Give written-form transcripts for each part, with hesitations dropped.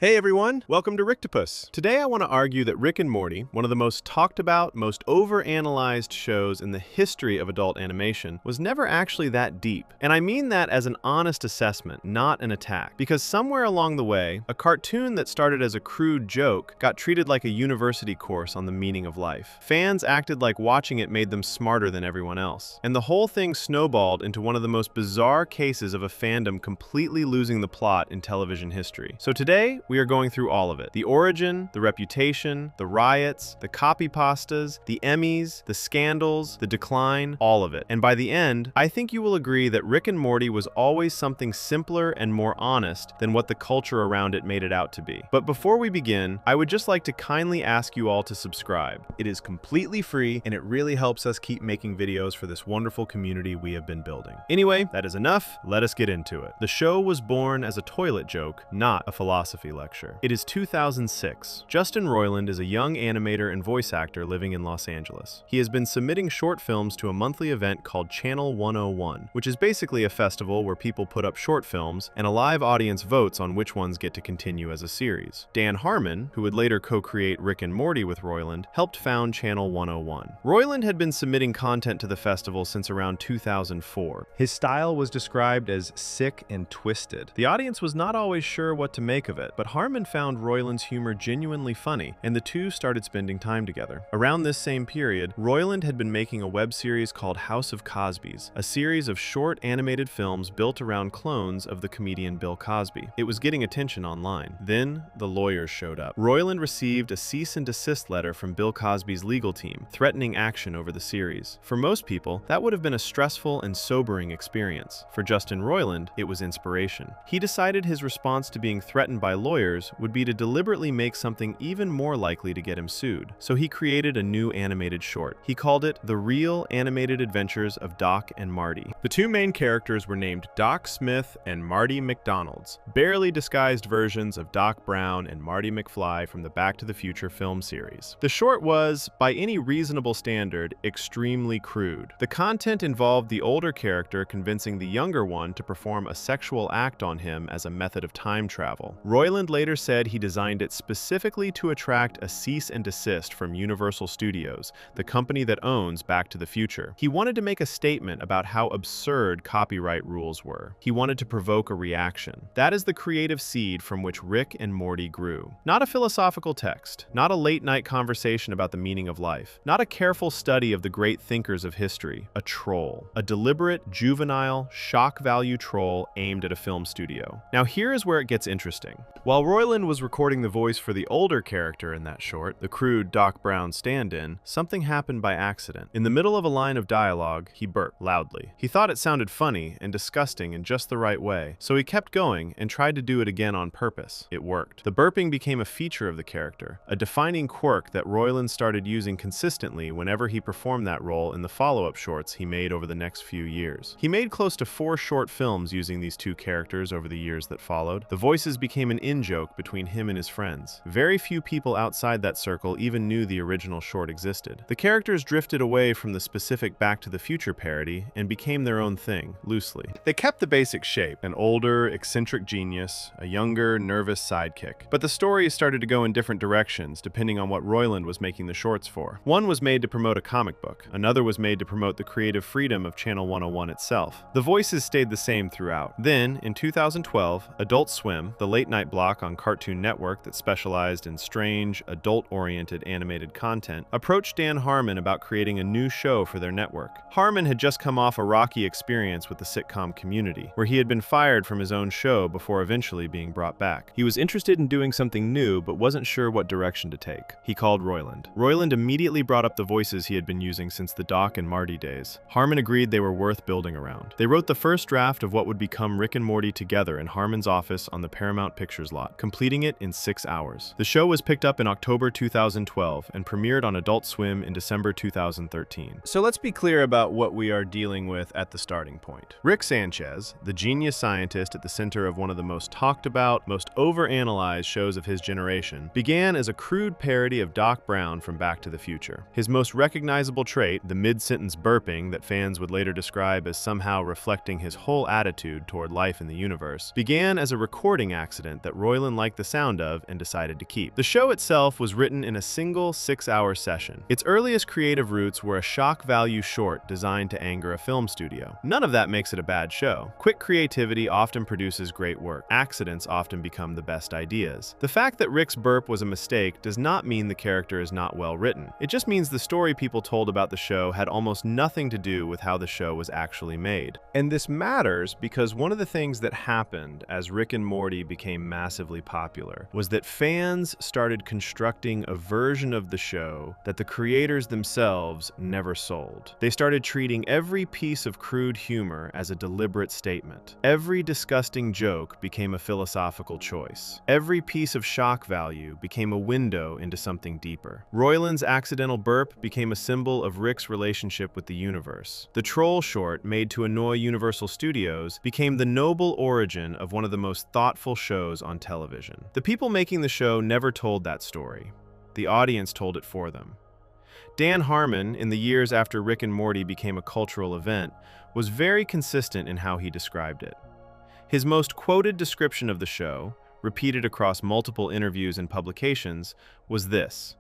Hey everyone, welcome to Ricktopus. Today I want to argue that Rick and Morty, one of the most talked about, most overanalyzed shows in the history of adult animation, was never actually that deep. And I mean that as an honest assessment, not an attack. Because somewhere along the way, a cartoon that started as a crude joke got treated like a university course on the meaning of life. Fans acted like watching it made them smarter than everyone else. And the whole thing snowballed into one of the most bizarre cases of a fandom completely losing the plot in television history. So today, we are going through all of it. The origin, the reputation, the riots, the copypastas, the Emmys, the scandals, the decline, all of it. And by the end, I think you will agree that Rick and Morty was always something simpler and more honest than what the culture around it made it out to be. But before we begin, I would just like to kindly ask you all to subscribe. It is completely free and it really helps us keep making videos for this wonderful community we have been building. Anyway, that is enough. Let us get into it. The show was born as a toilet joke, not a philosophy lecture. It is 2006. Justin Roiland is a young animator and voice actor living in Los Angeles. He has been submitting short films to a monthly event called Channel 101, which is basically a festival where people put up short films and a live audience votes on which ones get to continue as a series. Dan Harmon, who would later co-create Rick and Morty with Roiland, helped found Channel 101. Roiland had been submitting content to the festival since around 2004. His style was described as sick and twisted. The audience was not always sure what to make of it, but Harmon found Roiland's humor genuinely funny, and the two started spending time together. Around this same period, Roiland had been making a web series called House of Cosby's, a series of short animated films built around clones of the comedian Bill Cosby. It was getting attention online. Then, the lawyers showed up. Roiland received a cease and desist letter from Bill Cosby's legal team, threatening action over the series. For most people, that would have been a stressful and sobering experience. For Justin Roiland, it was inspiration. He decided his response to being threatened by lawyers would be to deliberately make something even more likely to get him sued. So he created a new animated short. He called it The Real Animated Adventures of Doc and Marty. The two main characters were named Doc Smith and Marty McDonald's, barely disguised versions of Doc Brown and Marty McFly from the Back to the Future film series. The short was, by any reasonable standard, extremely crude. The content involved the older character convincing the younger one to perform a sexual act on him as a method of time travel. Roiland later said he designed it specifically to attract a cease and desist from Universal Studios, the company that owns Back to the Future. He wanted to make a statement about how absurd copyright rules were. He wanted to provoke a reaction. That is the creative seed from which Rick and Morty grew. Not a philosophical text, not a late-night conversation about the meaning of life, not a careful study of the great thinkers of history, a troll. A deliberate, juvenile, shock value troll aimed at a film studio. Now here is where it gets interesting. While Roiland was recording the voice for the older character in that short, the crude Doc Brown stand-in, something happened by accident. In the middle of a line of dialogue, he burped loudly. He thought it sounded funny and disgusting in just the right way, so he kept going and tried to do it again on purpose. It worked. The burping became a feature of the character, a defining quirk that Roiland started using consistently whenever he performed that role in the follow-up shorts he made over the next few years. He made close to 4 short films using these two characters over the years that followed. The voices became an in-joke between him and his friends. Very few people outside that circle even knew the original short existed. The characters drifted away from the specific Back to the Future parody and became their own thing, loosely. They kept the basic shape, an older, eccentric genius, a younger, nervous sidekick. But the stories started to go in different directions depending on what Roiland was making the shorts for. One was made to promote a comic book, another was made to promote the creative freedom of Channel 101 itself. The voices stayed the same throughout. Then, in 2012, Adult Swim, the late-night block on Cartoon Network that specialized in strange, adult-oriented animated content, approached Dan Harmon about creating a new show for their network. Harmon had just come off a rocky experience with the sitcom Community, where he had been fired from his own show before eventually being brought back. He was interested in doing something new, but wasn't sure what direction to take. He called Roiland. Roiland immediately brought up the voices he had been using since the Doc and Marty days. Harmon agreed they were worth building around. They wrote the first draft of what would become Rick and Morty together in Harmon's office on the Paramount Pictures lot, completing it in 6 hours. The show was picked up in October 2012 and premiered on Adult Swim in December 2013. So let's be clear about what we are dealing with at the starting point. Rick Sanchez, the genius scientist at the center of one of the most talked about, most overanalyzed shows of his generation, began as a crude parody of Doc Brown from Back to the Future. His most recognizable trait, the mid-sentence burping that fans would later describe as somehow reflecting his whole attitude toward life in the universe, began as a recording accident that Roiland liked the sound of and decided to keep. The show itself was written in a single 6-hour session. Its earliest creative roots were a shock value short designed to anger a film studio. None of that makes it a bad show. Quick creativity often produces great work. Accidents often become the best ideas. The fact that Rick's burp was a mistake does not mean the character is not well written. It just means the story people told about the show had almost nothing to do with how the show was actually made. And this matters because one of the things that happened as Rick and Morty became massively popular was that fans started constructing a version of the show that the creators themselves never sold. They started treating every piece of crude humor as a deliberate statement. Every disgusting joke became a philosophical choice. Every piece of shock value became a window into something deeper. Roiland's accidental burp became a symbol of Rick's relationship with the universe. The troll short, made to annoy Universal Studios, became the noble origin of one of the most thoughtful shows on television. The people making the show never told that story. The audience told it for them. Dan Harmon, in the years after Rick and Morty became a cultural event, was very consistent in how he described it. His most quoted description of the show, repeated across multiple interviews and publications, was this: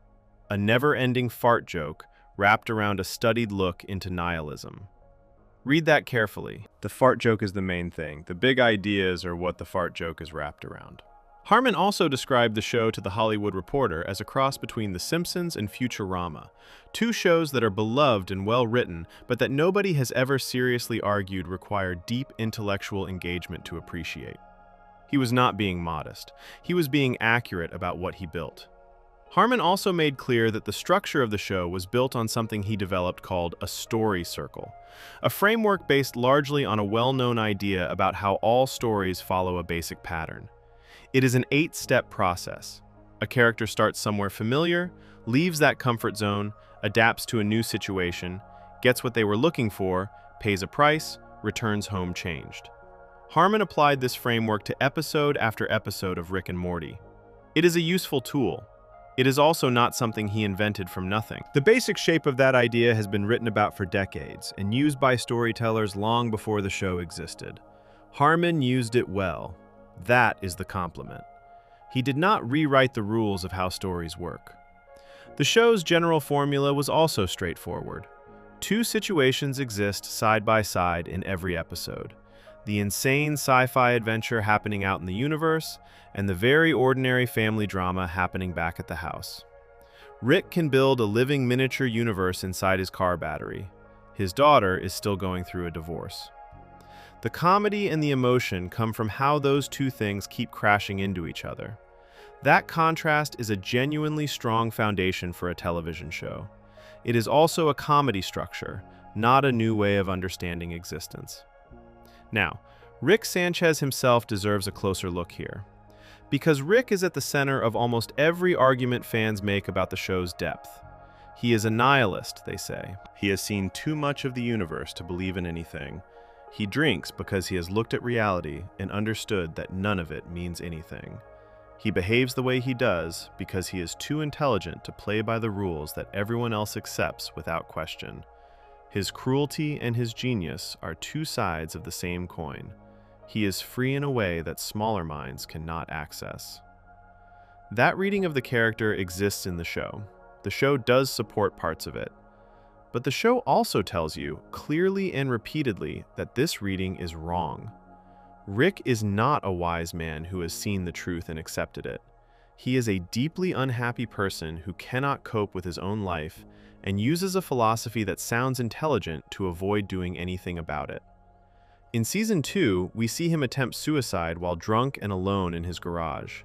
a never-ending fart joke wrapped around a studied look into nihilism. Read that carefully. The fart joke is the main thing. The big ideas are what the fart joke is wrapped around. Harmon also described the show to The Hollywood Reporter as a cross between The Simpsons and Futurama, two shows that are beloved and well-written, but that nobody has ever seriously argued require deep intellectual engagement to appreciate. He was not being modest. He was being accurate about what he built. Harmon also made clear that the structure of the show was built on something he developed called a story circle, a framework based largely on a well-known idea about how all stories follow a basic pattern. It is an 8-step process. A character starts somewhere familiar, leaves that comfort zone, adapts to a new situation, gets what they were looking for, pays a price, returns home changed. Harmon applied this framework to episode after episode of Rick and Morty. It is a useful tool. It is also not something he invented from nothing. The basic shape of that idea has been written about for decades and used by storytellers long before the show existed. Harmon used it well. That is the compliment. He did not rewrite the rules of how stories work. The show's general formula was also straightforward. Two situations exist side by side in every episode: the insane sci-fi adventure happening out in the universe, and the very ordinary family drama happening back at the house. Rick can build a living miniature universe inside his car battery. His daughter is still going through a divorce. The comedy and the emotion come from how those two things keep crashing into each other. That contrast is a genuinely strong foundation for a television show. It is also a comedy structure, not a new way of understanding existence. Now, Rick Sanchez himself deserves a closer look here. Because Rick is at the center of almost every argument fans make about the show's depth. He is a nihilist, they say. He has seen too much of the universe to believe in anything. He drinks because he has looked at reality and understood that none of it means anything. He behaves the way he does because he is too intelligent to play by the rules that everyone else accepts without question. His cruelty and his genius are two sides of the same coin. He is free in a way that smaller minds cannot access. That reading of the character exists in the show. The show does support parts of it. But the show also tells you, clearly and repeatedly, that this reading is wrong. Rick is not a wise man who has seen the truth and accepted it. He is a deeply unhappy person who cannot cope with his own life and uses a philosophy that sounds intelligent to avoid doing anything about it. In Season 2, we see him attempt suicide while drunk and alone in his garage.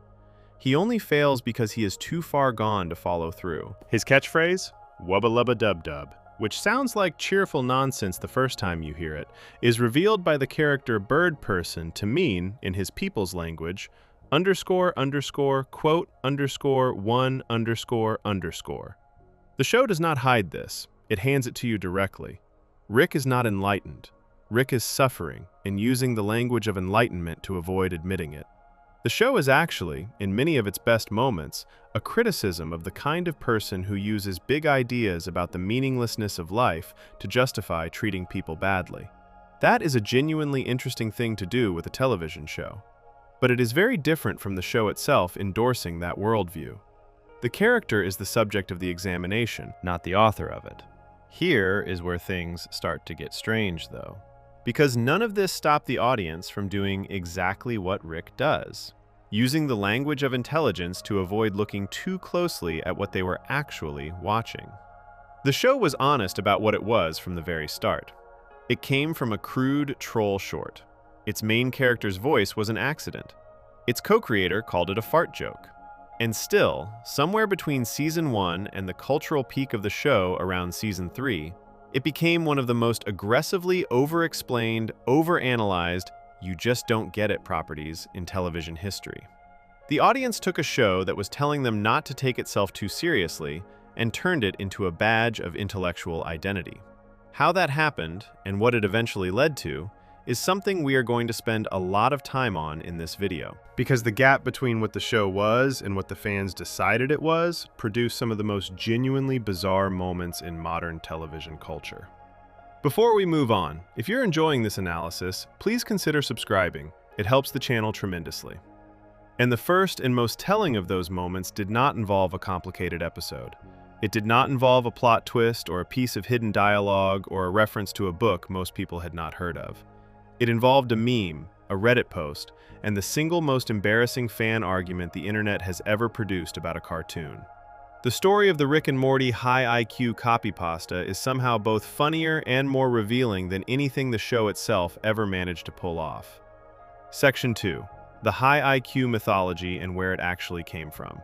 He only fails because he is too far gone to follow through. His catchphrase, "Wubba lubba dub dub," which sounds like cheerful nonsense the first time you hear it, is revealed by the character Bird Person to mean, in his people's language, ___, quote, _1__. The show does not hide this. It hands it to you directly. Rick is not enlightened. Rick is suffering and using the language of enlightenment to avoid admitting it. The show is actually, in many of its best moments, a criticism of the kind of person who uses big ideas about the meaninglessness of life to justify treating people badly. That is a genuinely interesting thing to do with a television show. But it is very different from the show itself endorsing that worldview. The character is the subject of the examination, not the author of it. Here is where things start to get strange, though. Because none of this stopped the audience from doing exactly what Rick does, using the language of intelligence to avoid looking too closely at what they were actually watching. The show was honest about what it was from the very start. It came from a crude troll short. Its main character's voice was an accident. Its co-creator called it a fart joke. And still, somewhere between Season 1 and the cultural peak of the show around Season 3, it became one of the most aggressively over-explained, over-analyzed, you-just-don't-get-it properties in television history. The audience took a show that was telling them not to take itself too seriously and turned it into a badge of intellectual identity. How that happened, and what it eventually led to, is something we are going to spend a lot of time on in this video. Because the gap between what the show was and what the fans decided it was produced some of the most genuinely bizarre moments in modern television culture. Before we move on, if you're enjoying this analysis, please consider subscribing. It helps the channel tremendously. And the first and most telling of those moments did not involve a complicated episode. It did not involve a plot twist or a piece of hidden dialogue or a reference to a book most people had not heard of. It involved a meme, a Reddit post, and the single most embarrassing fan argument the internet has ever produced about a cartoon. The story of the Rick and Morty high IQ copypasta is somehow both funnier and more revealing than anything the show itself ever managed to pull off. Section 2. The high IQ mythology and where it actually came from.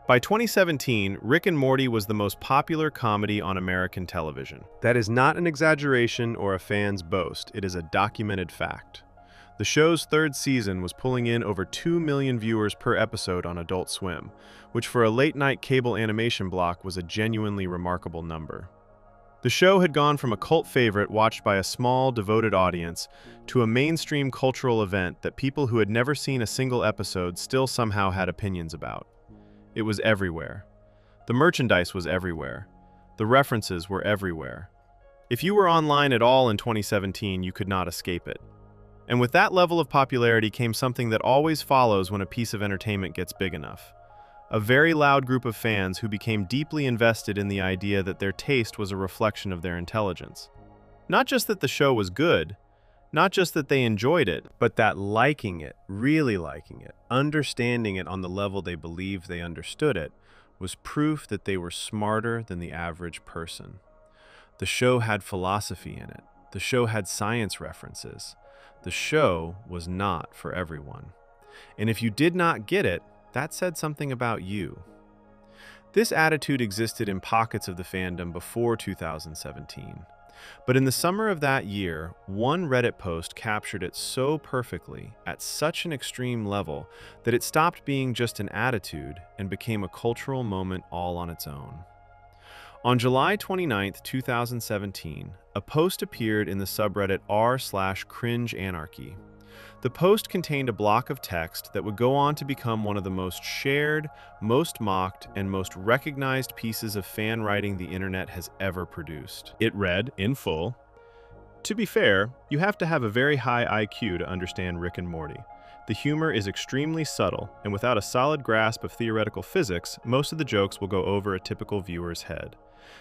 By 2017, Rick and Morty was the most popular comedy on American television. That is not an exaggeration or a fan's boast, it is a documented fact. The show's third season was pulling in over 2 million viewers per episode on Adult Swim, which for a late-night cable animation block was a genuinely remarkable number. The show had gone from a cult favorite watched by a small, devoted audience to a mainstream cultural event that people who had never seen a single episode still somehow had opinions about. It was everywhere. The merchandise was everywhere. The references were everywhere. If you were online at all in 2017, you could not escape it. And with that level of popularity came something that always follows when a piece of entertainment gets big enough. A very loud group of fans who became deeply invested in the idea that their taste was a reflection of their intelligence. Not just that the show was good, not just that they enjoyed it, but that liking it, really liking it, understanding it on the level they believed they understood it, was proof that they were smarter than the average person. The show had philosophy in it. The show had science references. The show was not for everyone. And if you did not get it, that said something about you. This attitude existed in pockets of the fandom before 2017. But in the summer of that year, one Reddit post captured it so perfectly, at such an extreme level, that it stopped being just an attitude and became a cultural moment all on its own. On July 29, 2017, a post appeared in the subreddit r/cringeanarchy. The post contained a block of text that would go on to become one of the most shared, most mocked, and most recognized pieces of fan writing the internet has ever produced. It read, in full, "To be fair, you have to have a very high IQ to understand Rick and Morty. The humor is extremely subtle, and without a solid grasp of theoretical physics, most of the jokes will go over a typical viewer's head.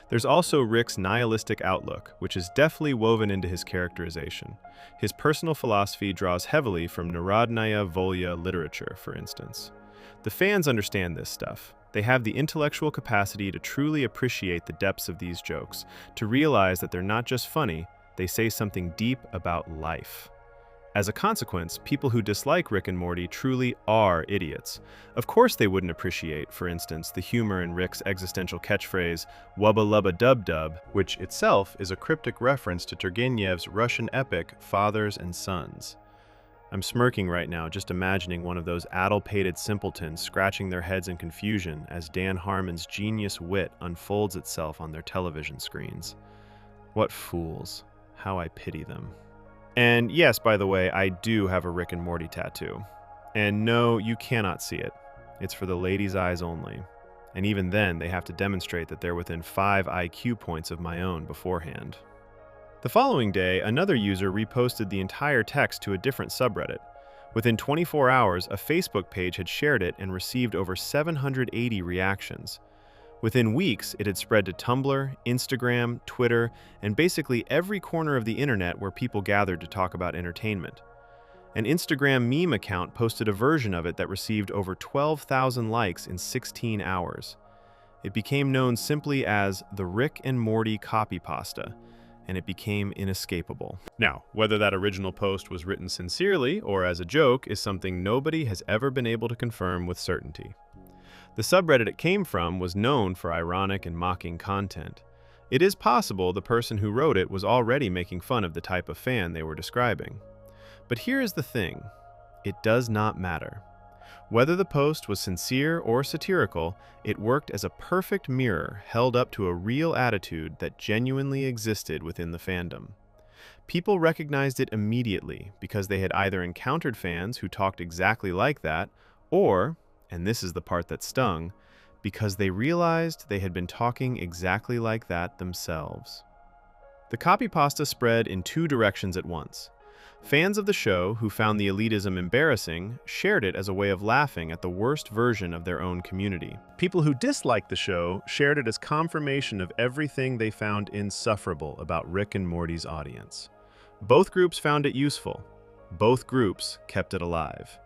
There's also Rick's nihilistic outlook, which is deftly woven into his characterization. His personal philosophy draws heavily from Narodnaya Volya literature, for instance. The fans understand this stuff. They have the intellectual capacity to truly appreciate the depths of these jokes, to realize that they're not just funny, they say something deep about life. As a consequence, people who dislike Rick and Morty truly are idiots. Of course they wouldn't appreciate, for instance, the humor in Rick's existential catchphrase, "Wubba lubba dub dub," which itself is a cryptic reference to Turgenev's Russian epic, Fathers and Sons. I'm smirking right now just imagining one of those addle-pated simpletons scratching their heads in confusion as Dan Harmon's genius wit unfolds itself on their television screens. What fools. How I pity them. And yes, by the way, I do have a Rick and Morty tattoo. And no, you cannot see it. It's for the ladies' eyes only. And even then, they have to demonstrate that they're within 5 IQ points of my own beforehand. The following day, another user reposted the entire text to a different subreddit, Within 24 hours, a Facebook page had shared it and received over 780 reactions. Within weeks, it had spread to Tumblr, Instagram, Twitter, and basically every corner of the internet where people gathered to talk about entertainment. An Instagram meme account posted a version of it that received over 12,000 likes in 16 hours. It became known simply as the Rick and Morty copypasta, and it became inescapable. Now, whether that original post was written sincerely or as a joke is something nobody has ever been able to confirm with certainty. The subreddit it came from was known for ironic and mocking content. It is possible the person who wrote it was already making fun of the type of fan they were describing. But here is the thing: it does not matter. Whether the post was sincere or satirical, it worked as a perfect mirror held up to a real attitude that genuinely existed within the fandom. People recognized it immediately because they had either encountered fans who talked exactly like that, or, and this is the part that stung, because they realized they had been talking exactly like that themselves. The copypasta spread in two directions at once. Fans of the show who found the elitism embarrassing shared it as a way of laughing at the worst version of their own community. People who disliked the show shared it as confirmation of everything they found insufferable about Rick and Morty's audience. Both groups found it useful. Both groups kept it alive.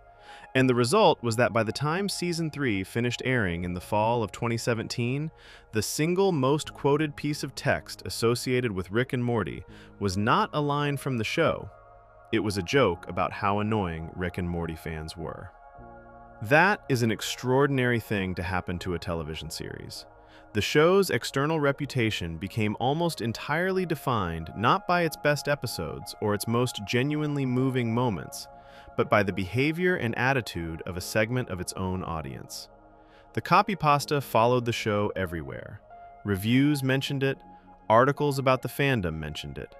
And the result was that by the time Season 3 finished airing in the fall of 2017, the single most quoted piece of text associated with Rick and Morty was not a line from the show. It was a joke about how annoying Rick and Morty fans were. That is an extraordinary thing to happen to a television series. The show's external reputation became almost entirely defined not by its best episodes or its most genuinely moving moments, but by the behavior and attitude of a segment of its own audience. The copypasta followed the show everywhere. Reviews mentioned it, articles about the fandom mentioned it.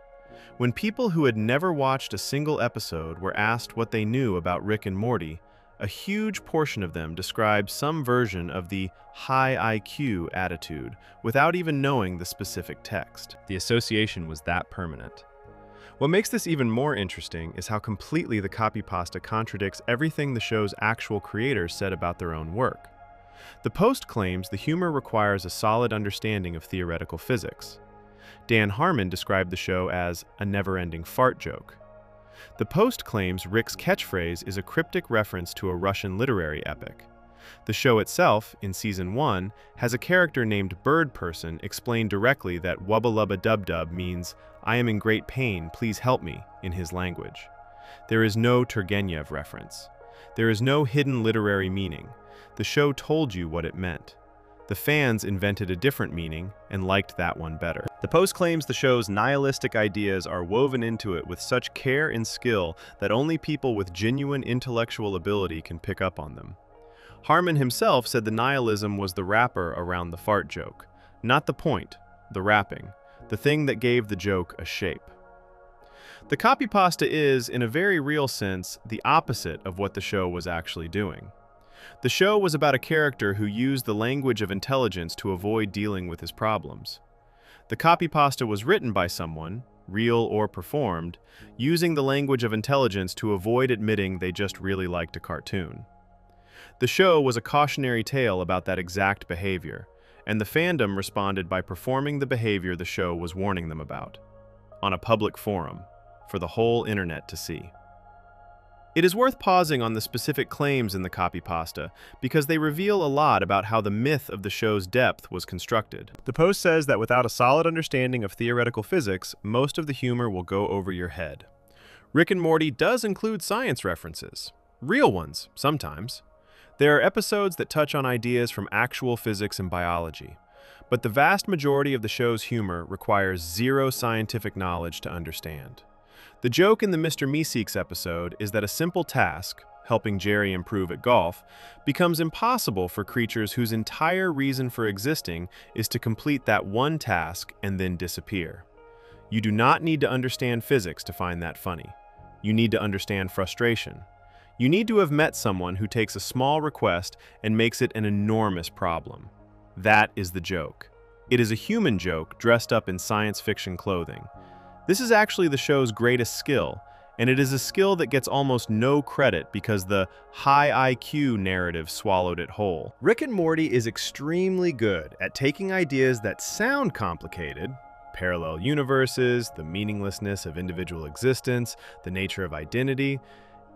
When people who had never watched a single episode were asked what they knew about Rick and Morty, a huge portion of them described some version of the high IQ attitude without even knowing the specific text. The association was that permanent. What makes this even more interesting is how completely the copypasta contradicts everything the show's actual creators said about their own work. The post claims the humor requires a solid understanding of theoretical physics. Dan Harmon described the show as a never-ending fart joke. The post claims Rick's catchphrase is a cryptic reference to a Russian literary epic. The show itself, in Season 1, has a character named Bird Person explain directly that Wubba Lubba Dub Dub means, "I am in great pain, please help me," in his language. There is no Turgenev reference. There is no hidden literary meaning. The show told you what it meant. The fans invented a different meaning and liked that one better. The post claims the show's nihilistic ideas are woven into it with such care and skill that only people with genuine intellectual ability can pick up on them. Harmon himself said the nihilism was the wrapper around the fart joke, not the point, the wrapping, the thing that gave the joke a shape. The copypasta is, in a very real sense, the opposite of what the show was actually doing. The show was about a character who used the language of intelligence to avoid dealing with his problems. The copypasta was written by someone, real or performed, using the language of intelligence to avoid admitting they just really liked a cartoon. The show was a cautionary tale about that exact behavior, and the fandom responded by performing the behavior the show was warning them about, on a public forum, for the whole internet to see. It is worth pausing on the specific claims in the copypasta because they reveal a lot about how the myth of the show's depth was constructed. The post says that without a solid understanding of theoretical physics, most of the humor will go over your head. Rick and Morty does include science references. Real ones, sometimes. There are episodes that touch on ideas from actual physics and biology, but the vast majority of the show's humor requires zero scientific knowledge to understand. The joke in the Mr. Meeseeks episode is that a simple task, helping Jerry improve at golf, becomes impossible for creatures whose entire reason for existing is to complete that one task and then disappear. You do not need to understand physics to find that funny. You need to understand frustration. You need to have met someone who takes a small request and makes it an enormous problem. That is the joke. It is a human joke dressed up in science fiction clothing. This is actually the show's greatest skill, And it is a skill that gets almost no credit because the high IQ narrative swallowed it whole. Rick and Morty is extremely good at taking ideas that sound complicated, parallel universes, the meaninglessness of individual existence, the nature of identity,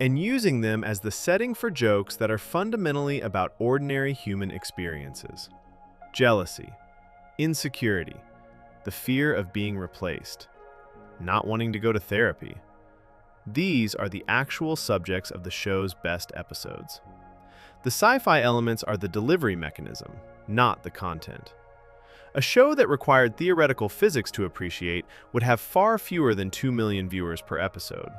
and using them as the setting for jokes that are fundamentally about ordinary human experiences. Jealousy, insecurity, the fear of being replaced, not wanting to go to therapy. These are the actual subjects of the show's best episodes. The sci-fi elements are the delivery mechanism, not the content. A show that required theoretical physics to appreciate would have far fewer than 2 million viewers per episode.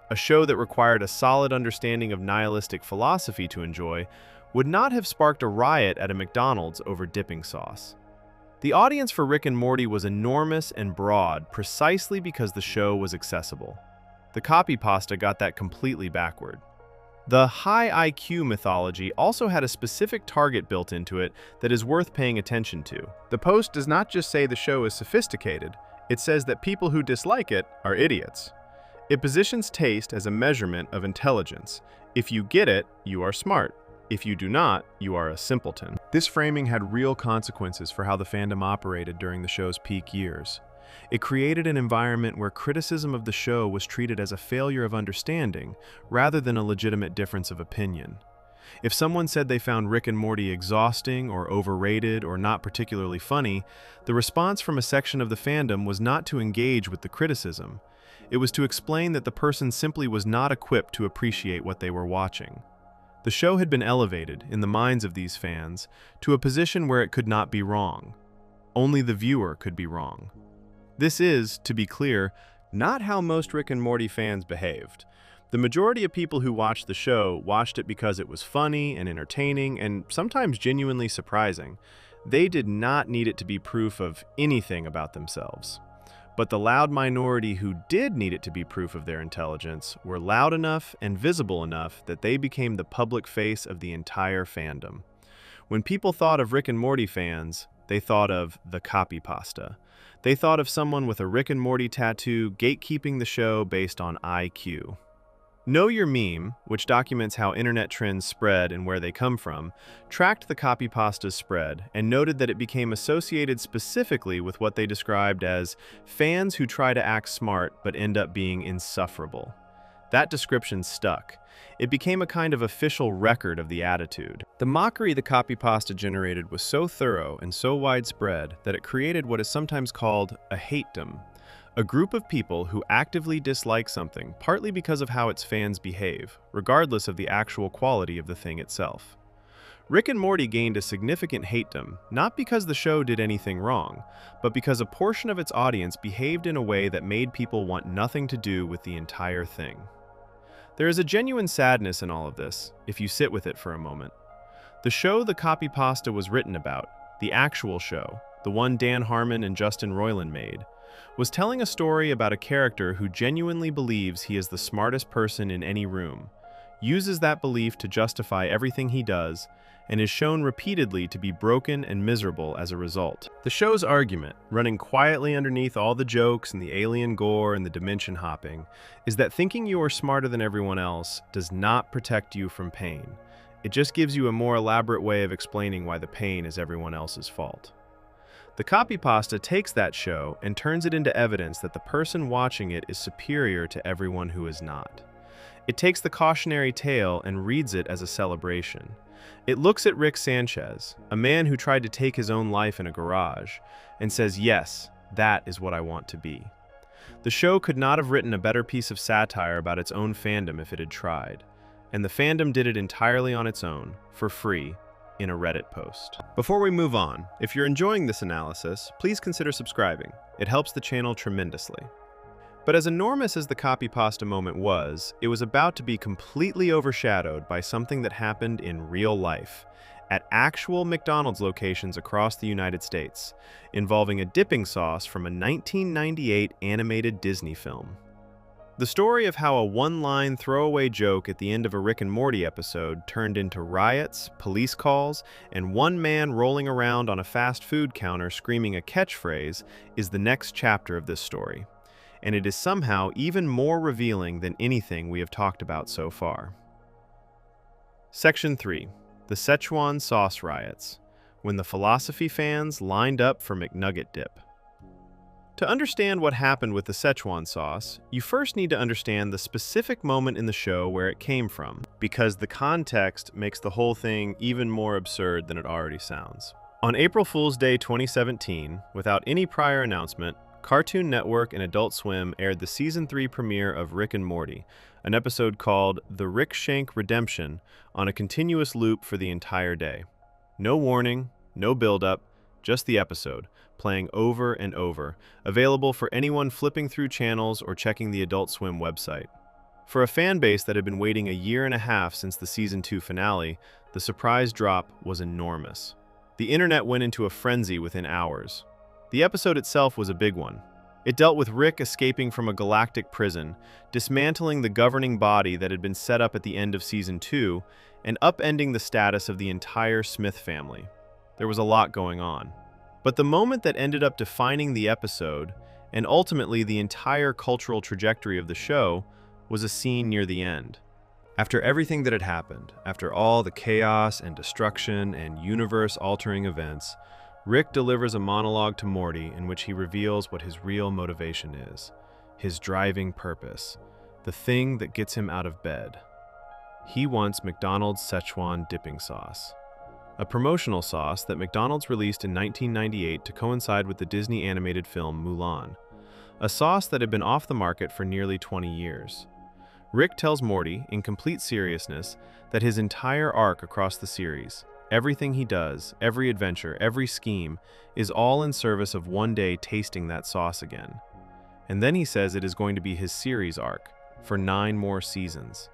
A show that required a solid understanding of nihilistic philosophy to enjoy would not have sparked a riot at a McDonald's over dipping sauce. The audience for Rick and Morty was enormous and broad precisely because the show was accessible. The copypasta got that completely backward. The high IQ mythology also had a specific target built into it that is worth paying attention to. The post does not just say the show is sophisticated, it says that people who dislike it are idiots. It positions taste as a measurement of intelligence. If you get it, you are smart. If you do not, you are a simpleton. This framing had real consequences for how the fandom operated during the show's peak years. It created an environment where criticism of the show was treated as a failure of understanding rather than a legitimate difference of opinion. If someone said they found Rick and Morty exhausting or overrated or not particularly funny, the response from a section of the fandom was not to engage with the criticism. It was to explain that the person simply was not equipped to appreciate what they were watching. The show had been elevated, in the minds of these fans, to a position where it could not be wrong. Only the viewer could be wrong. This is, to be clear, not how most Rick and Morty fans behaved. The majority of people who watched the show watched it because it was funny and entertaining and sometimes genuinely surprising. They did not need it to be proof of anything about themselves. But the loud minority who did need it to be proof of their intelligence were loud enough and visible enough that they became the public face of the entire fandom. When people thought of Rick and Morty fans, they thought of the copypasta. They thought of someone with a Rick and Morty tattoo gatekeeping the show based on IQ. Know Your Meme, which documents how internet trends spread and where they come from, tracked the copypasta's spread and noted that it became associated specifically with what they described as fans who try to act smart but end up being insufferable. That description stuck. It became a kind of official record of the attitude. The mockery the copypasta generated was so thorough and so widespread that it created what is sometimes called a hatedom. A group of people who actively dislike something partly because of how its fans behave, regardless of the actual quality of the thing itself. Rick and Morty gained a significant hatedom, not because the show did anything wrong, but because a portion of its audience behaved in a way that made people want nothing to do with the entire thing. There is a genuine sadness in all of this, if you sit with it for a moment. The show the copypasta was written about, the actual show, the one Dan Harmon and Justin Roiland made, was telling a story about a character who genuinely believes he is the smartest person in any room, uses that belief to justify everything he does, and is shown repeatedly to be broken and miserable as a result. The show's argument, running quietly underneath all the jokes and the alien gore and the dimension hopping, is that thinking you are smarter than everyone else does not protect you from pain. It just gives you a more elaborate way of explaining why the pain is everyone else's fault. The copypasta takes that show and turns it into evidence that the person watching it is superior to everyone who is not. It takes the cautionary tale and reads it as a celebration. It looks at Rick Sanchez, a man who tried to take his own life in a garage, and says, yes, that is what I want to be. The show could not have written a better piece of satire about its own fandom if it had tried, and the fandom did it entirely on its own, for free, in a Reddit post. Before we move on, if you're enjoying this analysis, please consider subscribing. It helps the channel tremendously. But as enormous as the copypasta moment was, it was about to be completely overshadowed by something that happened in real life, at actual McDonald's locations across the United States, involving a dipping sauce from a 1998 animated Disney film. The story of how a one-line throwaway joke at the end of a Rick and Morty episode turned into riots, police calls, and one man rolling around on a fast food counter screaming a catchphrase is the next chapter of this story. and it is somehow even more revealing than anything we have talked about so far. Section 3. The Sichuan Sauce Riots, when the philosophy fans lined up for McNugget dip. To understand what happened with the Sichuan sauce, you first need to understand the specific moment in the show where it came from, because the context makes the whole thing even more absurd than it already sounds. On April Fool's Day 2017, without any prior announcement, Cartoon Network and Adult Swim aired the Season 3 premiere of Rick and Morty, an episode called The Rick Shank Redemption, on a continuous loop for the entire day. No warning, no build-up, just the episode, playing over and over, available for anyone flipping through channels or checking the Adult Swim website. For a fan base that had been waiting a year and a half since the Season 2 finale, the surprise drop was enormous. The internet went into a frenzy within hours. The episode itself was a big one. It dealt with Rick escaping from a galactic prison, dismantling the governing body that had been set up at the end of Season 2, and upending the status of the entire Smith family. There was a lot going on. But the moment that ended up defining the episode, and ultimately the entire cultural trajectory of the show, was a scene near the end. After everything that had happened, after all the chaos and destruction and universe-altering events, Rick delivers a monologue to Morty in which he reveals what his real motivation is, his driving purpose, the thing that gets him out of bed. He wants McDonald's Sichuan dipping sauce, a promotional sauce that McDonald's released in 1998 to coincide with the Disney animated film Mulan, a sauce that had been off the market for nearly 20 years. Rick tells Morty, in complete seriousness, that his entire arc across the series, everything he does, every adventure, every scheme, is all in service of one day tasting that sauce again. And then he says it is going to be his series arc, for 9 more seasons.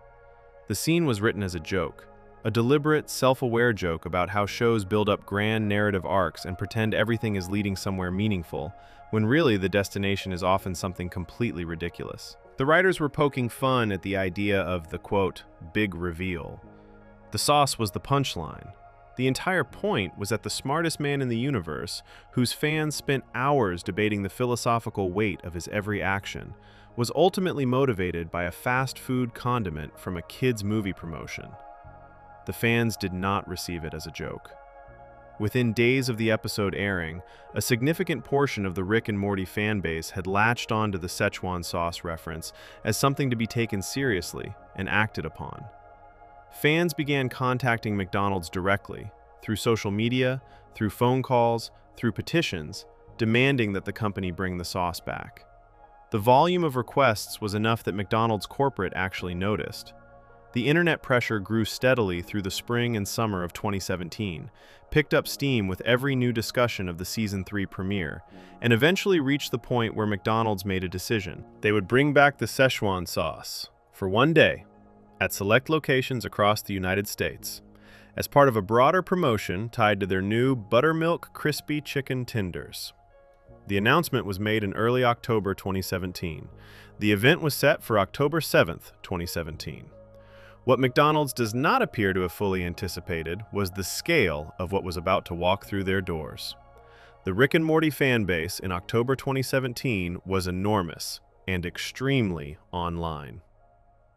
The scene was written as a joke, a deliberate, self-aware joke about how shows build up grand narrative arcs and pretend everything is leading somewhere meaningful, when really the destination is often something completely ridiculous. The writers were poking fun at the idea of the, quote, big reveal. The sauce was the punchline. The entire point was that the smartest man in the universe, whose fans spent hours debating the philosophical weight of his every action, was ultimately motivated by a fast food condiment from a kid's movie promotion. The fans did not receive it as a joke. Within days of the episode airing, a significant portion of the Rick and Morty fan base had latched onto the Sichuan sauce reference as something to be taken seriously and acted upon. Fans began contacting McDonald's directly, through social media, through phone calls, through petitions, demanding that the company bring the sauce back. The volume of requests was enough that McDonald's corporate actually noticed. The internet pressure grew steadily through the spring and summer of 2017, picked up steam with every new discussion of the Season 3 premiere, and eventually reached the point where McDonald's made a decision. They would bring back the Sichuan sauce, for one day, at select locations across the United States, as part of a broader promotion tied to their new buttermilk crispy chicken tenders. The announcement was made in early October 2017. The event was set for October 7th, 2017. What McDonald's does not appear to have fully anticipated was the scale of what was about to walk through their doors. The Rick and Morty fan base in October 2017 was enormous and extremely online.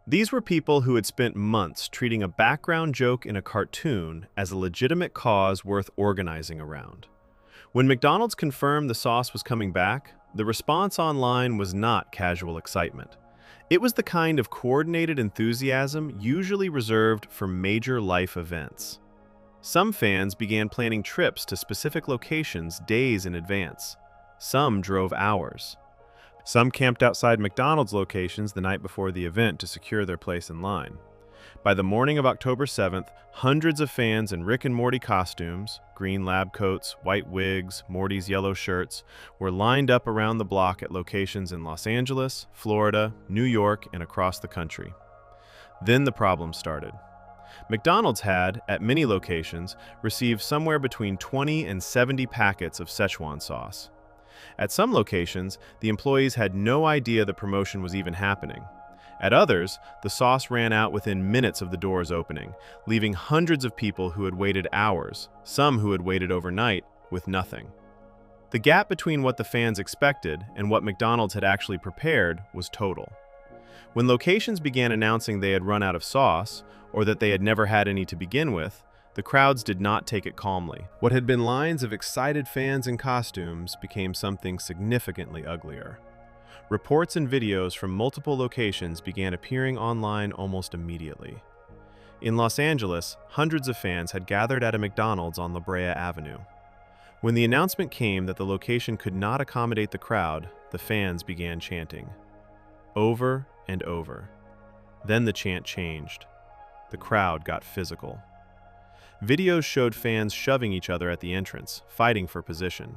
These were people who had spent months treating a background joke in a cartoon as a legitimate cause worth organizing around. When McDonald's confirmed the sauce was coming back, the response online was not casual excitement. It was the kind of coordinated enthusiasm usually reserved for major life events. Some fans began planning trips to specific locations days in advance. Some drove hours. Some camped outside McDonald's locations the night before the event to secure their place in line. By the morning of October 7th, hundreds of fans in Rick and Morty costumes, green lab coats, white wigs, Morty's yellow shirts, were lined up around the block at locations in Los Angeles, Florida, New York, and across the country. Then the problem started. McDonald's had, at many locations, received somewhere between 20 and 70 packets of Sichuan sauce. At some locations, the employees had no idea the promotion was even happening. At others, the sauce ran out within minutes of the doors opening, leaving hundreds of people who had waited hours, some who had waited overnight, with nothing. The gap between what the fans expected and what McDonald's had actually prepared was total. When locations began announcing they had run out of sauce, or that they had never had any to begin with, the crowds did not take it calmly. What had been lines of excited fans in costumes became something significantly uglier. Reports and videos from multiple locations began appearing online almost immediately. In Los Angeles, hundreds of fans had gathered at a McDonald's on La Brea Avenue. When the announcement came that the location could not accommodate the crowd, the fans began chanting. Over and over. Then the chant changed. The crowd got physical. Videos showed fans shoving each other at the entrance, fighting for position.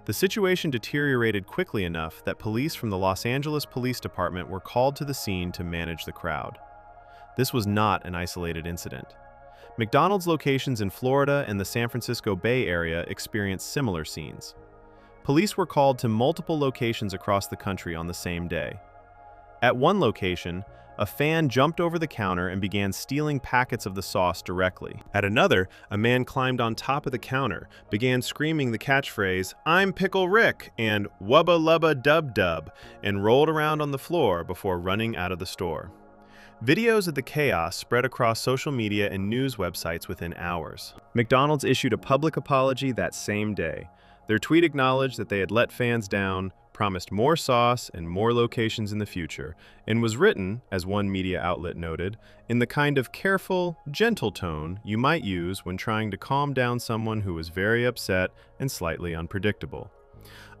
The situation deteriorated quickly enough that police from the Los Angeles Police Department were called to the scene to manage the crowd. This was not an isolated incident. McDonald's locations in Florida and the San Francisco Bay Area experienced similar scenes. Police were called to multiple locations across the country on the same day. At one location, a fan jumped over the counter and began stealing packets of the sauce directly. At another, a man climbed on top of the counter, began screaming the catchphrase, "I'm Pickle Rick," and "Wubba Lubba Dub Dub," and rolled around on the floor before running out of the store. Videos of the chaos spread across social media and news websites within hours. McDonald's issued a public apology that same day. Their tweet acknowledged that they had let fans down, promised more sauce and more locations in the future, and was written, as one media outlet noted, in the kind of careful, gentle tone you might use when trying to calm down someone who was very upset and slightly unpredictable.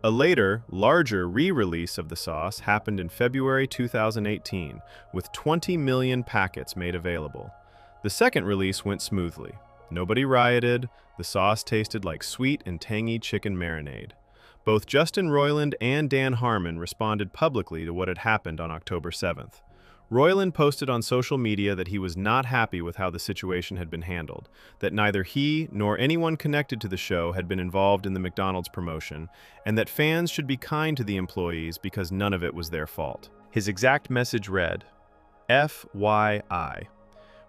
A later, larger re-release of the sauce happened in February 2018, with 20 million packets made available. The second release went smoothly. Nobody rioted, the sauce tasted like sweet and tangy chicken marinade. Both Justin Roiland and Dan Harmon responded publicly to what had happened on October 7th. Roiland posted on social media that he was not happy with how the situation had been handled, that neither he nor anyone connected to the show had been involved in the McDonald's promotion, and that fans should be kind to the employees because none of it was their fault. His exact message read, "FYI.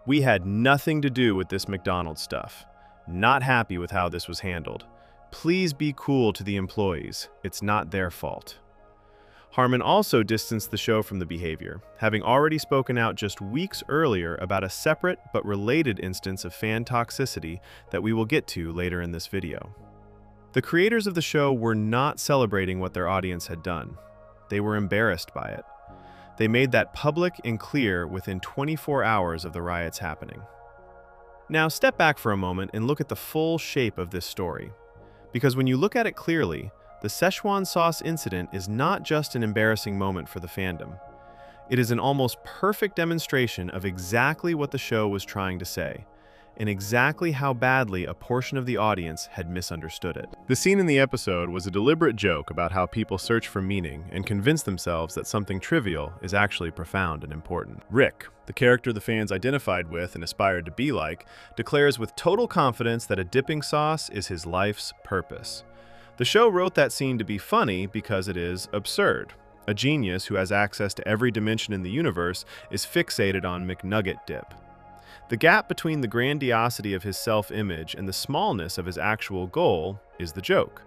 We had nothing to do with this McDonald's stuff. Not happy with how this was handled. Please be cool to the employees. It's not their fault." Harmon also distanced the show from the behavior, having already spoken out just weeks earlier about a separate but related instance of fan toxicity that we will get to later in this video. The creators of the show were not celebrating what their audience had done. They were embarrassed by it. They made that public and clear within 24 hours of the riots happening. Now step back for a moment and look at the full shape of this story. Because when you look at it clearly, the Sichuan sauce incident is not just an embarrassing moment for the fandom. It is an almost perfect demonstration of exactly what the show was trying to say, and exactly how badly a portion of the audience had misunderstood it. The scene in the episode was a deliberate joke about how people search for meaning and convince themselves that something trivial is actually profound and important. Rick, the character the fans identified with and aspired to be like, declares with total confidence that a dipping sauce is his life's purpose. The show wrote that scene to be funny because it is absurd. A genius who has access to every dimension in the universe is fixated on McNugget dip. The gap between the grandiosity of his self-image and the smallness of his actual goal is the joke.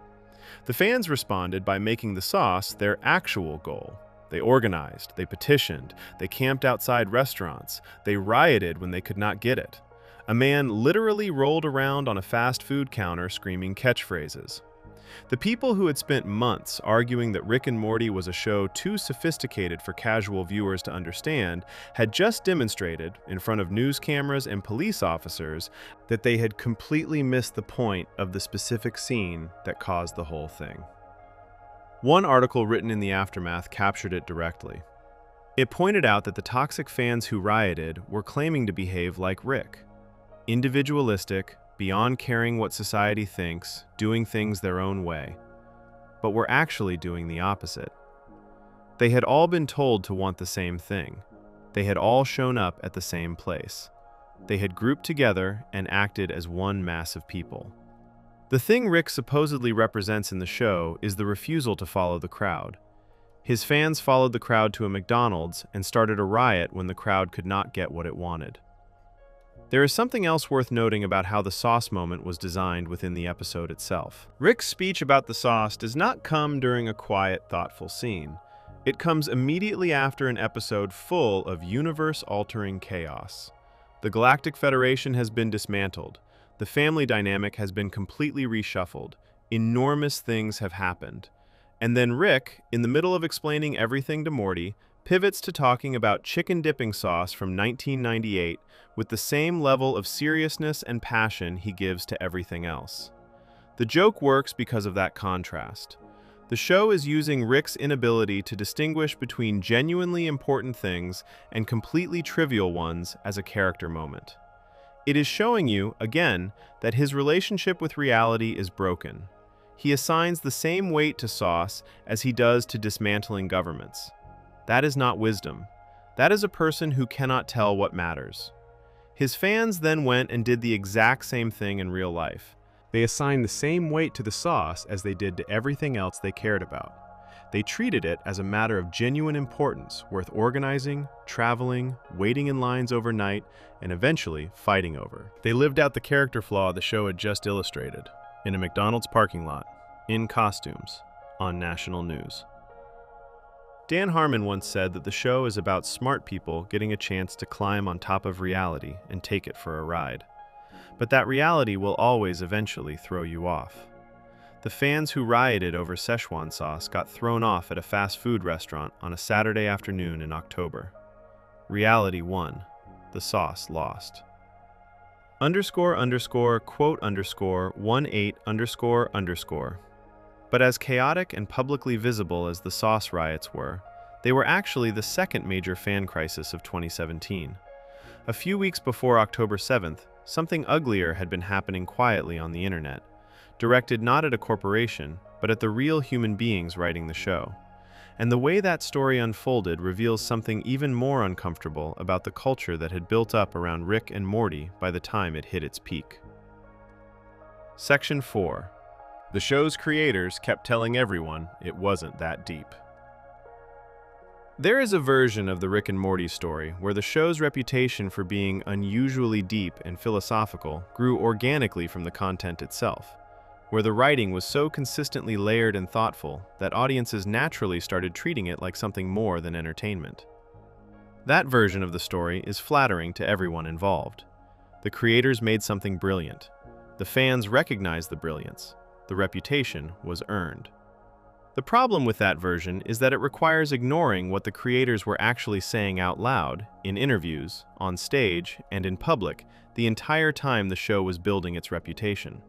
The fans responded by making the sauce their actual goal. They organized, they petitioned, they camped outside restaurants, they rioted when they could not get it. A man literally rolled around on a fast food counter screaming catchphrases. The people who had spent months arguing that Rick and Morty was a show too sophisticated for casual viewers to understand had just demonstrated, in front of news cameras and police officers, that they had completely missed the point of the specific scene that caused the whole thing. One article written in the aftermath captured it directly. It pointed out that the toxic fans who rioted were claiming to behave like Rick. Individualistic, beyond caring what society thinks, doing things their own way. But were actually doing the opposite. They had all been told to want the same thing. They had all shown up at the same place. They had grouped together and acted as one mass of people. The thing Rick supposedly represents in the show is the refusal to follow the crowd. His fans followed the crowd to a McDonald's and started a riot when the crowd could not get what it wanted. There is something else worth noting about how the sauce moment was designed within the episode itself. Rick's speech about the sauce does not come during a quiet, thoughtful scene. It comes immediately after an episode full of universe-altering chaos. The Galactic Federation has been dismantled. The family dynamic has been completely reshuffled. Enormous things have happened. And then Rick, in the middle of explaining everything to Morty, pivots to talking about chicken dipping sauce from 1998 with the same level of seriousness and passion he gives to everything else. The joke works because of that contrast. The show is using Rick's inability to distinguish between genuinely important things and completely trivial ones as a character moment. It is showing you, again, that his relationship with reality is broken. He assigns the same weight to sauce as he does to dismantling governments. That is not wisdom. That is a person who cannot tell what matters. His fans then went and did the exact same thing in real life. They assigned the same weight to the sauce as they did to everything else they cared about. They treated it as a matter of genuine importance, worth organizing, traveling, waiting in lines overnight, and eventually fighting over. They lived out the character flaw the show had just illustrated, in a McDonald's parking lot, in costumes, on national news. Dan Harmon once said that the show is about smart people getting a chance to climb on top of reality and take it for a ride. But that reality will always eventually throw you off. The fans who rioted over Sichuan sauce got thrown off at a fast food restaurant on a Saturday afternoon in October. Reality won. The sauce lost. __quote_18__. But as chaotic and publicly visible as the sauce riots were, they were actually the second major fan crisis of 2017. A few weeks before October 7th, something uglier had been happening quietly on the internet, directed not at a corporation, but at the real human beings writing the show. And the way that story unfolded reveals something even more uncomfortable about the culture that had built up around Rick and Morty by the time it hit its peak. Section 4. The show's creators kept telling everyone it wasn't that deep. There is a version of the Rick and Morty story where the show's reputation for being unusually deep and philosophical grew organically from the content itself, where the writing was so consistently layered and thoughtful that audiences naturally started treating it like something more than entertainment. That version of the story is flattering to everyone involved. The creators made something brilliant. The fans recognized the brilliance. The reputation was earned. The problem with that version is that it requires ignoring what the creators were actually saying out loud, in interviews, on stage, and in public, the entire time the show was building its reputation.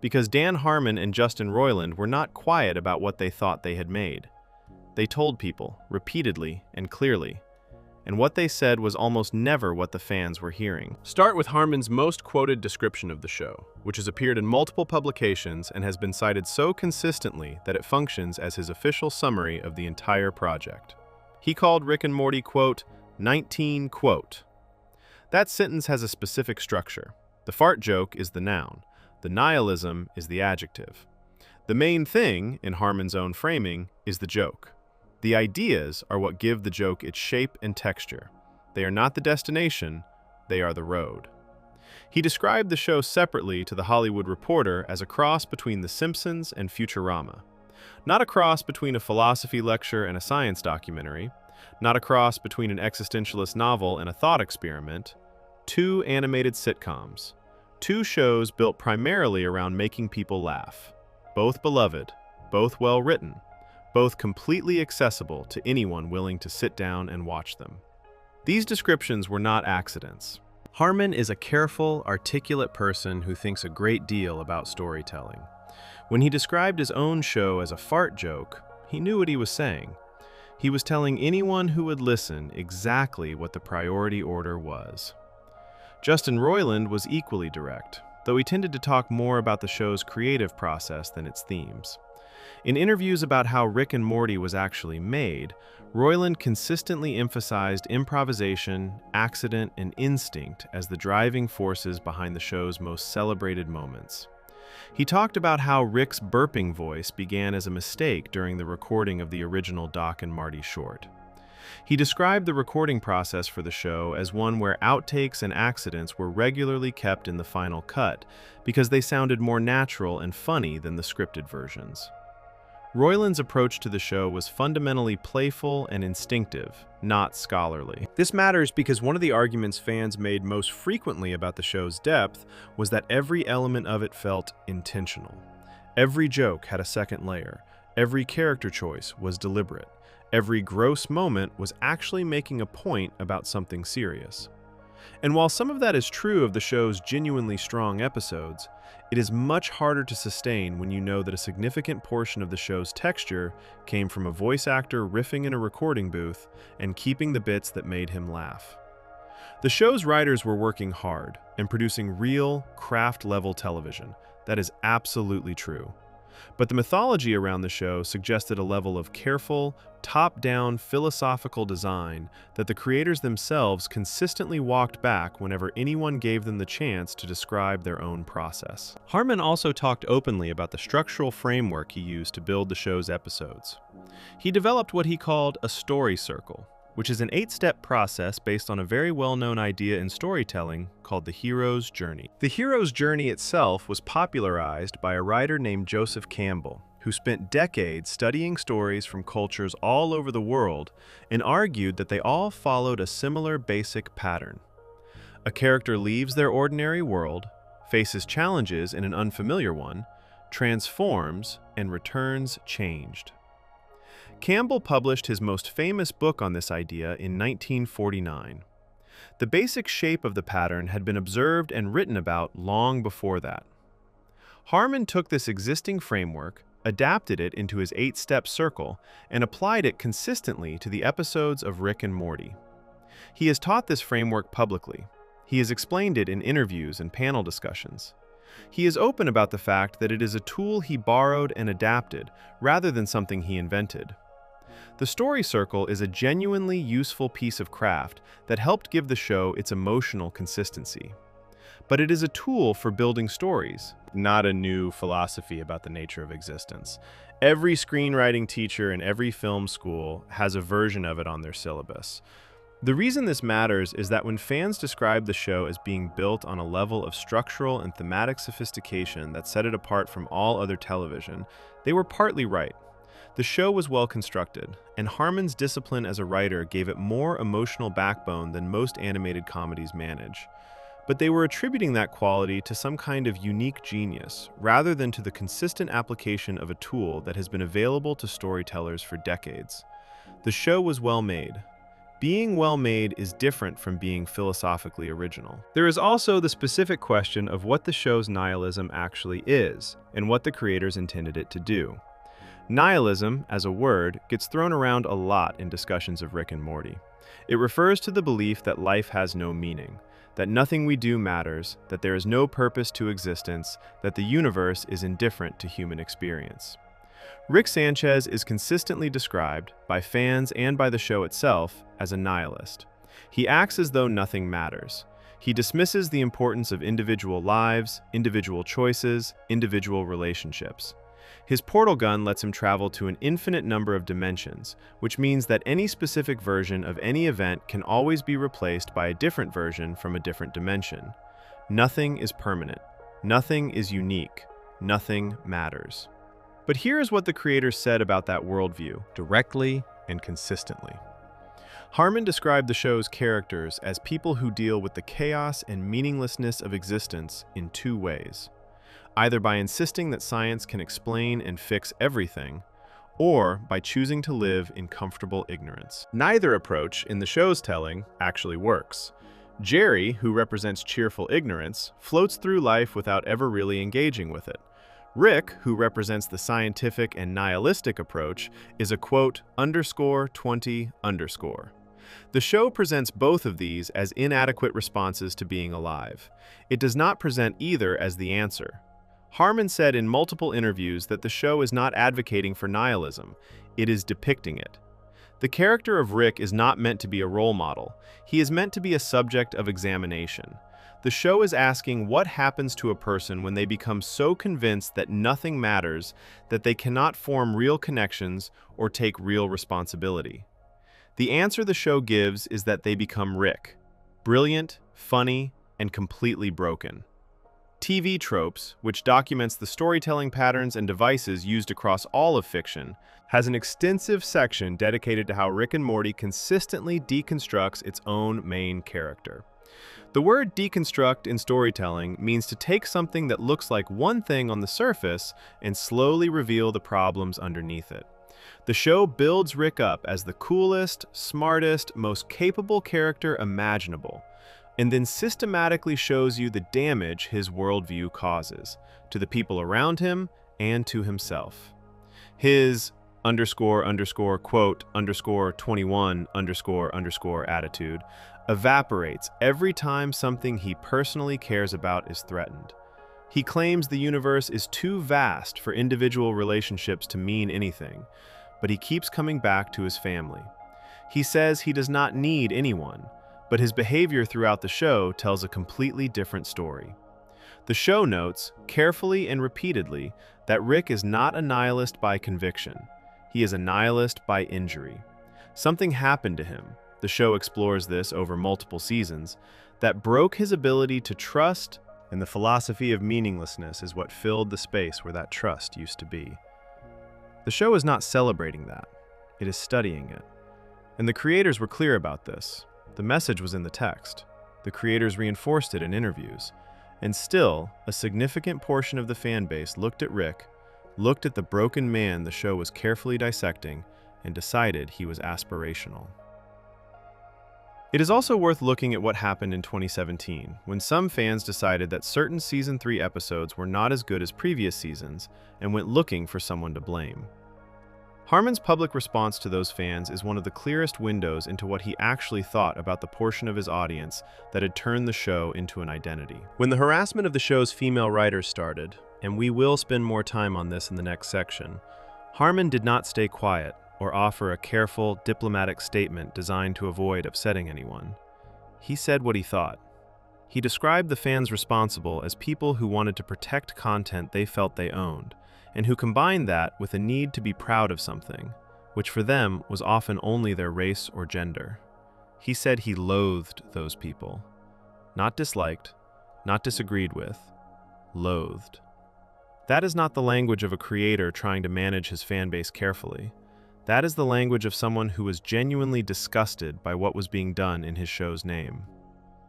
Because Dan Harmon and Justin Roiland were not quiet about what they thought they had made. They told people, repeatedly and clearly, and what they said was almost never what the fans were hearing. Start with Harmon's most quoted description of the show, which has appeared in multiple publications and has been cited so consistently that it functions as his official summary of the entire project. He called Rick and Morty, quote, 19, quote. That sentence has a specific structure. The fart joke is the noun. The nihilism is the adjective. The main thing, in Harmon's own framing, is the joke. The ideas are what give the joke its shape and texture. They are not the destination, they are the road. He described the show separately to The Hollywood Reporter as a cross between The Simpsons and Futurama. Not a cross between a philosophy lecture and a science documentary, not a cross between an existentialist novel and a thought experiment. Two animated sitcoms. Two shows built primarily around making people laugh. Both beloved, both well-written, both completely accessible to anyone willing to sit down and watch them. These descriptions were not accidents. Harmon is a careful, articulate person who thinks a great deal about storytelling. When he described his own show as a fart joke, he knew what he was saying. He was telling anyone who would listen exactly what the priority order was. Justin Roiland was equally direct, though he tended to talk more about the show's creative process than its themes. In interviews about how Rick and Morty was actually made, Roiland consistently emphasized improvisation, accident, and instinct as the driving forces behind the show's most celebrated moments. He talked about how Rick's burping voice began as a mistake during the recording of the original Doc and Marty short. He described the recording process for the show as one where outtakes and accidents were regularly kept in the final cut because they sounded more natural and funny than the scripted versions. Roiland's approach to the show was fundamentally playful and instinctive, not scholarly. This matters because one of the arguments fans made most frequently about the show's depth was that every element of it felt intentional. Every joke had a second layer. Every character choice was deliberate. Every gross moment was actually making a point about something serious. And while some of that is true of the show's genuinely strong episodes, it is much harder to sustain when you know that a significant portion of the show's texture came from a voice actor riffing in a recording booth and keeping the bits that made him laugh. The show's writers were working hard and producing real, craft-level television. That is absolutely true. But the mythology around the show suggested a level of careful, top-down philosophical design that the creators themselves consistently walked back whenever anyone gave them the chance to describe their own process. Harmon also talked openly about the structural framework he used to build the show's episodes. He developed what he called a story circle, which is an 8-step process based on a very well-known idea in storytelling called the hero's journey. The hero's journey itself was popularized by a writer named Joseph Campbell, who spent decades studying stories from cultures all over the world and argued that they all followed a similar basic pattern. A character leaves their ordinary world, faces challenges in an unfamiliar one, transforms, and returns changed. Campbell published his most famous book on this idea in 1949. The basic shape of the pattern had been observed and written about long before that. Harmon took this existing framework, adapted it into his 8-step circle, and applied it consistently to the episodes of Rick and Morty. He has taught this framework publicly. He has explained it in interviews and panel discussions. He is open about the fact that it is a tool he borrowed and adapted, rather than something he invented. The story circle is a genuinely useful piece of craft that helped give the show its emotional consistency. But it is a tool for building stories, not a new philosophy about the nature of existence. Every screenwriting teacher in every film school has a version of it on their syllabus. The reason this matters is that when fans describe the show as being built on a level of structural and thematic sophistication that set it apart from all other television, they were partly right. The show was well constructed, and Harmon's discipline as a writer gave it more emotional backbone than most animated comedies manage. But they were attributing that quality to some kind of unique genius, rather than to the consistent application of a tool that has been available to storytellers for decades. The show was well made. Being well made is different from being philosophically original. There is also the specific question of what the show's nihilism actually is, and what the creators intended it to do. Nihilism, as a word, gets thrown around a lot in discussions of Rick and Morty. It refers to the belief that life has no meaning, that nothing we do matters, that there is no purpose to existence, that the universe is indifferent to human experience. Rick Sanchez is consistently described, by fans and by the show itself, as a nihilist. He acts as though nothing matters. He dismisses the importance of individual lives, individual choices, individual relationships. His portal gun lets him travel to an infinite number of dimensions, which means that any specific version of any event can always be replaced by a different version from a different dimension. Nothing is permanent. Nothing is unique. Nothing matters. But here is what the creators said about that worldview, directly and consistently. Harmon described the show's characters as people who deal with the chaos and meaninglessness of existence in 2 ways. Either by insisting that science can explain and fix everything, or by choosing to live in comfortable ignorance. Neither approach, in the show's telling, actually works. Jerry, who represents cheerful ignorance, floats through life without ever really engaging with it. Rick, who represents the scientific and nihilistic approach, is a quote, _20_. The show presents both of these as inadequate responses to being alive. It does not present either as the answer. Harmon said in multiple interviews that the show is not advocating for nihilism, it is depicting it. The character of Rick is not meant to be a role model. He is meant to be a subject of examination. The show is asking what happens to a person when they become so convinced that nothing matters that they cannot form real connections or take real responsibility. The answer the show gives is that they become Rick. Brilliant, funny, and completely broken. TV Tropes, which documents the storytelling patterns and devices used across all of fiction, has an extensive section dedicated to how Rick and Morty consistently deconstructs its own main character. The word deconstruct in storytelling means to take something that looks like one thing on the surface and slowly reveal the problems underneath it. The show builds Rick up as the coolest, smartest, most capable character imaginable, and then systematically shows you the damage his worldview causes, to the people around him and to himself. His quote, 21 attitude evaporates every time something he personally cares about is threatened. He claims the universe is too vast for individual relationships to mean anything, but he keeps coming back to his family. He says he does not need anyone, but his behavior throughout the show tells a completely different story. The show notes, carefully and repeatedly, that Rick is not a nihilist by conviction. He is a nihilist by injury. Something happened to him, the show explores this over multiple seasons, that broke his ability to trust, and the philosophy of meaninglessness is what filled the space where that trust used to be. The show is not celebrating that. It is studying it. And the creators were clear about this. The message was in the text. The creators reinforced it in interviews. And still, a significant portion of the fan base looked at Rick, looked at the broken man the show was carefully dissecting, and decided he was aspirational. It is also worth looking at what happened in 2017, when some fans decided that certain Season 3 episodes were not as good as previous seasons and went looking for someone to blame. Harmon's public response to those fans is one of the clearest windows into what he actually thought about the portion of his audience that had turned the show into an identity. When the harassment of the show's female writers started, and we will spend more time on this in the next section, Harmon did not stay quiet or offer a careful, diplomatic statement designed to avoid upsetting anyone. He said what he thought. He described the fans responsible as people who wanted to protect content they felt they owned, and who combined that with a need to be proud of something, which for them was often only their race or gender. He said he loathed those people. Not disliked, not disagreed with, loathed. That is not the language of a creator trying to manage his fan base carefully. That is the language of someone who was genuinely disgusted by what was being done in his show's name.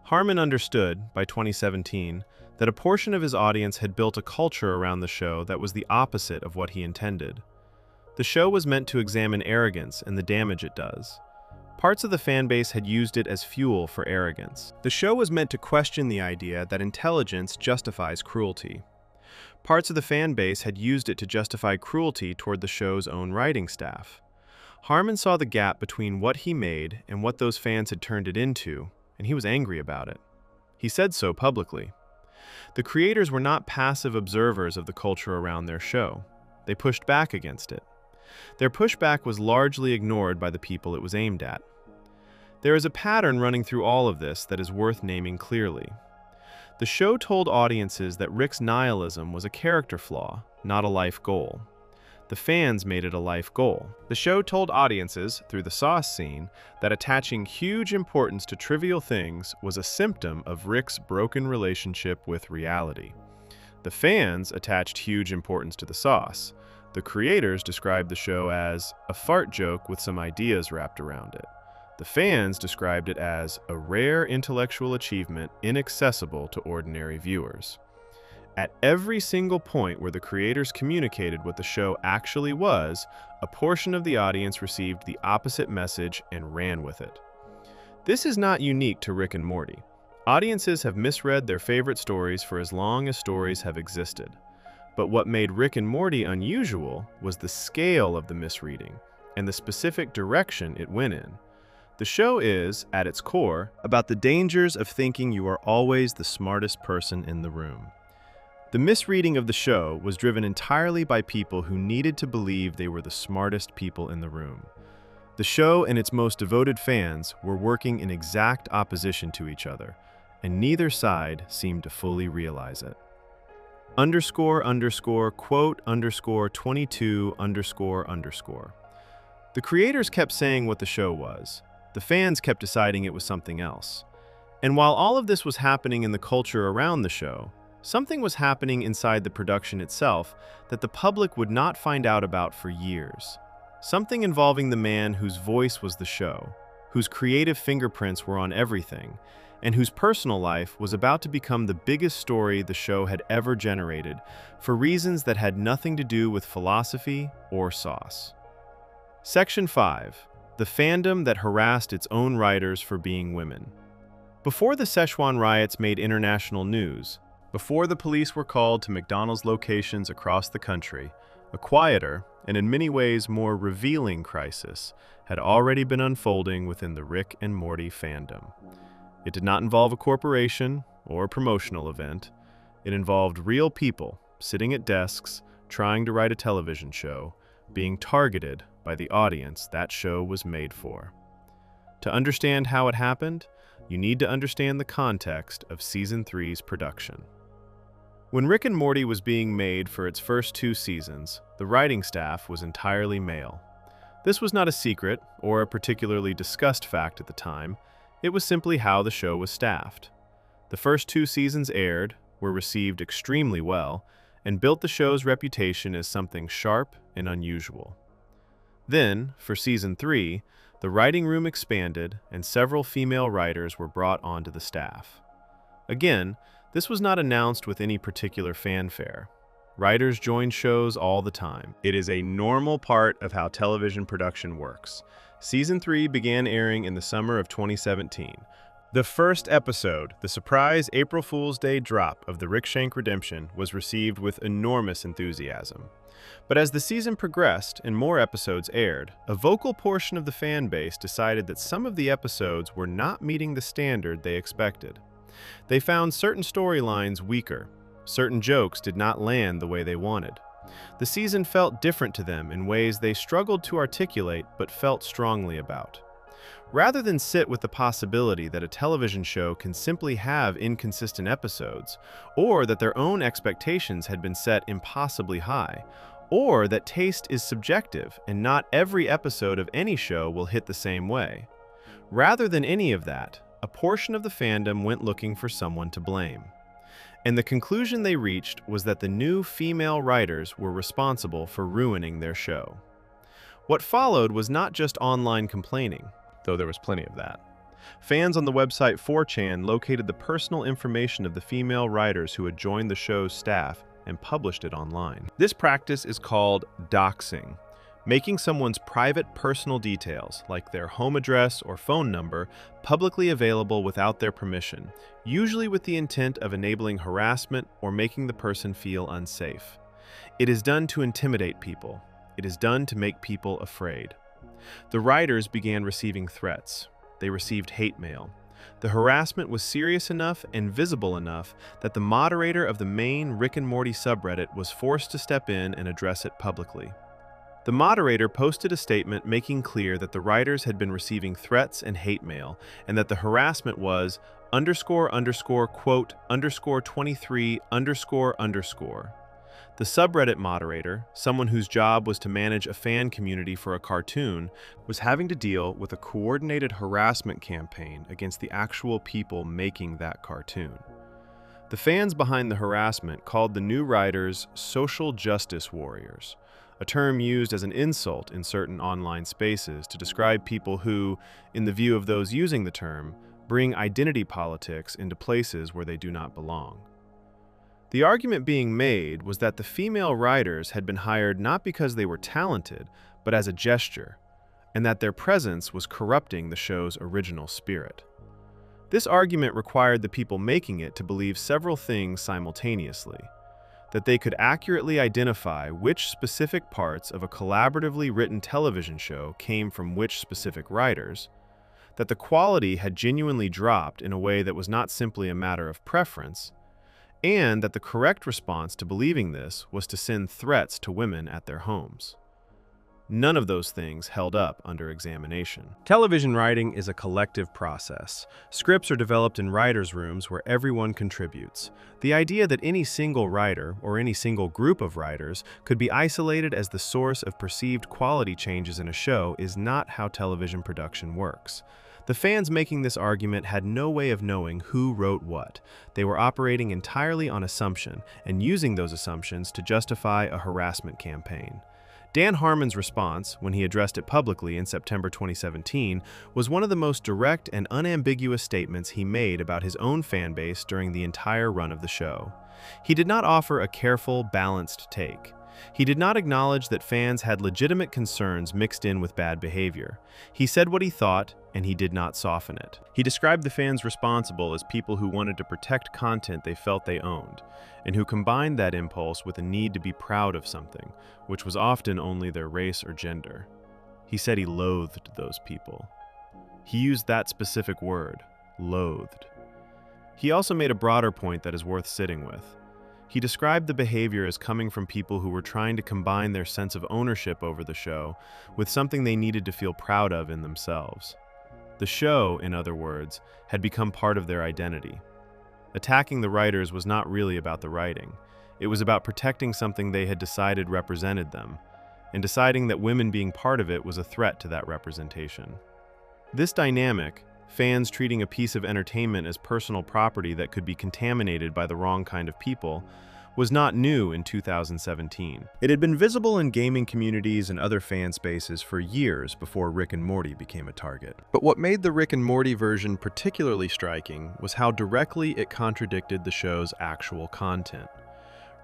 Harmon understood, by 2017, that a portion of his audience had built a culture around the show that was the opposite of what he intended. The show was meant to examine arrogance and the damage it does. Parts of the fan base had used it as fuel for arrogance. The show was meant to question the idea that intelligence justifies cruelty. Parts of the fan base had used it to justify cruelty toward the show's own writing staff. Harmon saw the gap between what he made and what those fans had turned it into, and he was angry about it. He said so publicly. The creators were not passive observers of the culture around their show. They pushed back against it. Their pushback was largely ignored by the people it was aimed at. There is a pattern running through all of this that is worth naming clearly. The show told audiences that Rick's nihilism was a character flaw, not a life goal. The fans made it a life goal. The show told audiences, through the sauce scene, that attaching huge importance to trivial things was a symptom of Rick's broken relationship with reality. The fans attached huge importance to the sauce. The creators described the show as a fart joke with some ideas wrapped around it. The fans described it as a rare intellectual achievement inaccessible to ordinary viewers. At every single point where the creators communicated what the show actually was, a portion of the audience received the opposite message and ran with it. This is not unique to Rick and Morty. Audiences have misread their favorite stories for as long as stories have existed. But what made Rick and Morty unusual was the scale of the misreading and the specific direction it went in. The show is, at its core, about the dangers of thinking you are always the smartest person in the room. The misreading of the show was driven entirely by people who needed to believe they were the smartest people in the room. The show and its most devoted fans were working in exact opposition to each other, and neither side seemed to fully realize it. __quote_22___. The creators kept saying what the show was. The fans kept deciding it was something else. And while all of this was happening in the culture around the show, something was happening inside the production itself that the public would not find out about for years. Something involving the man whose voice was the show, whose creative fingerprints were on everything, and whose personal life was about to become the biggest story the show had ever generated for reasons that had nothing to do with philosophy or sauce. Section 5. The fandom that harassed its own writers for being women. Before the Sichuan riots made international news, before the police were called to McDonald's locations across the country, a quieter, and in many ways more revealing crisis had already been unfolding within the Rick and Morty fandom. It did not involve a corporation or a promotional event. It involved real people sitting at desks, trying to write a television show, being targeted by the audience that show was made for. To understand how it happened, you need to understand the context of Season 3's production. When Rick and Morty was being made for its first 2 seasons, the writing staff was entirely male. This was not a secret or a particularly discussed fact at the time. It was simply how the show was staffed. The first 2 seasons aired, were received extremely well, and built the show's reputation as something sharp and unusual. Then, for Season 3, the writing room expanded and several female writers were brought onto the staff. Again, this was not announced with any particular fanfare. Writers join shows all the time. It is a normal part of how television production works. Season 3 began airing in the summer of 2017. The first episode, the surprise April Fool's Day drop of the Rick Shank Redemption, was received with enormous enthusiasm. But as the season progressed and more episodes aired, a vocal portion of the fan base decided that some of the episodes were not meeting the standard they expected. They found certain storylines weaker. Certain jokes did not land the way they wanted. The season felt different to them in ways they struggled to articulate but felt strongly about. Rather than sit with the possibility that a television show can simply have inconsistent episodes, or that their own expectations had been set impossibly high, or that taste is subjective and not every episode of any show will hit the same way. Rather than any of that, a portion of the fandom went looking for someone to blame. And the conclusion they reached was that the new female writers were responsible for ruining their show. What followed was not just online complaining, though there was plenty of that. Fans on the website 4chan located the personal information of the female writers who had joined the show's staff and published it online. This practice is called doxing, making someone's private personal details, like their home address or phone number, publicly available without their permission, usually with the intent of enabling harassment or making the person feel unsafe. It is done to intimidate people. It is done to make people afraid. The writers began receiving threats. They received hate mail. The harassment was serious enough and visible enough that the moderator of the main Rick and Morty subreddit was forced to step in and address it publicly. The moderator posted a statement making clear that the writers had been receiving threats and hate mail, and that the harassment was __quote_23__. The subreddit moderator, someone whose job was to manage a fan community for a cartoon, was having to deal with a coordinated harassment campaign against the actual people making that cartoon. The fans behind the harassment called the new writers social justice warriors, a term used as an insult in certain online spaces to describe people who, in the view of those using the term, bring identity politics into places where they do not belong. The argument being made was that the female writers had been hired not because they were talented, but as a gesture, and that their presence was corrupting the show's original spirit. This argument required the people making it to believe several things simultaneously: that they could accurately identify which specific parts of a collaboratively written television show came from which specific writers, that the quality had genuinely dropped in a way that was not simply a matter of preference, and that the correct response to believing this was to send threats to women at their homes. None of those things held up under examination. Television writing is a collective process. Scripts are developed in writers' rooms where everyone contributes. The idea that any single writer or any single group of writers could be isolated as the source of perceived quality changes in a show is not how television production works. The fans making this argument had no way of knowing who wrote what. They were operating entirely on assumption and using those assumptions to justify a harassment campaign. Dan Harmon's response, when he addressed it publicly in September 2017, was one of the most direct and unambiguous statements he made about his own fan base during the entire run of the show. He did not offer a careful, balanced take. He did not acknowledge that fans had legitimate concerns mixed in with bad behavior. He said what he thought, and he did not soften it. He described the fans responsible as people who wanted to protect content they felt they owned, and who combined that impulse with a need to be proud of something, which was often only their race or gender. He said he loathed those people. He used that specific word, loathed. He also made a broader point that is worth sitting with. He described the behavior as coming from people who were trying to combine their sense of ownership over the show with something they needed to feel proud of in themselves. The show, in other words, had become part of their identity. Attacking the writers was not really about the writing. It was about protecting something they had decided represented them, and deciding that women being part of it was a threat to that representation. This dynamic, fans treating a piece of entertainment as personal property that could be contaminated by the wrong kind of people, was not new in 2017. It had been visible in gaming communities and other fan spaces for years before Rick and Morty became a target. But what made the Rick and Morty version particularly striking was how directly it contradicted the show's actual content.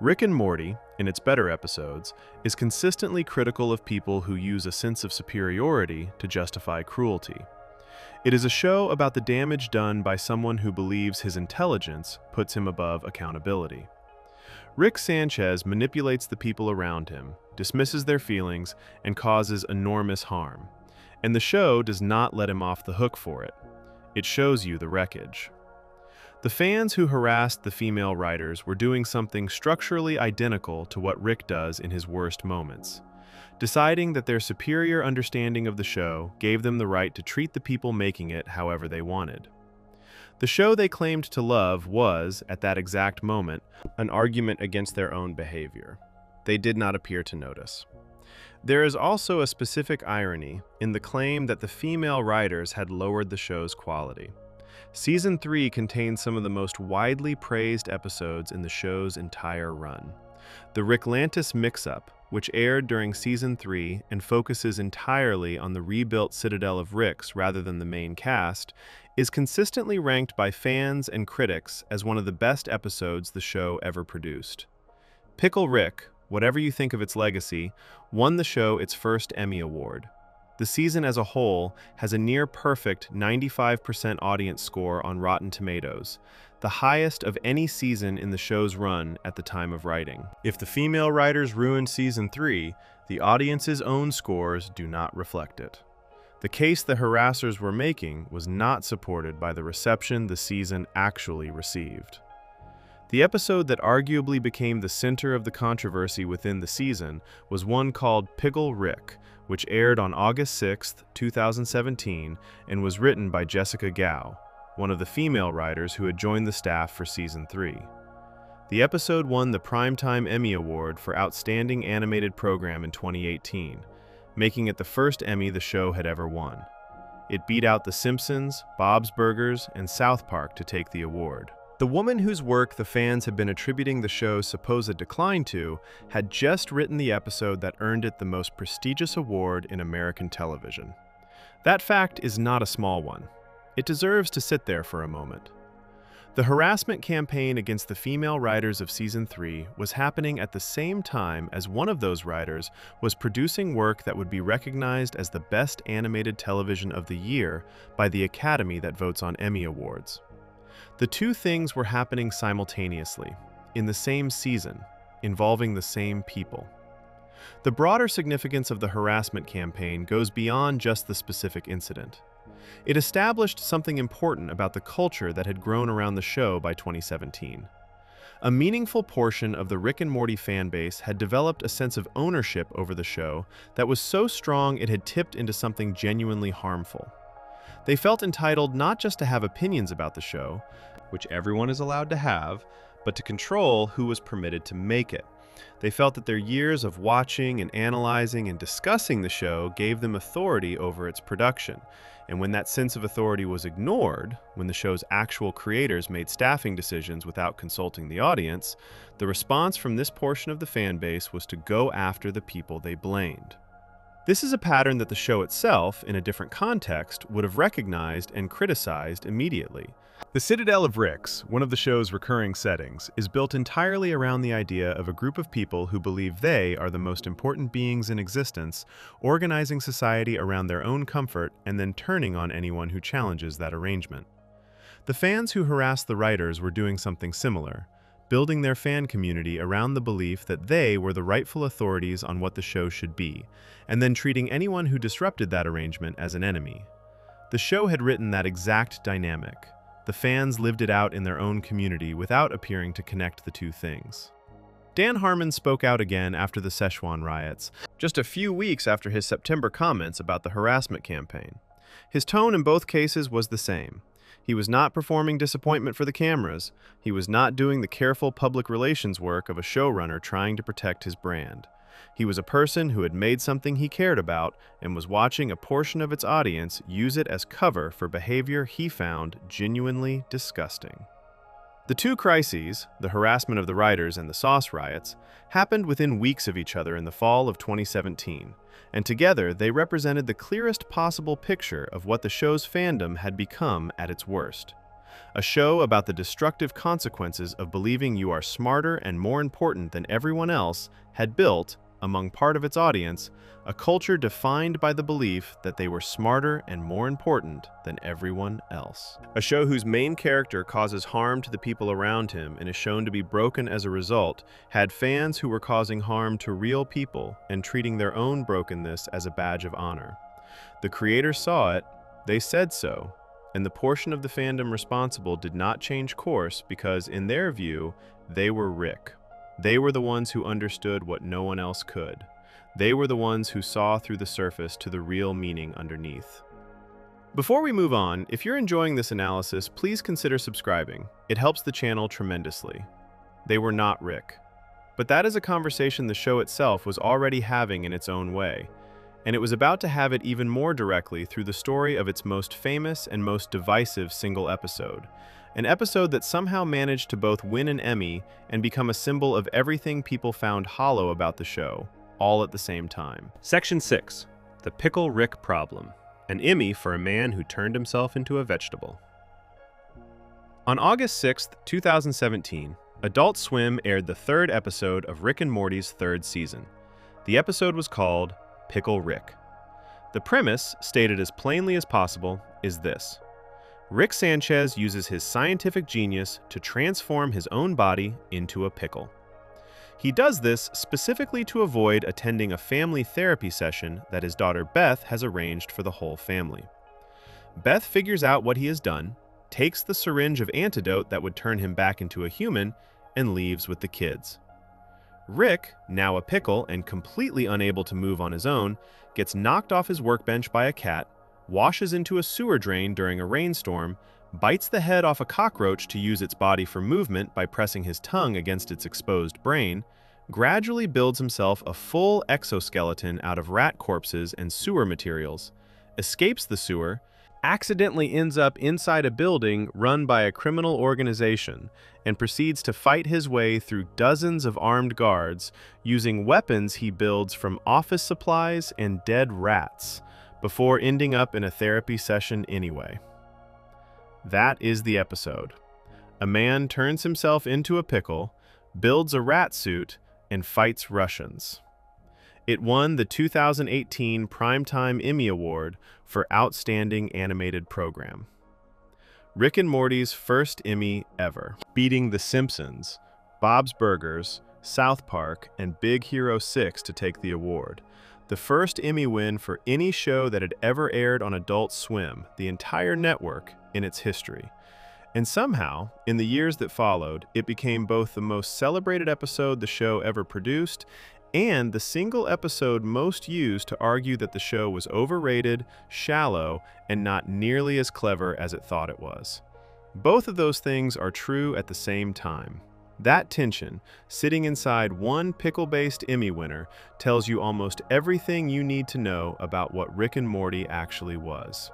Rick and Morty, in its better episodes, is consistently critical of people who use a sense of superiority to justify cruelty. It is a show about the damage done by someone who believes his intelligence puts him above accountability. Rick Sanchez manipulates the people around him, dismisses their feelings, and causes enormous harm. And the show does not let him off the hook for it. It shows you the wreckage. The fans who harassed the female writers were doing something structurally identical to what Rick does in his worst moments, deciding that their superior understanding of the show gave them the right to treat the people making it however they wanted. The show they claimed to love was, at that exact moment, an argument against their own behavior. They did not appear to notice. There is also a specific irony in the claim that the female writers had lowered the show's quality. Season 3 contains some of the most widely praised episodes in the show's entire run. The Ricklantis Mix-Up, which aired during Season 3 and focuses entirely on the rebuilt citadel of Ricks rather than the main cast, is consistently ranked by fans and critics as one of the best episodes the show ever produced. Pickle Rick, whatever you think of its legacy, won the show its first Emmy Award. The season as a whole has a near-perfect 95% audience score on Rotten Tomatoes, the highest of any season in the show's run at the time of writing. If the female writers ruined Season 3, the audience's own scores do not reflect it. The case the harassers were making was not supported by the reception the season actually received. The episode that arguably became the center of the controversy within the season was one called Pickle Rick, which aired on August 6, 2017, and was written by Jessica Gao, one of the female writers who had joined the staff for Season 3. The episode won the Primetime Emmy Award for Outstanding Animated Program in 2018, making it the first Emmy the show had ever won. It beat out The Simpsons, Bob's Burgers, and South Park to take the award. The woman whose work the fans had been attributing the show's supposed decline to had just written the episode that earned it the most prestigious award in American television. That fact is not a small one. It deserves to sit there for a moment. The harassment campaign against the female writers of Season 3 was happening at the same time as one of those writers was producing work that would be recognized as the best animated television of the year by the Academy that votes on Emmy Awards. The two things were happening simultaneously, in the same season, involving the same people. The broader significance of the harassment campaign goes beyond just the specific incident. It established something important about the culture that had grown around the show by 2017. A meaningful portion of the Rick and Morty fan base had developed a sense of ownership over the show that was so strong it had tipped into something genuinely harmful. They felt entitled not just to have opinions about the show, which everyone is allowed to have, but to control who was permitted to make it. They felt that their years of watching and analyzing and discussing the show gave them authority over its production. And when that sense of authority was ignored, when the show's actual creators made staffing decisions without consulting the audience, the response from this portion of the fan base was to go after the people they blamed. This is a pattern that the show itself, in a different context, would have recognized and criticized immediately. The Citadel of Ricks, one of the show's recurring settings, is built entirely around the idea of a group of people who believe they are the most important beings in existence, organizing society around their own comfort and then turning on anyone who challenges that arrangement. The fans who harassed the writers were doing something similar, building their fan community around the belief that they were the rightful authorities on what the show should be, and then treating anyone who disrupted that arrangement as an enemy. The show had written that exact dynamic. The fans lived it out in their own community without appearing to connect the two things. Dan Harmon spoke out again after the Sichuan riots, just a few weeks after his September comments about the harassment campaign. His tone in both cases was the same. He was not performing disappointment for the cameras. He was not doing the careful public relations work of a showrunner trying to protect his brand. He was a person who had made something he cared about and was watching a portion of its audience use it as cover for behavior he found genuinely disgusting. The two crises, the harassment of the writers and the sauce riots, happened within weeks of each other in the fall of 2017, and together they represented the clearest possible picture of what the show's fandom had become at its worst. A show about the destructive consequences of believing you are smarter and more important than everyone else had built, among part of its audience, a culture defined by the belief that they were smarter and more important than everyone else. A show whose main character causes harm to the people around him and is shown to be broken as a result, had fans who were causing harm to real people and treating their own brokenness as a badge of honor. The creators saw it, they said so, and the portion of the fandom responsible did not change course because, in their view, they were Rick. They were the ones who understood what no one else could. They were the ones who saw through the surface to the real meaning underneath. Before we move on, if you're enjoying this analysis, please consider subscribing. It helps the channel tremendously. They were not Rick. But that is a conversation the show itself was already having in its own way, and it was about to have it even more directly through the story of its most famous and most divisive single episode. An episode that somehow managed to both win an Emmy and become a symbol of everything people found hollow about the show, all at the same time. Section 6. The Pickle Rick Problem. An Emmy for a man who turned himself into a vegetable. On August 6, 2017, Adult Swim aired the third episode of Rick and Morty's third season. The episode was called Pickle Rick. The premise, stated as plainly as possible, is this. Rick Sanchez uses his scientific genius to transform his own body into a pickle. He does this specifically to avoid attending a family therapy session that his daughter Beth has arranged for the whole family. Beth figures out what he has done, takes the syringe of antidote that would turn him back into a human, and leaves with the kids. Rick, now a pickle and completely unable to move on his own, gets knocked off his workbench by a cat, washes into a sewer drain during a rainstorm, bites the head off a cockroach to use its body for movement by pressing his tongue against its exposed brain, gradually builds himself a full exoskeleton out of rat corpses and sewer materials, escapes the sewer, accidentally ends up inside a building run by a criminal organization, and proceeds to fight his way through dozens of armed guards using weapons he builds from office supplies and dead rats, before ending up in a therapy session anyway. That is the episode. A man turns himself into a pickle, builds a rat suit, and fights Russians. It won the 2018 Primetime Emmy Award for Outstanding Animated Program. Rick and Morty's first Emmy ever, beating The Simpsons, Bob's Burgers, South Park, and Big Hero 6 to take the award. The first Emmy win for any show that had ever aired on Adult Swim, the entire network, in its history. And somehow, in the years that followed, it became both the most celebrated episode the show ever produced and the single episode most used to argue that the show was overrated, shallow, and not nearly as clever as it thought it was. Both of those things are true at the same time. That tension, sitting inside one pickle-based Emmy winner, tells you almost everything you need to know about what Rick and Morty actually was.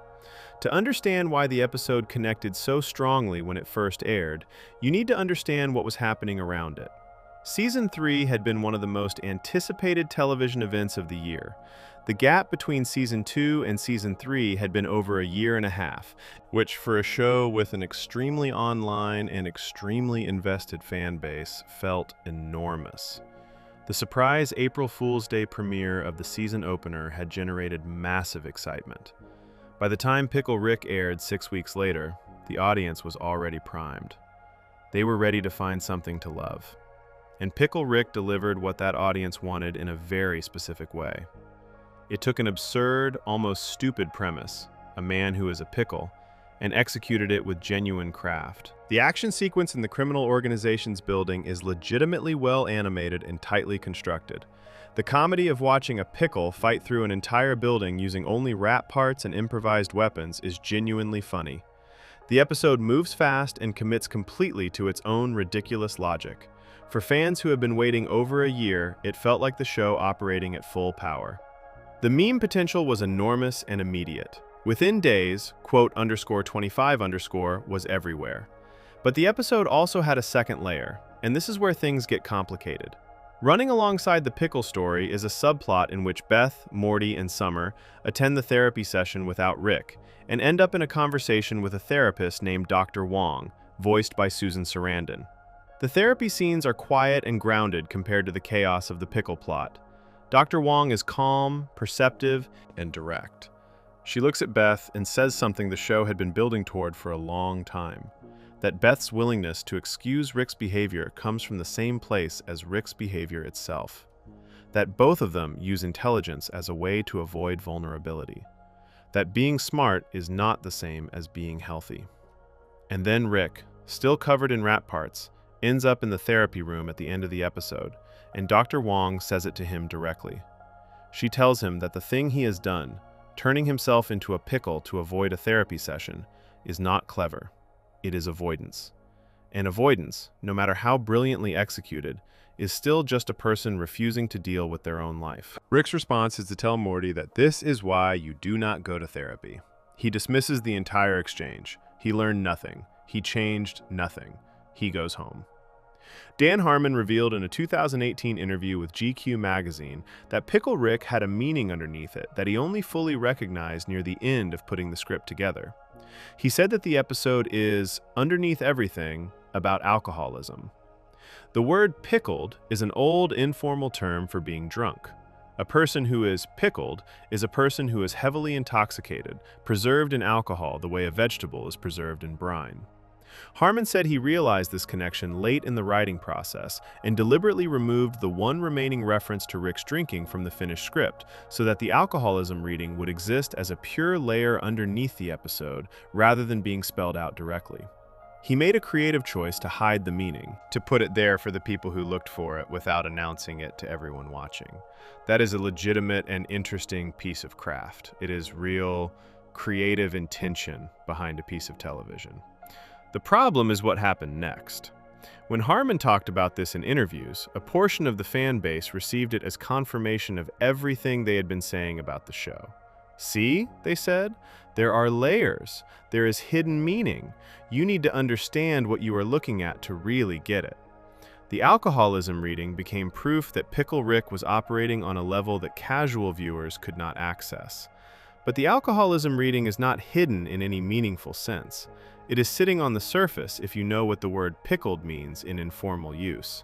To understand why the episode connected so strongly when it first aired, you need to understand what was happening around it. Season 3 had been one of the most anticipated television events of the year. The gap between Season 2 and Season 3 had been over a year and a half, which for a show with an extremely online and extremely invested fan base felt enormous. The surprise April Fool's Day premiere of the season opener had generated massive excitement. By the time Pickle Rick aired 6 weeks later, the audience was already primed. They were ready to find something to love. And Pickle Rick delivered what that audience wanted in a very specific way. It took an absurd, almost stupid premise, a man who is a pickle, and executed it with genuine craft. The action sequence in the criminal organization's building is legitimately well animated and tightly constructed. The comedy of watching a pickle fight through an entire building using only rat parts and improvised weapons is genuinely funny. The episode moves fast and commits completely to its own ridiculous logic. For fans who have been waiting over a year, it felt like the show operating at full power. The meme potential was enormous and immediate. Within days, quote_25_ was everywhere. But the episode also had a second layer, and this is where things get complicated. Running alongside the pickle story is a subplot in which Beth, Morty, and Summer attend the therapy session without Rick, and end up in a conversation with a therapist named Dr. Wong, voiced by Susan Sarandon. The therapy scenes are quiet and grounded compared to the chaos of the pickle plot. Dr. Wong is calm, perceptive, and direct. She looks at Beth and says something the show had been building toward for a long time. That Beth's willingness to excuse Rick's behavior comes from the same place as Rick's behavior itself. That both of them use intelligence as a way to avoid vulnerability. That being smart is not the same as being healthy. And then Rick, still covered in rat parts, ends up in the therapy room at the end of the episode, and Dr. Wong says it to him directly. She tells him that the thing he has done, turning himself into a pickle to avoid a therapy session, is not clever. It is avoidance. And avoidance, no matter how brilliantly executed, is still just a person refusing to deal with their own life. Rick's response is to tell Morty that this is why you do not go to therapy. He dismisses the entire exchange. He learned nothing. He changed nothing. He goes home. Dan Harmon revealed in a 2018 interview with GQ magazine that Pickle Rick had a meaning underneath it that he only fully recognized near the end of putting the script together. He said that the episode is, underneath everything, about alcoholism. The word pickled is an old informal term for being drunk. A person who is pickled is a person who is heavily intoxicated, preserved in alcohol the way a vegetable is preserved in brine. Harmon said he realized this connection late in the writing process and deliberately removed the one remaining reference to Rick's drinking from the finished script so that the alcoholism reading would exist as a pure layer underneath the episode rather than being spelled out directly. He made a creative choice to hide the meaning, to put it there for the people who looked for it without announcing it to everyone watching. That is a legitimate and interesting piece of craft. It is real, creative intention behind a piece of television. The problem is what happened next. When Harmon talked about this in interviews, a portion of the fan base received it as confirmation of everything they had been saying about the show. See, they said, there are layers. There is hidden meaning. You need to understand what you are looking at to really get it. The alcoholism reading became proof that Pickle Rick was operating on a level that casual viewers could not access. But the alcoholism reading is not hidden in any meaningful sense. It is sitting on the surface if you know what the word pickled means in informal use.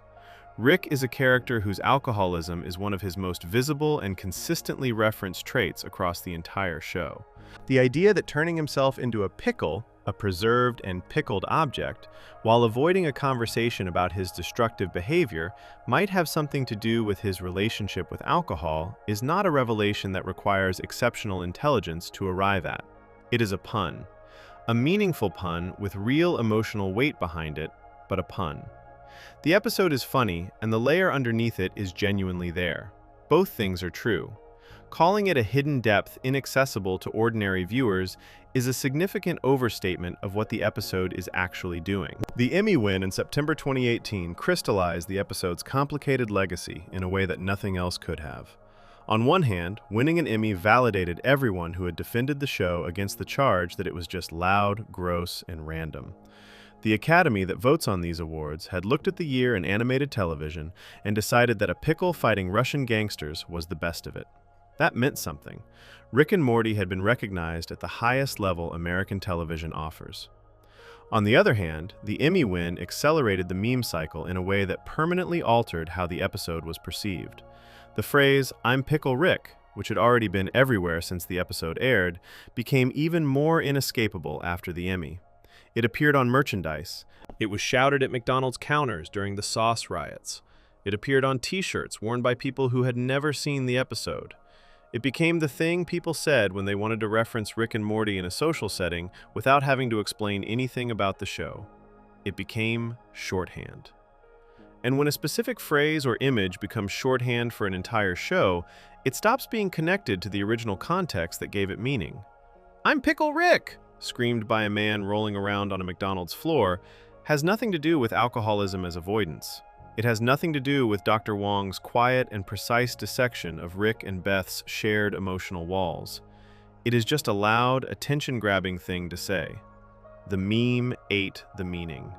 Rick is a character whose alcoholism is one of his most visible and consistently referenced traits across the entire show. The idea that turning himself into a pickle, a preserved and pickled object, while avoiding a conversation about his destructive behavior might have something to do with his relationship with alcohol is not a revelation that requires exceptional intelligence to arrive at. It is a pun. A meaningful pun with real emotional weight behind it, but a pun. The episode is funny, and the layer underneath it is genuinely there. Both things are true. Calling it a hidden depth inaccessible to ordinary viewers is a significant overstatement of what the episode is actually doing. The Emmy win in September 2018 crystallized the episode's complicated legacy in a way that nothing else could have. On one hand, winning an Emmy validated everyone who had defended the show against the charge that it was just loud, gross, and random. The Academy that votes on these awards had looked at the year in animated television and decided that a pickle fighting Russian gangsters was the best of it. That meant something. Rick and Morty had been recognized at the highest level American television offers. On the other hand, the Emmy win accelerated the meme cycle in a way that permanently altered how the episode was perceived. The phrase, "I'm Pickle Rick," which had already been everywhere since the episode aired, became even more inescapable after the Emmy. It appeared on merchandise. It was shouted at McDonald's counters during the sauce riots. It appeared on t-shirts worn by people who had never seen the episode. It became the thing people said when they wanted to reference Rick and Morty in a social setting without having to explain anything about the show. It became shorthand. And when a specific phrase or image becomes shorthand for an entire show, it stops being connected to the original context that gave it meaning. "I'm Pickle Rick!" screamed by a man rolling around on a McDonald's floor, has nothing to do with alcoholism as avoidance. It has nothing to do with Dr. Wong's quiet and precise dissection of Rick and Beth's shared emotional walls. It is just a loud, attention-grabbing thing to say. The meme ate the meaning.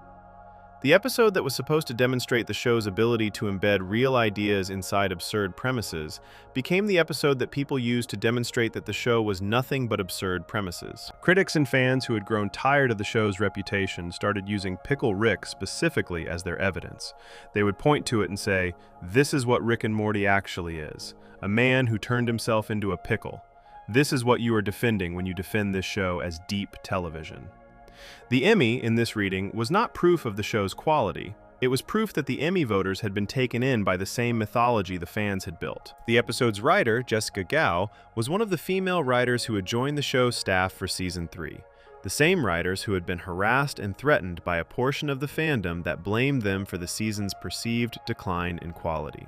The episode that was supposed to demonstrate the show's ability to embed real ideas inside absurd premises became the episode that people used to demonstrate that the show was nothing but absurd premises. Critics and fans who had grown tired of the show's reputation started using Pickle Rick specifically as their evidence. They would point to it and say, "This is what Rick and Morty actually is. A man who turned himself into a pickle. This is what you are defending when you defend this show as deep television." The Emmy, in this reading, was not proof of the show's quality. It was proof that the Emmy voters had been taken in by the same mythology the fans had built. The episode's writer, Jessica Gao, was one of the female writers who had joined the show's staff for Season 3. The same writers who had been harassed and threatened by a portion of the fandom that blamed them for the season's perceived decline in quality.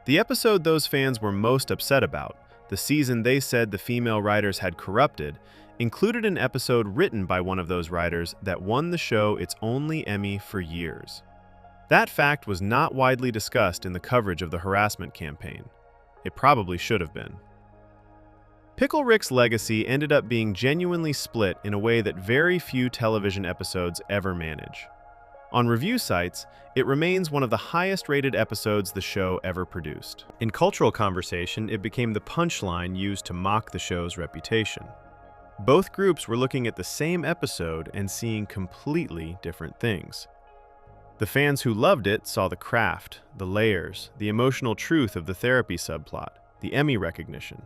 The episode those fans were most upset about, the season they said the female writers had corrupted, included an episode written by one of those writers that won the show its only Emmy for years. That fact was not widely discussed in the coverage of the harassment campaign. It probably should have been. Pickle Rick's legacy ended up being genuinely split in a way that very few television episodes ever manage. On review sites, it remains one of the highest-rated episodes the show ever produced. In cultural conversation, it became the punchline used to mock the show's reputation. Both groups were looking at the same episode and seeing completely different things. The fans who loved it saw the craft, the layers, the emotional truth of the therapy subplot, the Emmy recognition.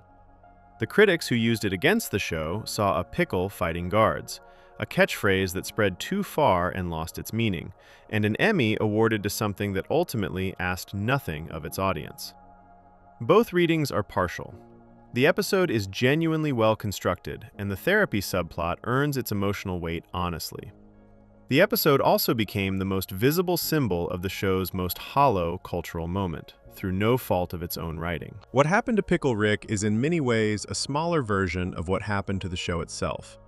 The critics who used it against the show saw a pickle fighting guards, a catchphrase that spread too far and lost its meaning, and an Emmy awarded to something that ultimately asked nothing of its audience. Both readings are partial. The episode is genuinely well constructed, and the therapy subplot earns its emotional weight honestly. The episode also became the most visible symbol of the show's most hollow cultural moment, through no fault of its own writing. What happened to Pickle Rick is in many ways a smaller version of what happened to the show itself.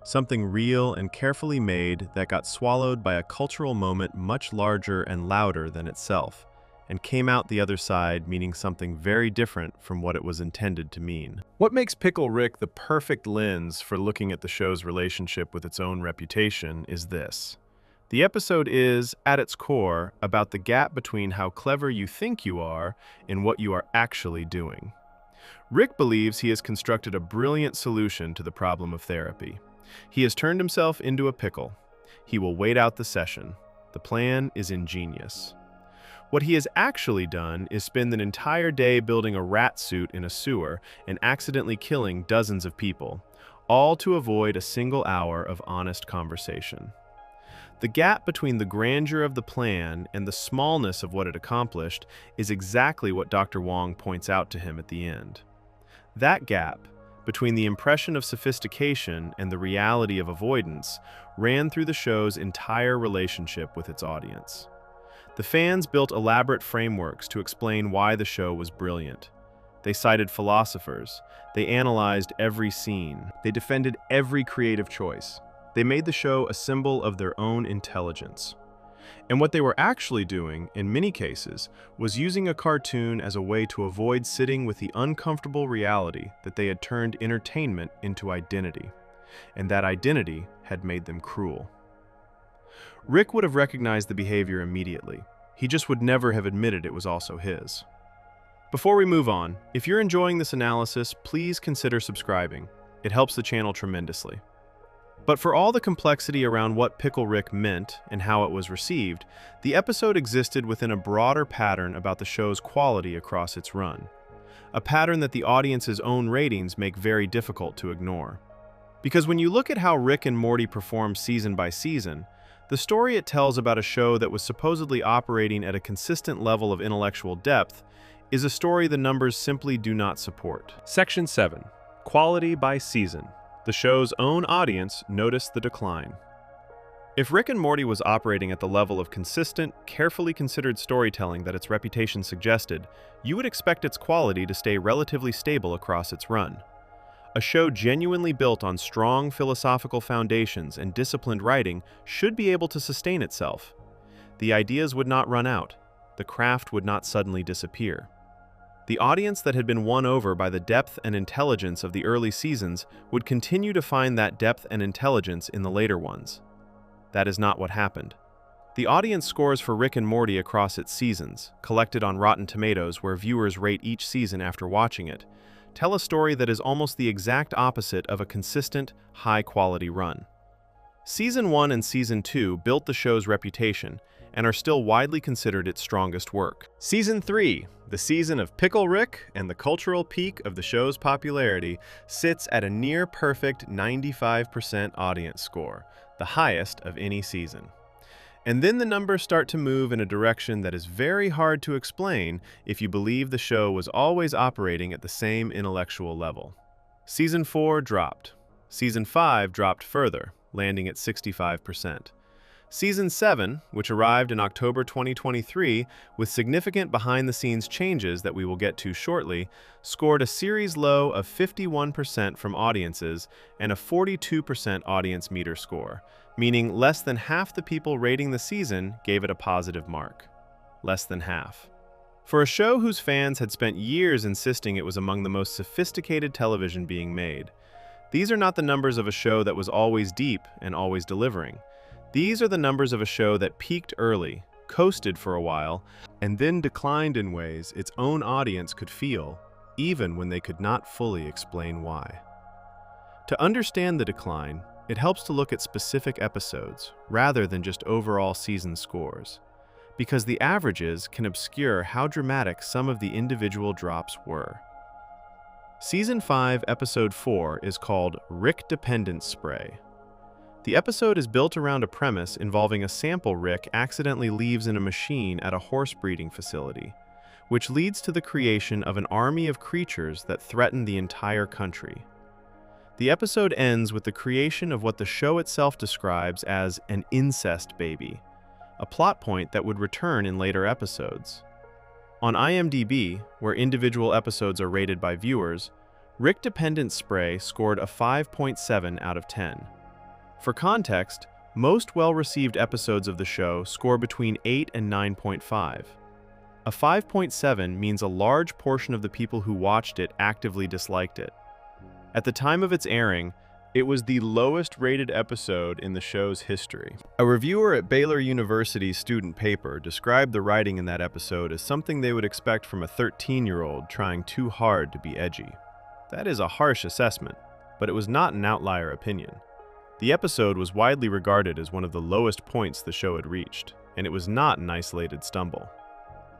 Something real and carefully made that got swallowed by a cultural moment much larger and louder than itself, and came out the other side meaning something very different from what it was intended to mean. What makes Pickle Rick the perfect lens for looking at the show's relationship with its own reputation is this. The episode is, at its core, about the gap between how clever you think you are and what you are actually doing. Rick believes he has constructed a brilliant solution to the problem of therapy. He has turned himself into a pickle. He will wait out the session. The plan is ingenious. What he has actually done is spend an entire day building a rat suit in a sewer and accidentally killing dozens of people, all to avoid a single hour of honest conversation. The gap between the grandeur of the plan and the smallness of what it accomplished is exactly what Dr. Wong points out to him at the end. That gap, between the impression of sophistication and the reality of avoidance ran through the show's entire relationship with its audience. The fans built elaborate frameworks to explain why the show was brilliant. They cited philosophers. They analyzed every scene. They defended every creative choice. They made the show a symbol of their own intelligence. And what they were actually doing, in many cases, was using a cartoon as a way to avoid sitting with the uncomfortable reality that they had turned entertainment into identity, and that identity had made them cruel. Rick would have recognized the behavior immediately. He just would never have admitted it was also his. Before we move on, if you're enjoying this analysis, please consider subscribing. It helps the channel tremendously. But for all the complexity around what Pickle Rick meant and how it was received, the episode existed within a broader pattern about the show's quality across its run. A pattern that the audience's own ratings make very difficult to ignore. Because when you look at how Rick and Morty perform season by season, the story it tells about a show that was supposedly operating at a consistent level of intellectual depth is a story the numbers simply do not support. Section 7. Quality by season. The show's own audience noticed the decline. If Rick and Morty was operating at the level of consistent, carefully considered storytelling that its reputation suggested, you would expect its quality to stay relatively stable across its run. A show genuinely built on strong philosophical foundations and disciplined writing should be able to sustain itself. The ideas would not run out. The craft would not suddenly disappear. The audience that had been won over by the depth and intelligence of the early seasons would continue to find that depth and intelligence in the later ones. That is not what happened. The audience scores for Rick and Morty across its seasons, collected on Rotten Tomatoes where viewers rate each season after watching it, tell a story that is almost the exact opposite of a consistent, high-quality run. Season 1 and Season 2 built the show's reputation and are still widely considered its strongest work. Season 3, the season of Pickle Rick and the cultural peak of the show's popularity, sits at a near-perfect 95% audience score, the highest of any season. And then the numbers start to move in a direction that is very hard to explain if you believe the show was always operating at the same intellectual level. Season 4 dropped. Season 5 dropped further, landing at 65%. Season 7, which arrived in October 2023 with significant behind-the-scenes changes that we will get to shortly, scored a series low of 51% from audiences and a 42% audience meter score, meaning less than half the people rating the season gave it a positive mark. Less than half. For a show whose fans had spent years insisting it was among the most sophisticated television being made, these are not the numbers of a show that was always deep and always delivering. These are the numbers of a show that peaked early, coasted for a while, and then declined in ways its own audience could feel, even when they could not fully explain why. To understand the decline, it helps to look at specific episodes, rather than just overall season scores, because the averages can obscure how dramatic some of the individual drops were. Season 5, Episode 4 is called Rick Dependence Spray. The episode is built around a premise involving a sample Rick accidentally leaves in a machine at a horse breeding facility, which leads to the creation of an army of creatures that threaten the entire country. The episode ends with the creation of what the show itself describes as an incest baby, a plot point that would return in later episodes. On IMDb, where individual episodes are rated by viewers, Rick Dependence Spray scored a 5.7 out of 10. For context, most well-received episodes of the show score between 8 and 9.5. A 5.7 means a large portion of the people who watched it actively disliked it. At the time of its airing, it was the lowest-rated episode in the show's history. A reviewer at Baylor University's student paper described the writing in that episode as something they would expect from a 13-year-old trying too hard to be edgy. That is a harsh assessment, but it was not an outlier opinion. The episode was widely regarded as one of the lowest points the show had reached, and it was not an isolated stumble.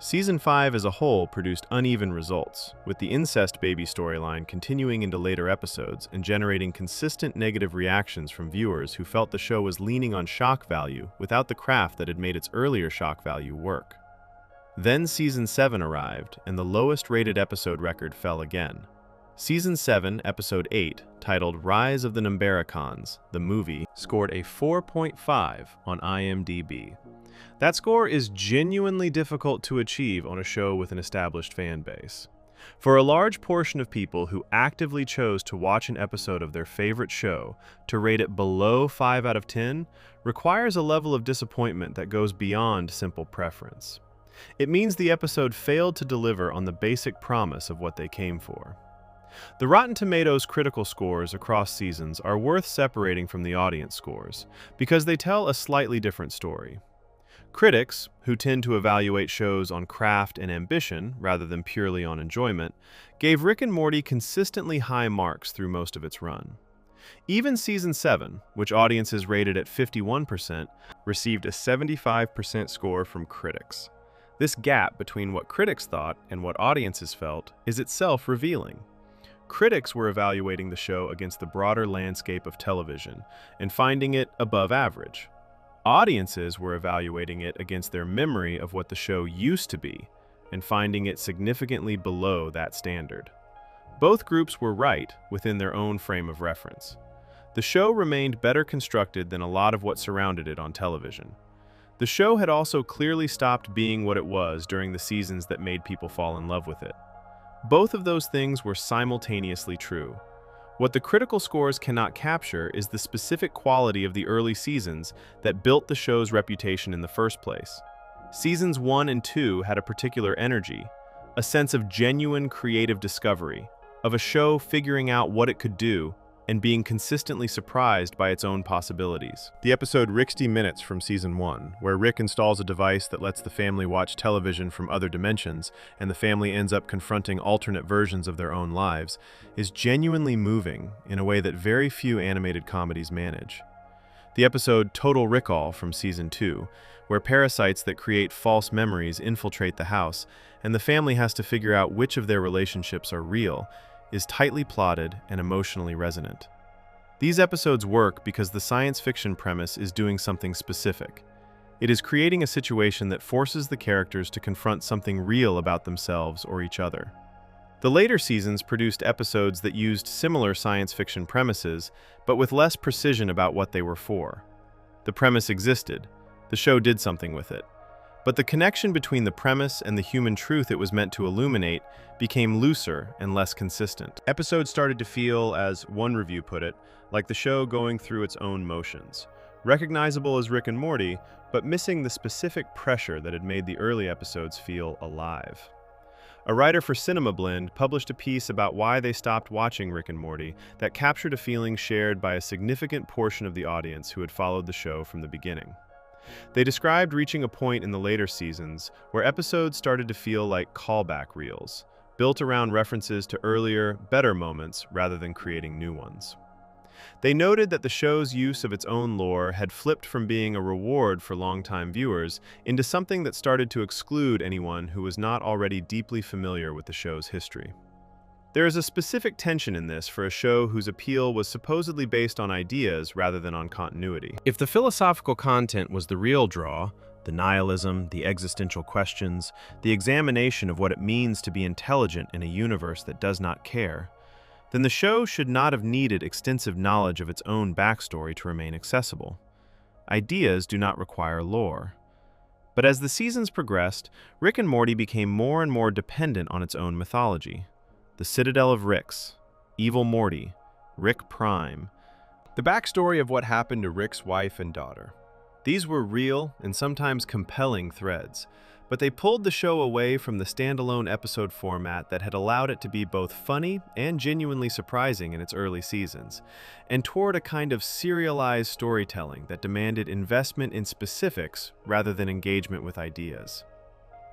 Season 5 as a whole produced uneven results, with the incest baby storyline continuing into later episodes and generating consistent negative reactions from viewers who felt the show was leaning on shock value without the craft that had made its earlier shock value work. Then Season 7 arrived, and the lowest-rated episode record fell again. Season 7, Episode 8, titled Rise of the Numbericons, the movie, scored a 4.5 on IMDb. That score is genuinely difficult to achieve on a show with an established fan base. For a large portion of people who actively chose to watch an episode of their favorite show, to rate it below 5 out of 10 requires a level of disappointment that goes beyond simple preference. It means the episode failed to deliver on the basic promise of what they came for. The Rotten Tomatoes critical scores across seasons are worth separating from the audience scores, because they tell a slightly different story. Critics, who tend to evaluate shows on craft and ambition rather than purely on enjoyment, gave Rick and Morty consistently high marks through most of its run. Even Season 7, which audiences rated at 51%, received a 75% score from critics. This gap between what critics thought and what audiences felt is itself revealing. Critics were evaluating the show against the broader landscape of television and finding it above average. Audiences were evaluating it against their memory of what the show used to be and finding it significantly below that standard. Both groups were right within their own frame of reference. The show remained better constructed than a lot of what surrounded it on television. The show had also clearly stopped being what it was during the seasons that made people fall in love with it. Both of those things were simultaneously true. What the critical scores cannot capture is the specific quality of the early seasons that built the show's reputation in the first place. Seasons 1 and 2 had a particular energy, a sense of genuine creative discovery, of a show figuring out what it could do and being consistently surprised by its own possibilities. The episode 60 Minutes from Season 1, where Rick installs a device that lets the family watch television from other dimensions, and the family ends up confronting alternate versions of their own lives, is genuinely moving in a way that very few animated comedies manage. The episode Total Recall from Season 2, where parasites that create false memories infiltrate the house, and the family has to figure out which of their relationships are real, is tightly plotted and emotionally resonant. These episodes work because the science fiction premise is doing something specific. It is creating a situation that forces the characters to confront something real about themselves or each other. The later seasons produced episodes that used similar science fiction premises, but with less precision about what they were for. The premise existed. The show did something with it. But the connection between the premise and the human truth it was meant to illuminate became looser and less consistent. Episodes started to feel, as one review put it, like the show going through its own motions. Recognizable as Rick and Morty, but missing the specific pressure that had made the early episodes feel alive. A writer for Cinema Blend published a piece about why they stopped watching Rick and Morty that captured a feeling shared by a significant portion of the audience who had followed the show from the beginning. They described reaching a point in the later seasons where episodes started to feel like callback reels, built around references to earlier, better moments rather than creating new ones. They noted that the show's use of its own lore had flipped from being a reward for longtime viewers into something that started to exclude anyone who was not already deeply familiar with the show's history. There is a specific tension in this for a show whose appeal was supposedly based on ideas rather than on continuity. If the philosophical content was the real draw, the nihilism, the existential questions, the examination of what it means to be intelligent in a universe that does not care, then the show should not have needed extensive knowledge of its own backstory to remain accessible. Ideas do not require lore. But as the seasons progressed, Rick and Morty became more and more dependent on its own mythology. The Citadel of Ricks, Evil Morty, Rick Prime, the backstory of what happened to Rick's wife and daughter. These were real and sometimes compelling threads, but they pulled the show away from the standalone episode format that had allowed it to be both funny and genuinely surprising in its early seasons, and toward a kind of serialized storytelling that demanded investment in specifics rather than engagement with ideas.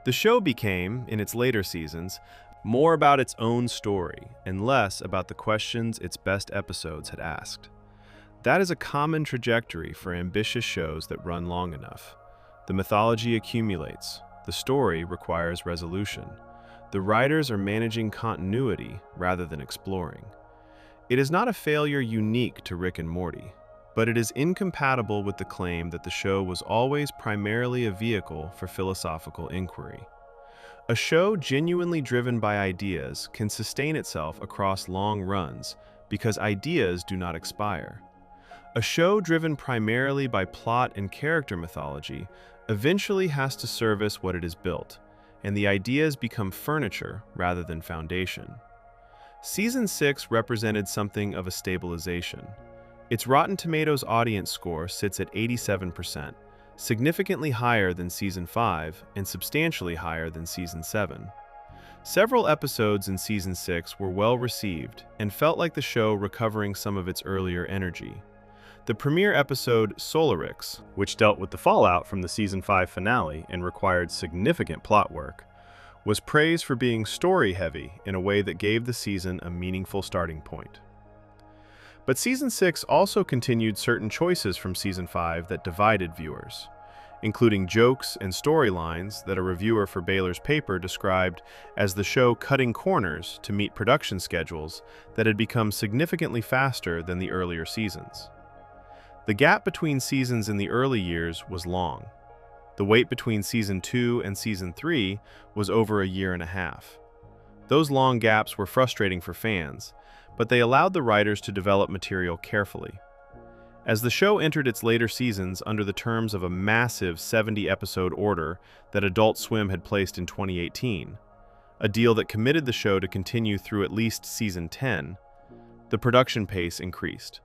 The show became, in its later seasons, more about its own story and less about the questions its best episodes had asked. That is a common trajectory for ambitious shows that run long enough. The mythology accumulates. The story requires resolution. The writers are managing continuity rather than exploring. It is not a failure unique to Rick and Morty, but it is incompatible with the claim that the show was always primarily a vehicle for philosophical inquiry. A show genuinely driven by ideas can sustain itself across long runs because ideas do not expire. A show driven primarily by plot and character mythology eventually has to service what it has built, and the ideas become furniture rather than foundation. Season 6 represented something of a stabilization. Its Rotten Tomatoes audience score sits at 87%, significantly higher than Season 5 and substantially higher than Season 7. Several episodes in Season 6 were well received and felt like the show recovering some of its earlier energy. The premiere episode, Solarix, which dealt with the fallout from the Season 5 finale and required significant plot work, was praised for being story-heavy in a way that gave the season a meaningful starting point. But Season 6 also continued certain choices from Season 5 that divided viewers, including jokes and storylines that a reviewer for Baylor's paper described as the show cutting corners to meet production schedules that had become significantly faster than the earlier seasons. The gap between seasons in the early years was long. The wait between Season 2 and Season 3 was over a year and a half. Those long gaps were frustrating for fans, but they allowed the writers to develop material carefully. As the show entered its later seasons under the terms of a massive 70-episode order that Adult Swim had placed in 2018, a deal that committed the show to continue through at least Season 10, the production pace increased.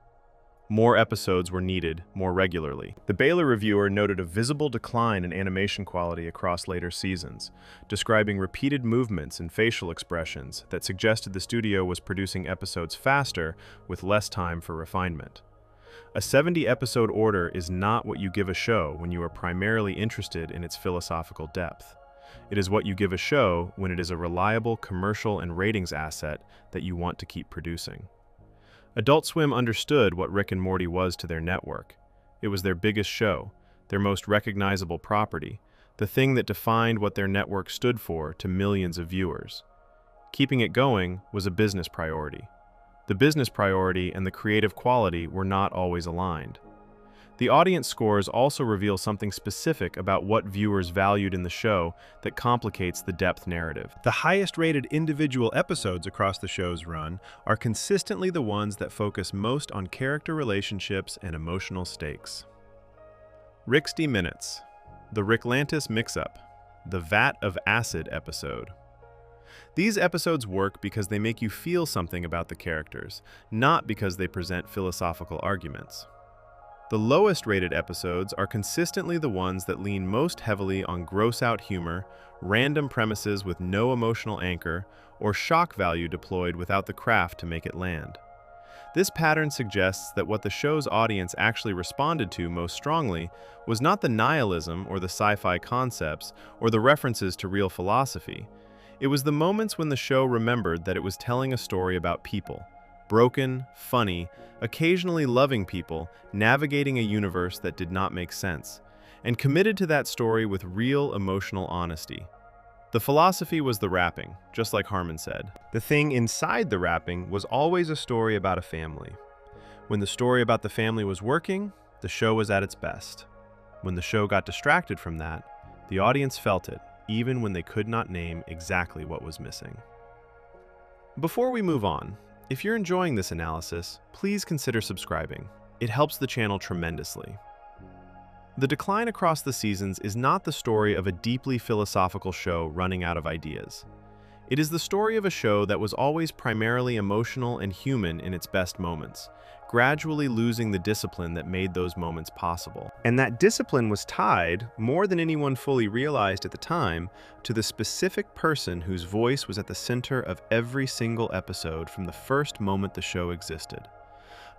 More episodes were needed more regularly. The Baylor reviewer noted a visible decline in animation quality across later seasons, describing repeated movements and facial expressions that suggested the studio was producing episodes faster with less time for refinement. A 70-episode order is not what you give a show when you are primarily interested in its philosophical depth. It is what you give a show when it is a reliable commercial and ratings asset that you want to keep producing. Adult Swim understood what Rick and Morty was to their network. It was their biggest show, their most recognizable property, the thing that defined what their network stood for to millions of viewers. Keeping it going was a business priority. The business priority and the creative quality were not always aligned. The audience scores also reveal something specific about what viewers valued in the show that complicates the depth narrative. The highest-rated individual episodes across the show's run are consistently the ones that focus most on character relationships and emotional stakes. Rick's Minutes, the Ricklantis Mix-Up, the Vat of Acid episode. These episodes work because they make you feel something about the characters, not because they present philosophical arguments. The lowest-rated episodes are consistently the ones that lean most heavily on gross-out humor, random premises with no emotional anchor, or shock value deployed without the craft to make it land. This pattern suggests that what the show's audience actually responded to most strongly was not the nihilism or the sci-fi concepts or the references to real philosophy. It was the moments when the show remembered that it was telling a story about people. Broken, funny, occasionally loving people navigating a universe that did not make sense, and committed to that story with real emotional honesty. The philosophy was the wrapping, just like Harmon said. The thing inside the wrapping was always a story about a family. When the story about the family was working, the show was at its best. When the show got distracted from that, the audience felt it, even when they could not name exactly what was missing. Before we move on, if you're enjoying this analysis, please consider subscribing. It helps the channel tremendously. The decline across the seasons is not the story of a deeply philosophical show running out of ideas. It is the story of a show that was always primarily emotional and human in its best moments, gradually losing the discipline that made those moments possible. And that discipline was tied, more than anyone fully realized at the time, to the specific person whose voice was at the center of every single episode from the first moment the show existed.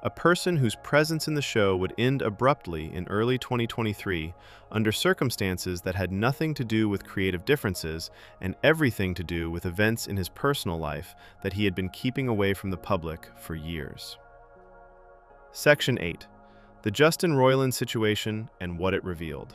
A person whose presence in the show would end abruptly in early 2023 under circumstances that had nothing to do with creative differences and everything to do with events in his personal life that he had been keeping away from the public for years. Section 8. The Justin Roiland Situation and What It Revealed.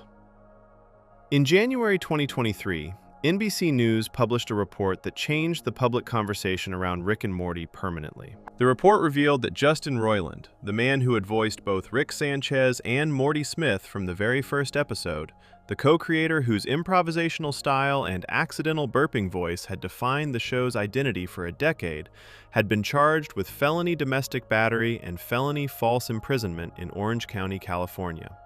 In January 2023, NBC News published a report that changed the public conversation around Rick and Morty permanently. The report revealed that Justin Roiland, the man who had voiced both Rick Sanchez and Morty Smith from the very first episode, The co-creator, whose improvisational style and accidental burping voice had defined the show's identity for a decade, had been charged with felony domestic battery and felony false imprisonment in Orange County, California.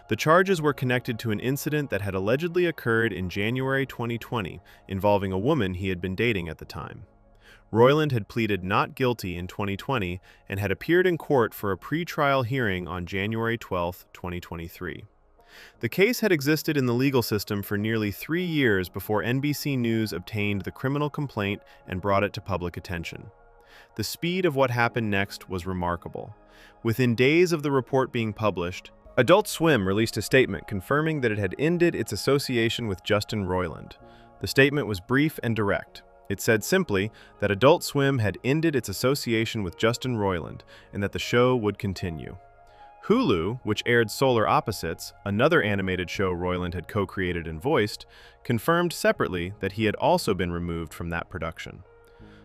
The charges were connected to an incident that had allegedly occurred in January 2020, involving a woman he had been dating at the time. Roiland had pleaded not guilty in 2020 and had appeared in court for a pre-trial hearing on January 12, 2023. The case had existed in the legal system for nearly 3 years before NBC News obtained the criminal complaint and brought it to public attention. The speed of what happened next was remarkable. Within days of the report being published, Adult Swim released a statement confirming that it had ended its association with Justin Roiland. The statement was brief and direct. It said simply that Adult Swim had ended its association with Justin Roiland and that the show would continue. Hulu, which aired Solar Opposites, another animated show Roiland had co-created and voiced, confirmed separately that he had also been removed from that production.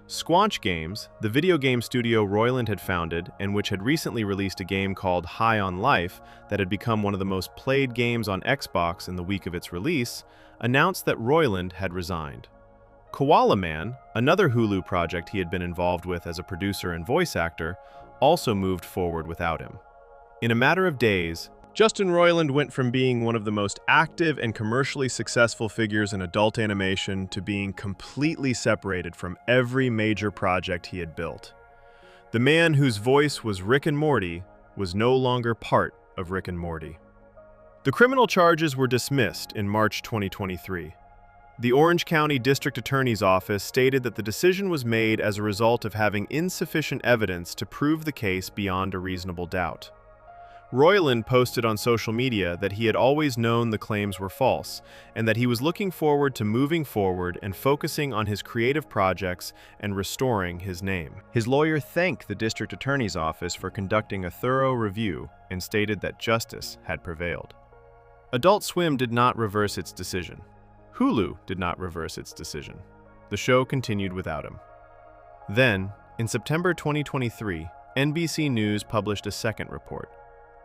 Squanch Games, the video game studio Roiland had founded and which had recently released a game called High on Life that had become one of the most played games on Xbox in the week of its release, announced that Roiland had resigned. Koala Man, another Hulu project he had been involved with as a producer and voice actor, also moved forward without him. In a matter of days, Justin Roiland went from being one of the most active and commercially successful figures in adult animation to being completely separated from every major project he had built. The man whose voice was Rick and Morty was no longer part of Rick and Morty. The criminal charges were dismissed in March 2023. The Orange County District Attorney's Office stated that the decision was made as a result of having insufficient evidence to prove the case beyond a reasonable doubt. Roiland posted on social media that he had always known the claims were false, and that he was looking forward to moving forward and focusing on his creative projects and restoring his name. His lawyer thanked the District Attorney's Office for conducting a thorough review and stated that justice had prevailed. Adult Swim did not reverse its decision. Hulu did not reverse its decision. The show continued without him. Then, in September 2023, NBC News published a second report.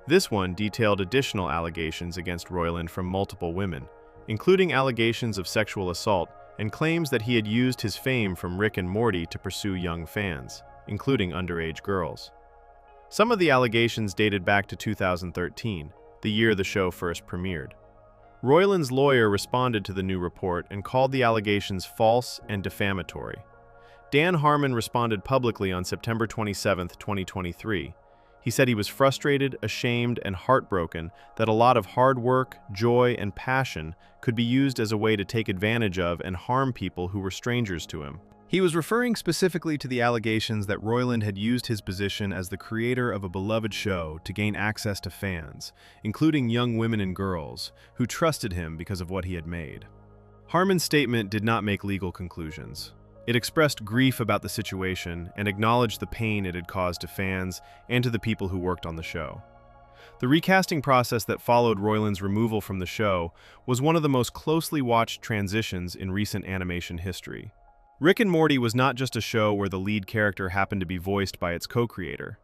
This one detailed additional allegations against Roiland from multiple women, including allegations of sexual assault and claims that he had used his fame from Rick and Morty to pursue young fans, including underage girls. Some of the allegations dated back to 2013, the year the show first premiered. Roiland's lawyer responded to the new report and called the allegations false and defamatory. Dan Harmon responded publicly on September 27, 2023. He said he was frustrated, ashamed, and heartbroken that a lot of hard work, joy, and passion could be used as a way to take advantage of and harm people who were strangers to him. He was referring specifically to the allegations that Roiland had used his position as the creator of a beloved show to gain access to fans, including young women and girls, who trusted him because of what he had made. Harmon's statement did not make legal conclusions. It expressed grief about the situation and acknowledged the pain it had caused to fans and to the people who worked on the show. The recasting process that followed Roiland's removal from the show was one of the most closely watched transitions in recent animation history. Rick and Morty was not just a show where the lead character happened to be voiced by its co-creator.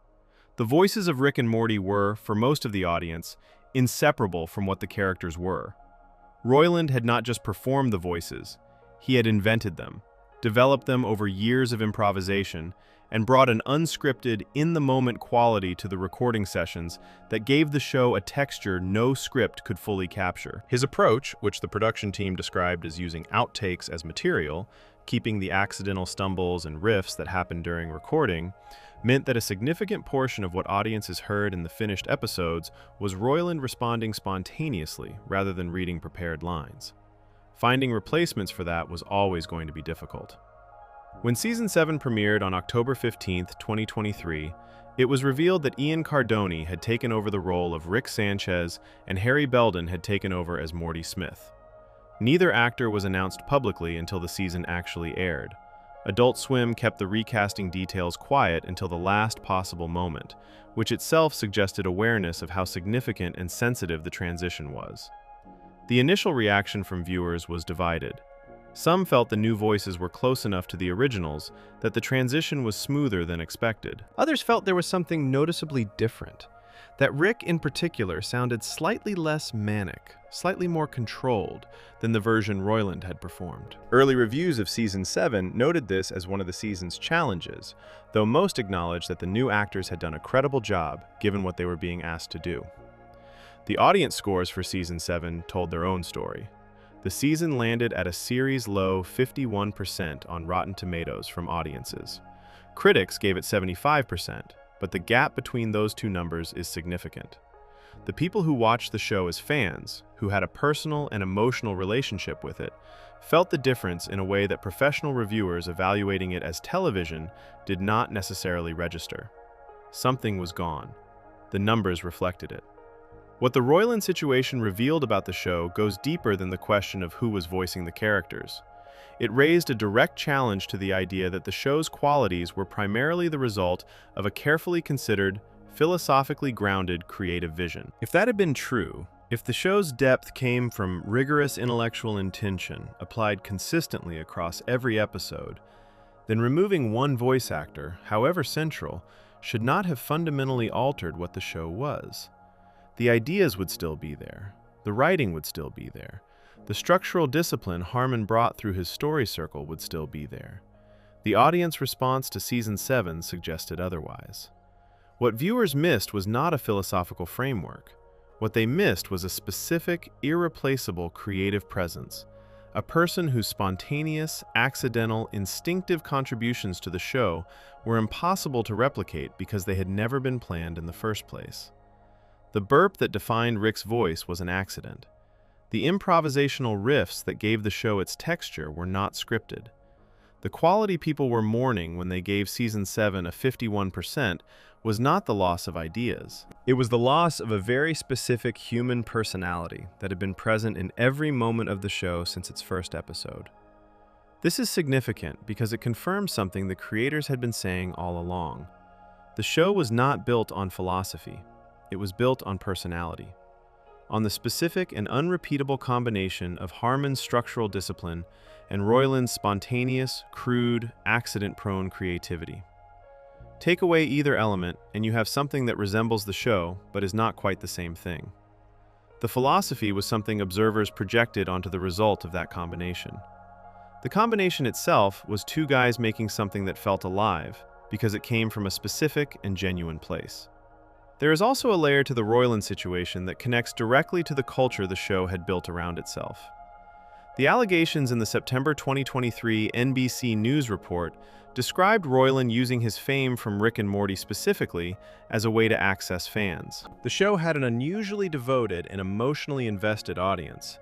The voices of Rick and Morty were, for most of the audience, inseparable from what the characters were. Roiland had not just performed the voices, he had invented them, developed them over years of improvisation, and brought an unscripted, in-the-moment quality to the recording sessions that gave the show a texture no script could fully capture. His approach, which the production team described as using outtakes as material, keeping the accidental stumbles and riffs that happened during recording, meant that a significant portion of what audiences heard in the finished episodes was Roiland responding spontaneously rather than reading prepared lines. Finding replacements for that was always going to be difficult. When Season 7 premiered on October 15, 2023, it was revealed that Ian Cardone had taken over the role of Rick Sanchez and Harry Belden had taken over as Morty Smith. Neither actor was announced publicly until the season actually aired. Adult Swim kept the recasting details quiet until the last possible moment, which itself suggested awareness of how significant and sensitive the transition was. The initial reaction from viewers was divided. Some felt the new voices were close enough to the originals that the transition was smoother than expected. Others felt there was something noticeably different. that Rick in particular sounded slightly less manic, slightly more controlled than the version Roiland had performed. Early reviews of Season 7 noted this as one of the season's challenges, though most acknowledged that the new actors had done a credible job given what they were being asked to do. The audience scores for Season 7 told their own story. The season landed at a series-low 51% on Rotten Tomatoes from audiences. Critics gave it 75%, but the gap between those two numbers is significant. The people who watched the show as fans, who had a personal and emotional relationship with it, felt the difference in a way that professional reviewers evaluating it as television did not necessarily register. Something was gone. The numbers reflected it. What the Roiland situation revealed about the show goes deeper than the question of who was voicing the characters. It raised a direct challenge to the idea that the show's qualities were primarily the result of a carefully considered, philosophically grounded creative vision. If that had been true, if the show's depth came from rigorous intellectual intention applied consistently across every episode, then removing one voice actor, however central, should not have fundamentally altered what the show was. The ideas would still be there. The writing would still be there. The structural discipline Harmon brought through his story circle would still be there. The audience response to Season 7 suggested otherwise. What viewers missed was not a philosophical framework. What they missed was a specific, irreplaceable creative presence, a person whose spontaneous, accidental, instinctive contributions to the show were impossible to replicate because they had never been planned in the first place. The burp that defined Rick's voice was an accident. The improvisational riffs that gave the show its texture were not scripted. The quality people were mourning when they gave Season 7 a 51% was not the loss of ideas. It was the loss of a very specific human personality that had been present in every moment of the show since its first episode. This is significant because it confirms something the creators had been saying all along. The show was not built on philosophy. It was built on personality, on the specific and unrepeatable combination of Harmon's structural discipline and Roiland's spontaneous, crude, accident-prone creativity. Take away either element, and you have something that resembles the show, but is not quite the same thing. The philosophy was something observers projected onto the result of that combination. The combination itself was two guys making something that felt alive, because it came from a specific and genuine place. There is also a layer to the Roiland situation that connects directly to the culture the show had built around itself. The allegations in the September 2023 NBC News report described Roiland using his fame from Rick and Morty specifically as a way to access fans. The show had an unusually devoted and emotionally invested audience.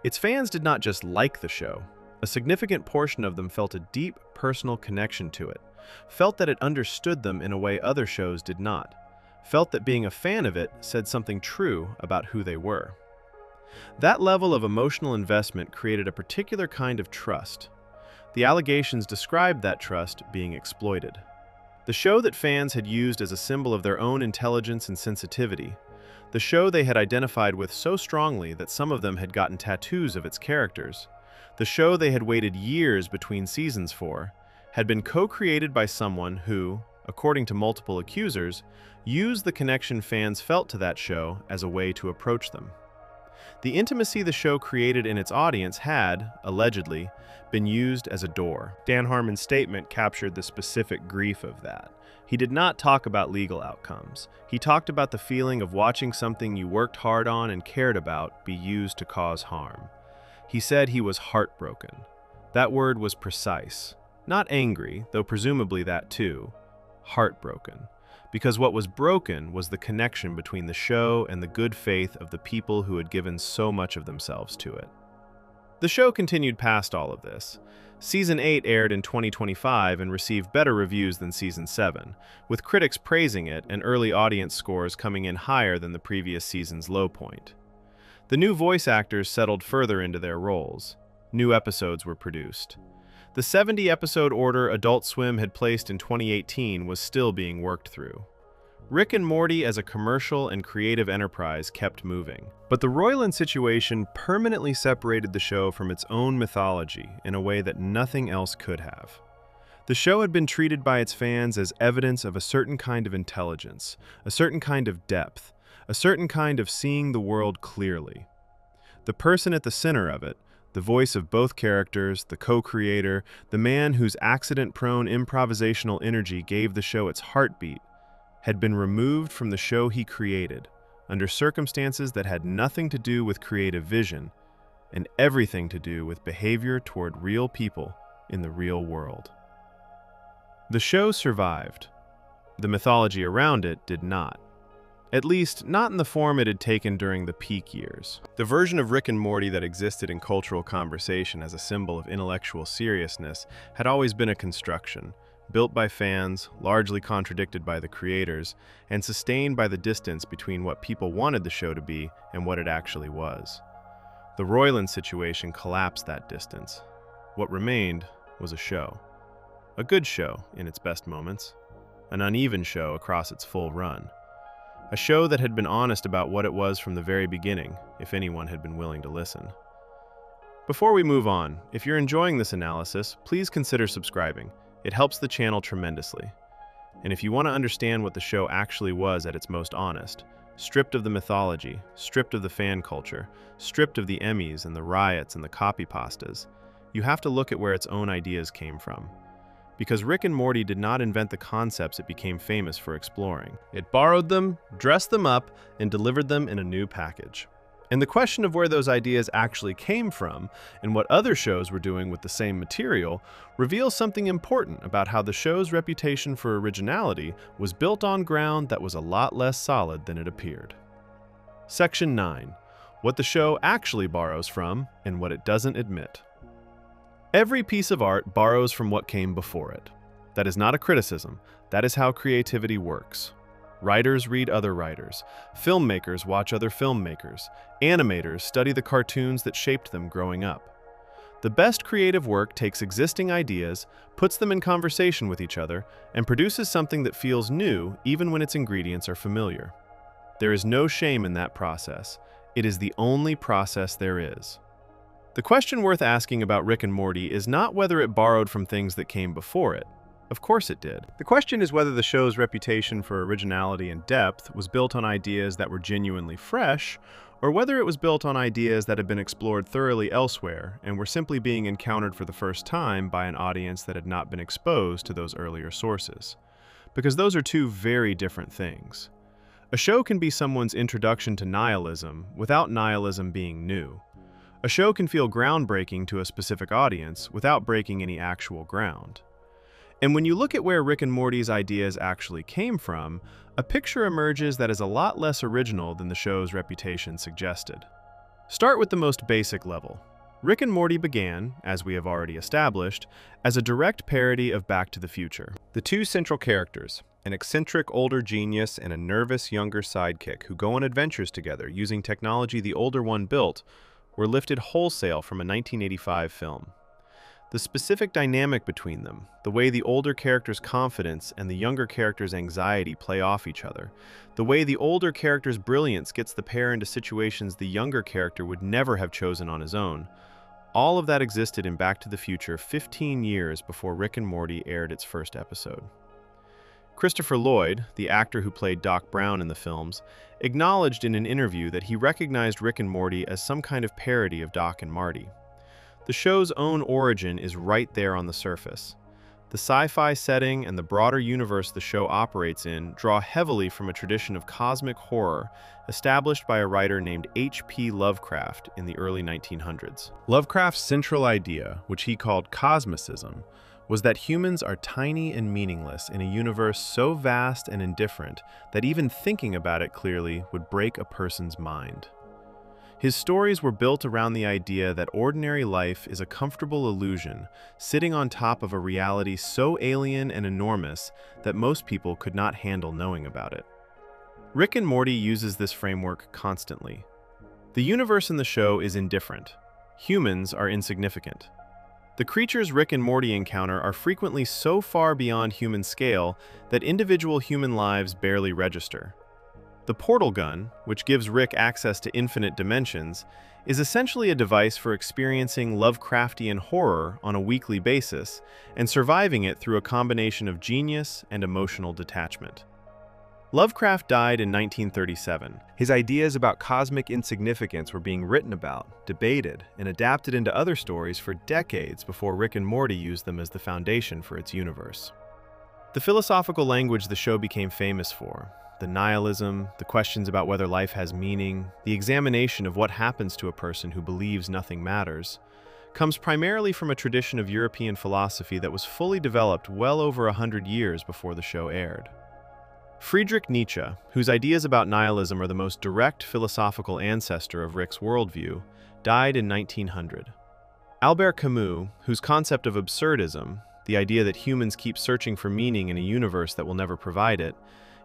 Its fans did not just like the show. A significant portion of them felt a deep personal connection to it, felt that it understood them in a way other shows did not, felt that being a fan of it said something true about who they were. That level of emotional investment created a particular kind of trust. The allegations described that trust being exploited. The show that fans had used as a symbol of their own intelligence and sensitivity, the show they had identified with so strongly that some of them had gotten tattoos of its characters, the show they had waited years between seasons for, had been co-created by someone who, according to multiple accusers, used the connection fans felt to that show as a way to approach them. The intimacy the show created in its audience had, allegedly, been used as a door. Dan Harmon's statement captured the specific grief of that. He did not talk about legal outcomes. He talked about the feeling of watching something you worked hard on and cared about be used to cause harm. He said he was heartbroken. That word was precise. Not angry, though presumably that too. Heartbroken. Because what was broken was the connection between the show and the good faith of the people who had given so much of themselves to it. The show continued past all of this. Season 8 aired in 2025 and received better reviews than Season 7, with critics praising it and early audience scores coming in higher than the previous season's low point. The new voice actors settled further into their roles. New episodes were produced. The 70-episode order Adult Swim had placed in 2018 was still being worked through. Rick and Morty as a commercial and creative enterprise kept moving. But the Roiland situation permanently separated the show from its own mythology in a way that nothing else could have. The show had been treated by its fans as evidence of a certain kind of intelligence, a certain kind of depth, a certain kind of seeing the world clearly. The person at the center of it, the voice of both characters, the co-creator, the man whose accident-prone improvisational energy gave the show its heartbeat, had been removed from the show he created, under circumstances that had nothing to do with creative vision, and everything to do with behavior toward real people in the real world. The show survived. The mythology around it did not. At least, not in the form it had taken during the peak years. The version of Rick and Morty that existed in cultural conversation as a symbol of intellectual seriousness had always been a construction, built by fans, largely contradicted by the creators, and sustained by the distance between what people wanted the show to be and what it actually was. The Roiland situation collapsed that distance. What remained was a show. A good show in its best moments. An uneven show across its full run. A show that had been honest about what it was from the very beginning, if anyone had been willing to listen. Before we move on, if you're enjoying this analysis, please consider subscribing. It helps the channel tremendously. And if you want to understand what the show actually was at its most honest, stripped of the mythology, stripped of the fan culture, stripped of the Emmys and the riots and the copypastas, you have to look at where its own ideas came from. Because Rick and Morty did not invent the concepts it became famous for exploring. It borrowed them, dressed them up, and delivered them in a new package. And the question of where those ideas actually came from, and what other shows were doing with the same material, reveals something important about how the show's reputation for originality was built on ground that was a lot less solid than it appeared. Section 9. What the show actually borrows from, and what it doesn't admit. Every piece of art borrows from what came before it. That is not a criticism. That is how creativity works. Writers read other writers. Filmmakers watch other filmmakers. Animators study the cartoons that shaped them growing up. The best creative work takes existing ideas, puts them in conversation with each other, and produces something that feels new even when its ingredients are familiar. There is no shame in that process. It is the only process there is. The question worth asking about Rick and Morty is not whether it borrowed from things that came before it. Of course it did. The question is whether the show's reputation for originality and depth was built on ideas that were genuinely fresh, or whether it was built on ideas that had been explored thoroughly elsewhere and were simply being encountered for the first time by an audience that had not been exposed to those earlier sources. Because those are two very different things. A show can be someone's introduction to nihilism without nihilism being new. A show can feel groundbreaking to a specific audience without breaking any actual ground. And when you look at where Rick and Morty's ideas actually came from, a picture emerges that is a lot less original than the show's reputation suggested. Start with the most basic level. Rick and Morty began, as we have already established, as a direct parody of Back to the Future. The two central characters, an eccentric older genius and a nervous younger sidekick who go on adventures together using technology the older one built, were lifted wholesale from a 1985 film. The specific dynamic between them, the way the older character's confidence and the younger character's anxiety play off each other, the way the older character's brilliance gets the pair into situations the younger character would never have chosen on his own, all of that existed in Back to the Future 15 years before Rick and Morty aired its first episode. Christopher Lloyd, the actor who played Doc Brown in the films, acknowledged in an interview that he recognized Rick and Morty as some kind of parody of Doc and Marty. The show's own origin is right there on the surface. The sci-fi setting and the broader universe the show operates in draw heavily from a tradition of cosmic horror established by a writer named H.P. Lovecraft in the early 1900s. Lovecraft's central idea, which he called cosmicism, was that humans are tiny and meaningless in a universe so vast and indifferent that even thinking about it clearly would break a person's mind. His stories were built around the idea that ordinary life is a comfortable illusion, sitting on top of a reality so alien and enormous that most people could not handle knowing about it. Rick and Morty uses this framework constantly. The universe in the show is indifferent. Humans are insignificant. The creatures Rick and Morty encounter are frequently so far beyond human scale that individual human lives barely register. The portal gun, which gives Rick access to infinite dimensions, is essentially a device for experiencing Lovecraftian horror on a weekly basis and surviving it through a combination of genius and emotional detachment. Lovecraft died in 1937. His ideas about cosmic insignificance were being written about, debated, and adapted into other stories for decades before Rick and Morty used them as the foundation for its universe. The philosophical language the show became famous for, the nihilism, the questions about whether life has meaning, the examination of what happens to a person who believes nothing matters, comes primarily from a tradition of European philosophy that was fully developed well over 100 years before the show aired. Friedrich Nietzsche, whose ideas about nihilism are the most direct philosophical ancestor of Rick's worldview, died in 1900. Albert Camus, whose concept of absurdism, the idea that humans keep searching for meaning in a universe that will never provide it,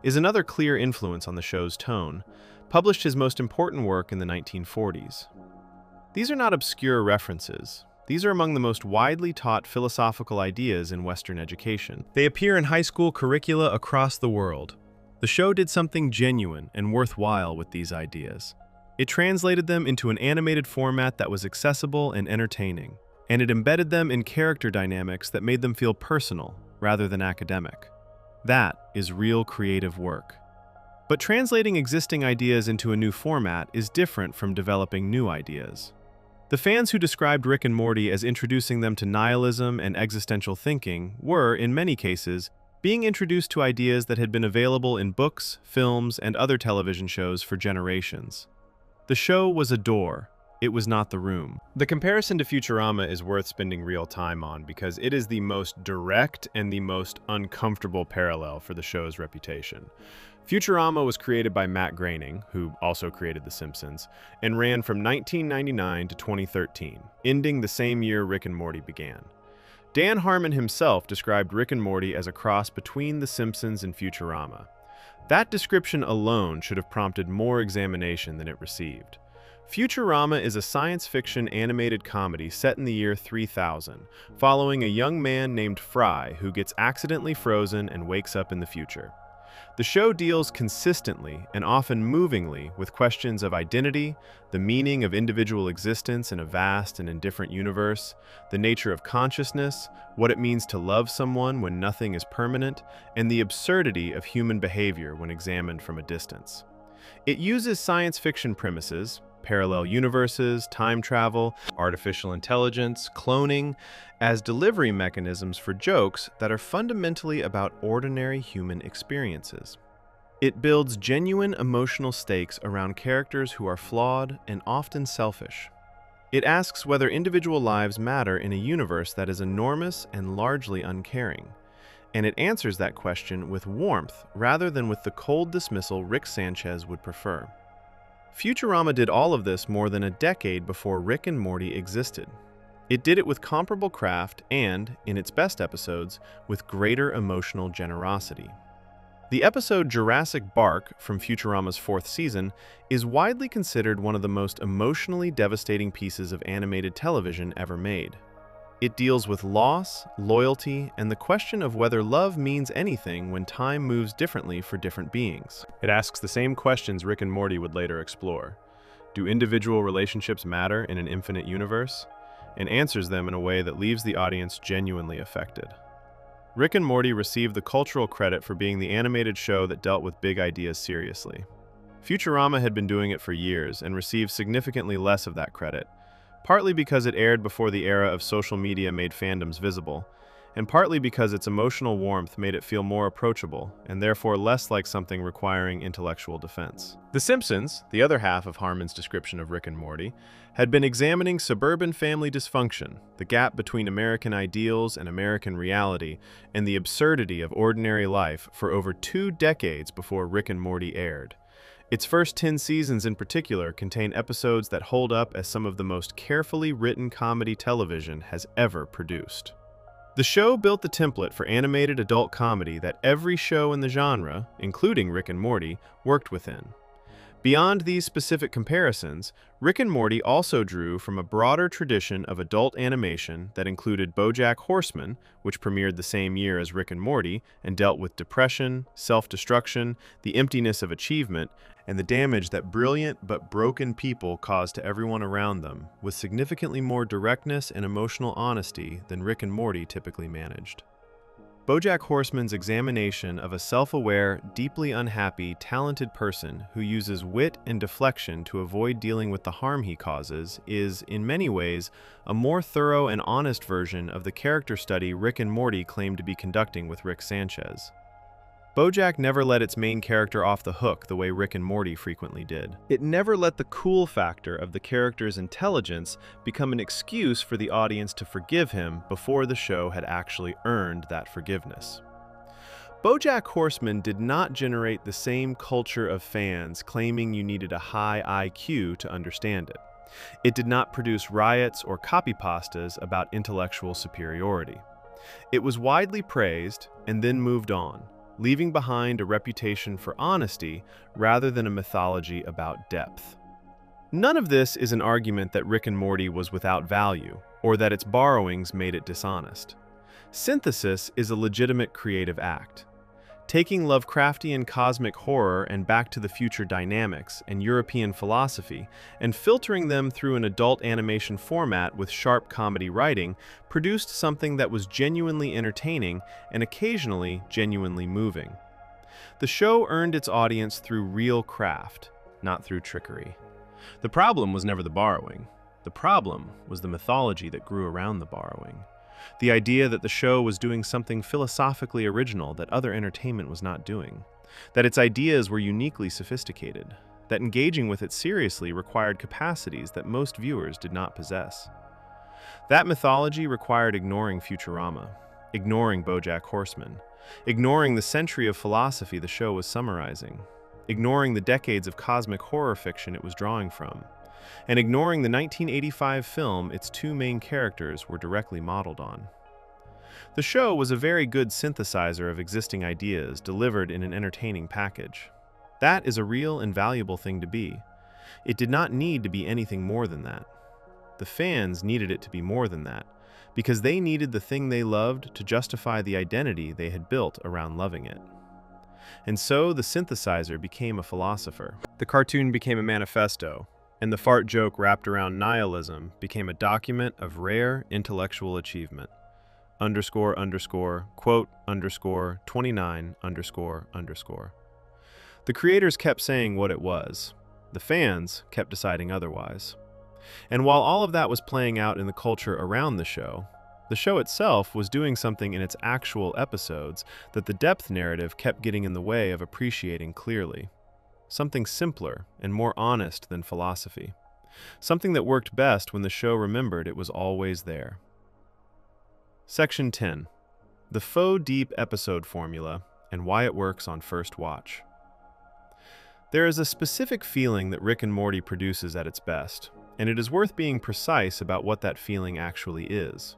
is another clear influence on the show's tone, published his most important work in the 1940s. These are not obscure references. These are among the most widely taught philosophical ideas in Western education. They appear in high school curricula across the world. The show did something genuine and worthwhile with these ideas. It translated them into an animated format that was accessible and entertaining, and it embedded them in character dynamics that made them feel personal rather than academic. That is real creative work. But translating existing ideas into a new format is different from developing new ideas. The fans who described Rick and Morty as introducing them to nihilism and existential thinking were, in many cases, being introduced to ideas that had been available in books, films, and other television shows for generations. The show was a door. It was not the room. The comparison to Futurama is worth spending real time on because it is the most direct and the most uncomfortable parallel for the show's reputation. Futurama was created by Matt Groening, who also created The Simpsons, and ran from 1999 to 2013, ending the same year Rick and Morty began. Dan Harmon himself described Rick and Morty as a cross between The Simpsons and Futurama. That description alone should have prompted more examination than it received. Futurama is a science fiction animated comedy set in the year 3000, following a young man named Fry who gets accidentally frozen and wakes up in the future. The show deals consistently and often movingly with questions of identity, the meaning of individual existence in a vast and indifferent universe, the nature of consciousness, what it means to love someone when nothing is permanent, and the absurdity of human behavior when examined from a distance. It uses science fiction premises, parallel universes, time travel, artificial intelligence, cloning, as delivery mechanisms for jokes that are fundamentally about ordinary human experiences. It builds genuine emotional stakes around characters who are flawed and often selfish. It asks whether individual lives matter in a universe that is enormous and largely uncaring. And it answers that question with warmth rather than with the cold dismissal Rick Sanchez would prefer. Futurama did all of this more than a decade before Rick and Morty existed. It did it with comparable craft and, in its best episodes, with greater emotional generosity. The episode Jurassic Bark from Futurama's fourth season is widely considered one of the most emotionally devastating pieces of animated television ever made. It deals with loss, loyalty, and the question of whether love means anything when time moves differently for different beings. It asks the same questions Rick and Morty would later explore. Do individual relationships matter in an infinite universe? And answers them in a way that leaves the audience genuinely affected. Rick and Morty received the cultural credit for being the animated show that dealt with big ideas seriously. Futurama had been doing it for years and received significantly less of that credit, partly because it aired before the era of social media made fandoms visible, and partly because its emotional warmth made it feel more approachable, and therefore less like something requiring intellectual defense. The Simpsons, the other half of Harmon's description of Rick and Morty, had been examining suburban family dysfunction, the gap between American ideals and American reality, and the absurdity of ordinary life for over 2 decades before Rick and Morty aired. Its first 10 seasons in particular contain episodes that hold up as some of the most carefully written comedy television has ever produced. The show built the template for animated adult comedy that every show in the genre, including Rick and Morty, worked within. Beyond these specific comparisons, Rick and Morty also drew from a broader tradition of adult animation that included BoJack Horseman, which premiered the same year as Rick and Morty and dealt with depression, self-destruction, the emptiness of achievement, and the damage that brilliant but broken people cause to everyone around them, with significantly more directness and emotional honesty than Rick and Morty typically managed. BoJack Horseman's examination of a self-aware, deeply unhappy, talented person who uses wit and deflection to avoid dealing with the harm he causes is, in many ways, a more thorough and honest version of the character study Rick and Morty claimed to be conducting with Rick Sanchez. BoJack never let its main character off the hook the way Rick and Morty frequently did. It never let the cool factor of the character's intelligence become an excuse for the audience to forgive him before the show had actually earned that forgiveness. BoJack Horseman did not generate the same culture of fans claiming you needed a high IQ to understand it. It did not produce riots or copypastas about intellectual superiority. It was widely praised and then moved on, leaving behind a reputation for honesty rather than a mythology about depth. None of this is an argument that Rick and Morty was without value, or that its borrowings made it dishonest. Synthesis is a legitimate creative act. Taking Lovecraftian cosmic horror and Back to the Future dynamics and European philosophy and filtering them through an adult animation format with sharp comedy writing produced something that was genuinely entertaining and occasionally genuinely moving. The show earned its audience through real craft, not through trickery. The problem was never the borrowing. The problem was the mythology that grew around the borrowing. The idea that the show was doing something philosophically original that other entertainment was not doing, that its ideas were uniquely sophisticated, that engaging with it seriously required capacities that most viewers did not possess. That mythology required ignoring Futurama, ignoring BoJack Horseman, ignoring the century of philosophy the show was summarizing, ignoring the decades of cosmic horror fiction it was drawing from, and ignoring the 1985 film its two main characters were directly modeled on. The show was a very good synthesizer of existing ideas delivered in an entertaining package. That is a real and valuable thing to be. It did not need to be anything more than that. The fans needed it to be more than that, because they needed the thing they loved to justify the identity they had built around loving it. And so the synthesizer became a philosopher. The cartoon became a manifesto, and the fart joke wrapped around nihilism became a document of rare intellectual achievement. Quote, 29, The creators kept saying what it was. The fans kept deciding otherwise. And while all of that was playing out in the culture around the show itself was doing something in its actual episodes that the depth narrative kept getting in the way of appreciating clearly. Something simpler and more honest than philosophy. Something that worked best when the show remembered it was always there. Section 10. The faux deep episode formula and why it works on first watch. There is a specific feeling that Rick and Morty produces at its best, and it is worth being precise about what that feeling actually is.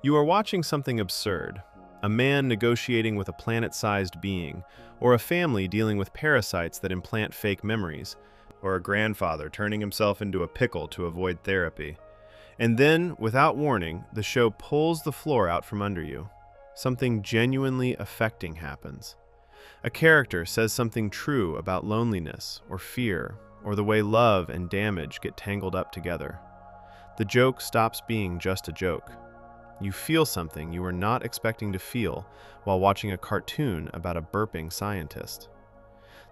You are watching something absurd, a man negotiating with a planet-sized being, or a family dealing with parasites that implant fake memories, or a grandfather turning himself into a pickle to avoid therapy. And then, without warning, the show pulls the floor out from under you. Something genuinely affecting happens. A character says something true about loneliness, or fear, or the way love and damage get tangled up together. The joke stops being just a joke. You feel something you were not expecting to feel while watching a cartoon about a burping scientist.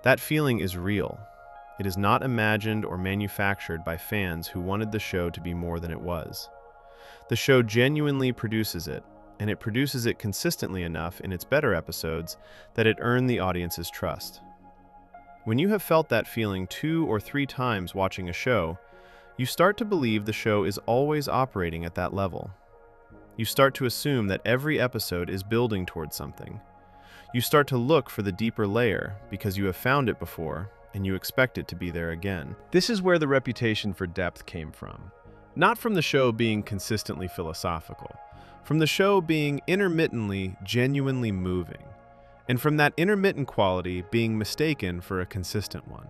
That feeling is real. It is not imagined or manufactured by fans who wanted the show to be more than it was. The show genuinely produces it, and it produces it consistently enough in its better episodes that it earned the audience's trust. When you have felt that feeling 2 or 3 times watching a show, you start to believe the show is always operating at that level. You start to assume that every episode is building towards something. You start to look for the deeper layer because you have found it before and you expect it to be there again. This is where the reputation for depth came from. Not from the show being consistently philosophical, from the show being intermittently, genuinely moving, and from that intermittent quality being mistaken for a consistent one.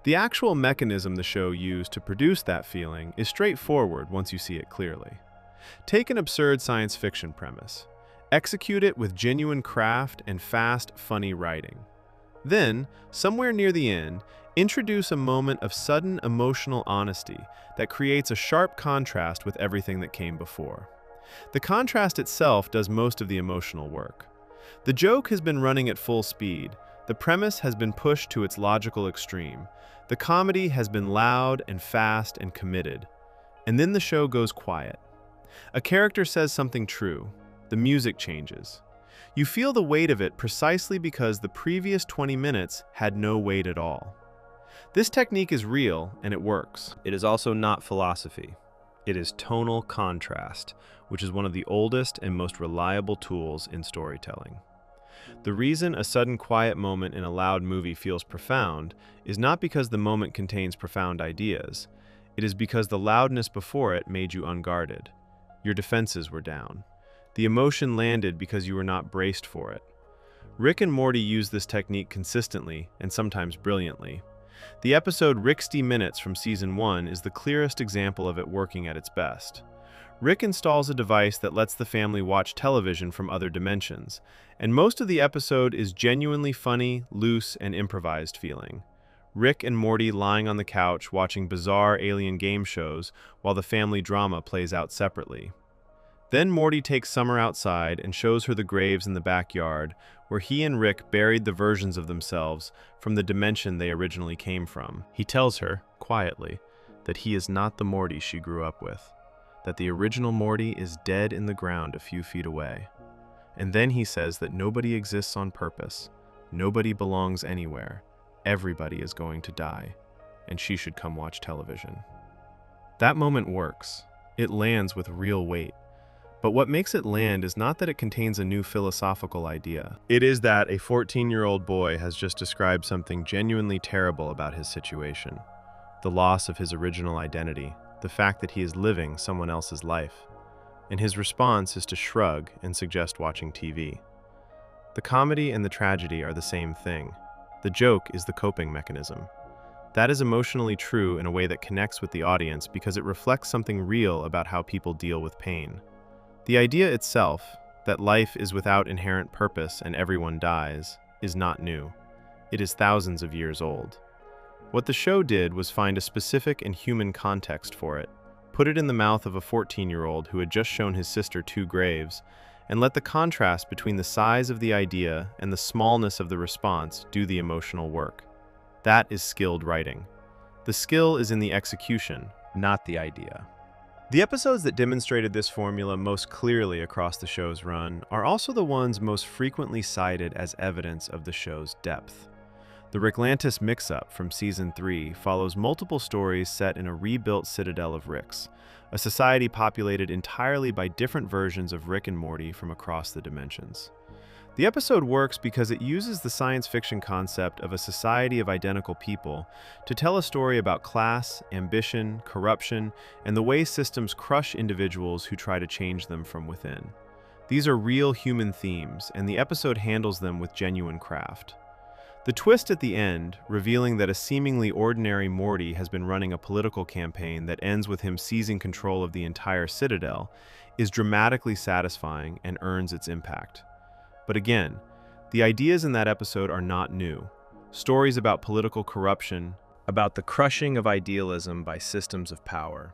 The actual mechanism the show used to produce that feeling is straightforward once you see it clearly. Take an absurd science fiction premise. Execute it with genuine craft and fast, funny writing. Then, somewhere near the end, introduce a moment of sudden emotional honesty that creates a sharp contrast with everything that came before. The contrast itself does most of the emotional work. The joke has been running at full speed, the premise has been pushed to its logical extreme, the comedy has been loud and fast and committed, and then the show goes quiet. A character says something true, the music changes. You feel the weight of it precisely because the previous 20 minutes had no weight at all. This technique is real and it works. It is also not philosophy. It is tonal contrast, which is one of the oldest and most reliable tools in storytelling. The reason a sudden quiet moment in a loud movie feels profound is not because the moment contains profound ideas. It is because the loudness before it made you unguarded. Your defenses were down. The emotion landed because you were not braced for it. Rick and Morty use this technique consistently and sometimes brilliantly. The episode 60 Minutes from Season 1 is the clearest example of it working at its best. Rick installs a device that lets the family watch television from other dimensions, and most of the episode is genuinely funny, loose, and improvised feeling. Rick and Morty lying on the couch watching bizarre alien game shows while the family drama plays out separately. Then Morty takes Summer outside and shows her the graves in the backyard where he and Rick buried the versions of themselves from the dimension they originally came from. He tells her, quietly, that he is not the Morty she grew up with, that the original Morty is dead in the ground a few feet away. And then he says that nobody exists on purpose, nobody belongs anywhere, everybody is going to die, and she should come watch television. That moment works. It lands with real weight. But what makes it land is not that it contains a new philosophical idea. It is that a 14-year-old boy has just described something genuinely terrible about his situation. The loss of his original identity, the fact that he is living someone else's life. And his response is to shrug and suggest watching TV. The comedy and the tragedy are the same thing. The joke is the coping mechanism. That is emotionally true in a way that connects with the audience because it reflects something real about how people deal with pain. The idea itself, that life is without inherent purpose and everyone dies, is not new. It is thousands of years old. What the show did was find a specific and human context for it, put it in the mouth of a 14-year-old who had just shown his sister 2 graves, and let the contrast between the size of the idea and the smallness of the response do the emotional work. That is skilled writing. The skill is in the execution, not the idea. The episodes that demonstrated this formula most clearly across the show's run are also the ones most frequently cited as evidence of the show's depth. The Ricklantis mix-up from Season 3 follows multiple stories set in a rebuilt citadel of Ricks, a society populated entirely by different versions of Rick and Morty from across the dimensions. The episode works because it uses the science fiction concept of a society of identical people to tell a story about class, ambition, corruption, and the way systems crush individuals who try to change them from within. These are real human themes, and the episode handles them with genuine craft. The twist at the end, revealing that a seemingly ordinary Morty has been running a political campaign that ends with him seizing control of the entire citadel, is dramatically satisfying and earns its impact. But again, the ideas in that episode are not new. Stories about political corruption, about the crushing of idealism by systems of power,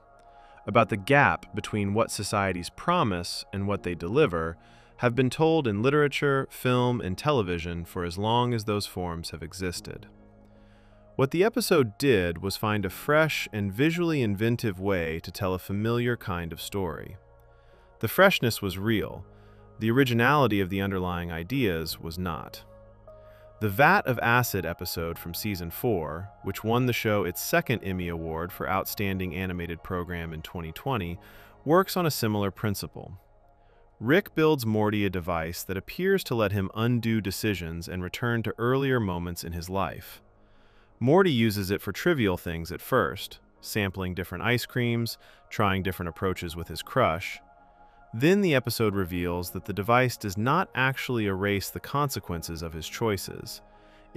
about the gap between what societies promise and what they deliver, have been told in literature, film, and television for as long as those forms have existed. What the episode did was find a fresh and visually inventive way to tell a familiar kind of story. The freshness was real. The originality of the underlying ideas was not. The Vat of Acid episode from Season 4, which won the show its second Emmy Award for Outstanding Animated Program in 2020, works on a similar principle. Rick builds Morty a device that appears to let him undo decisions and return to earlier moments in his life. Morty uses it for trivial things at first, sampling different ice creams, trying different approaches with his crush. Then the episode reveals that the device does not actually erase the consequences of his choices.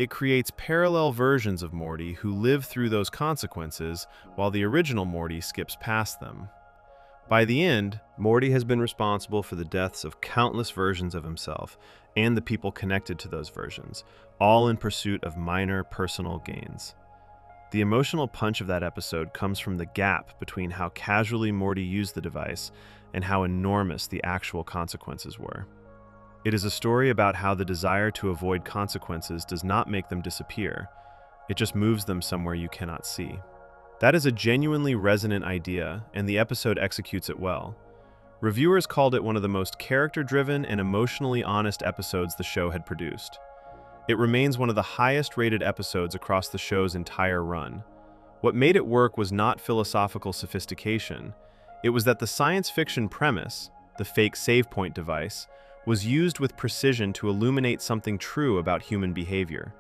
It creates parallel versions of Morty who live through those consequences while the original Morty skips past them. By the end, Morty has been responsible for the deaths of countless versions of himself and the people connected to those versions, all in pursuit of minor personal gains. The emotional punch of that episode comes from the gap between how casually Morty used the device and how enormous the actual consequences were. It is a story about how the desire to avoid consequences does not make them disappear, it just moves them somewhere you cannot see. That is a genuinely resonant idea, and the episode executes it well. Reviewers called it one of the most character-driven and emotionally honest episodes the show had produced. It remains one of the highest-rated episodes across the show's entire run. What made it work was not philosophical sophistication. It was that the science fiction premise, the fake save point device, was used with precision to illuminate something true about human behavior.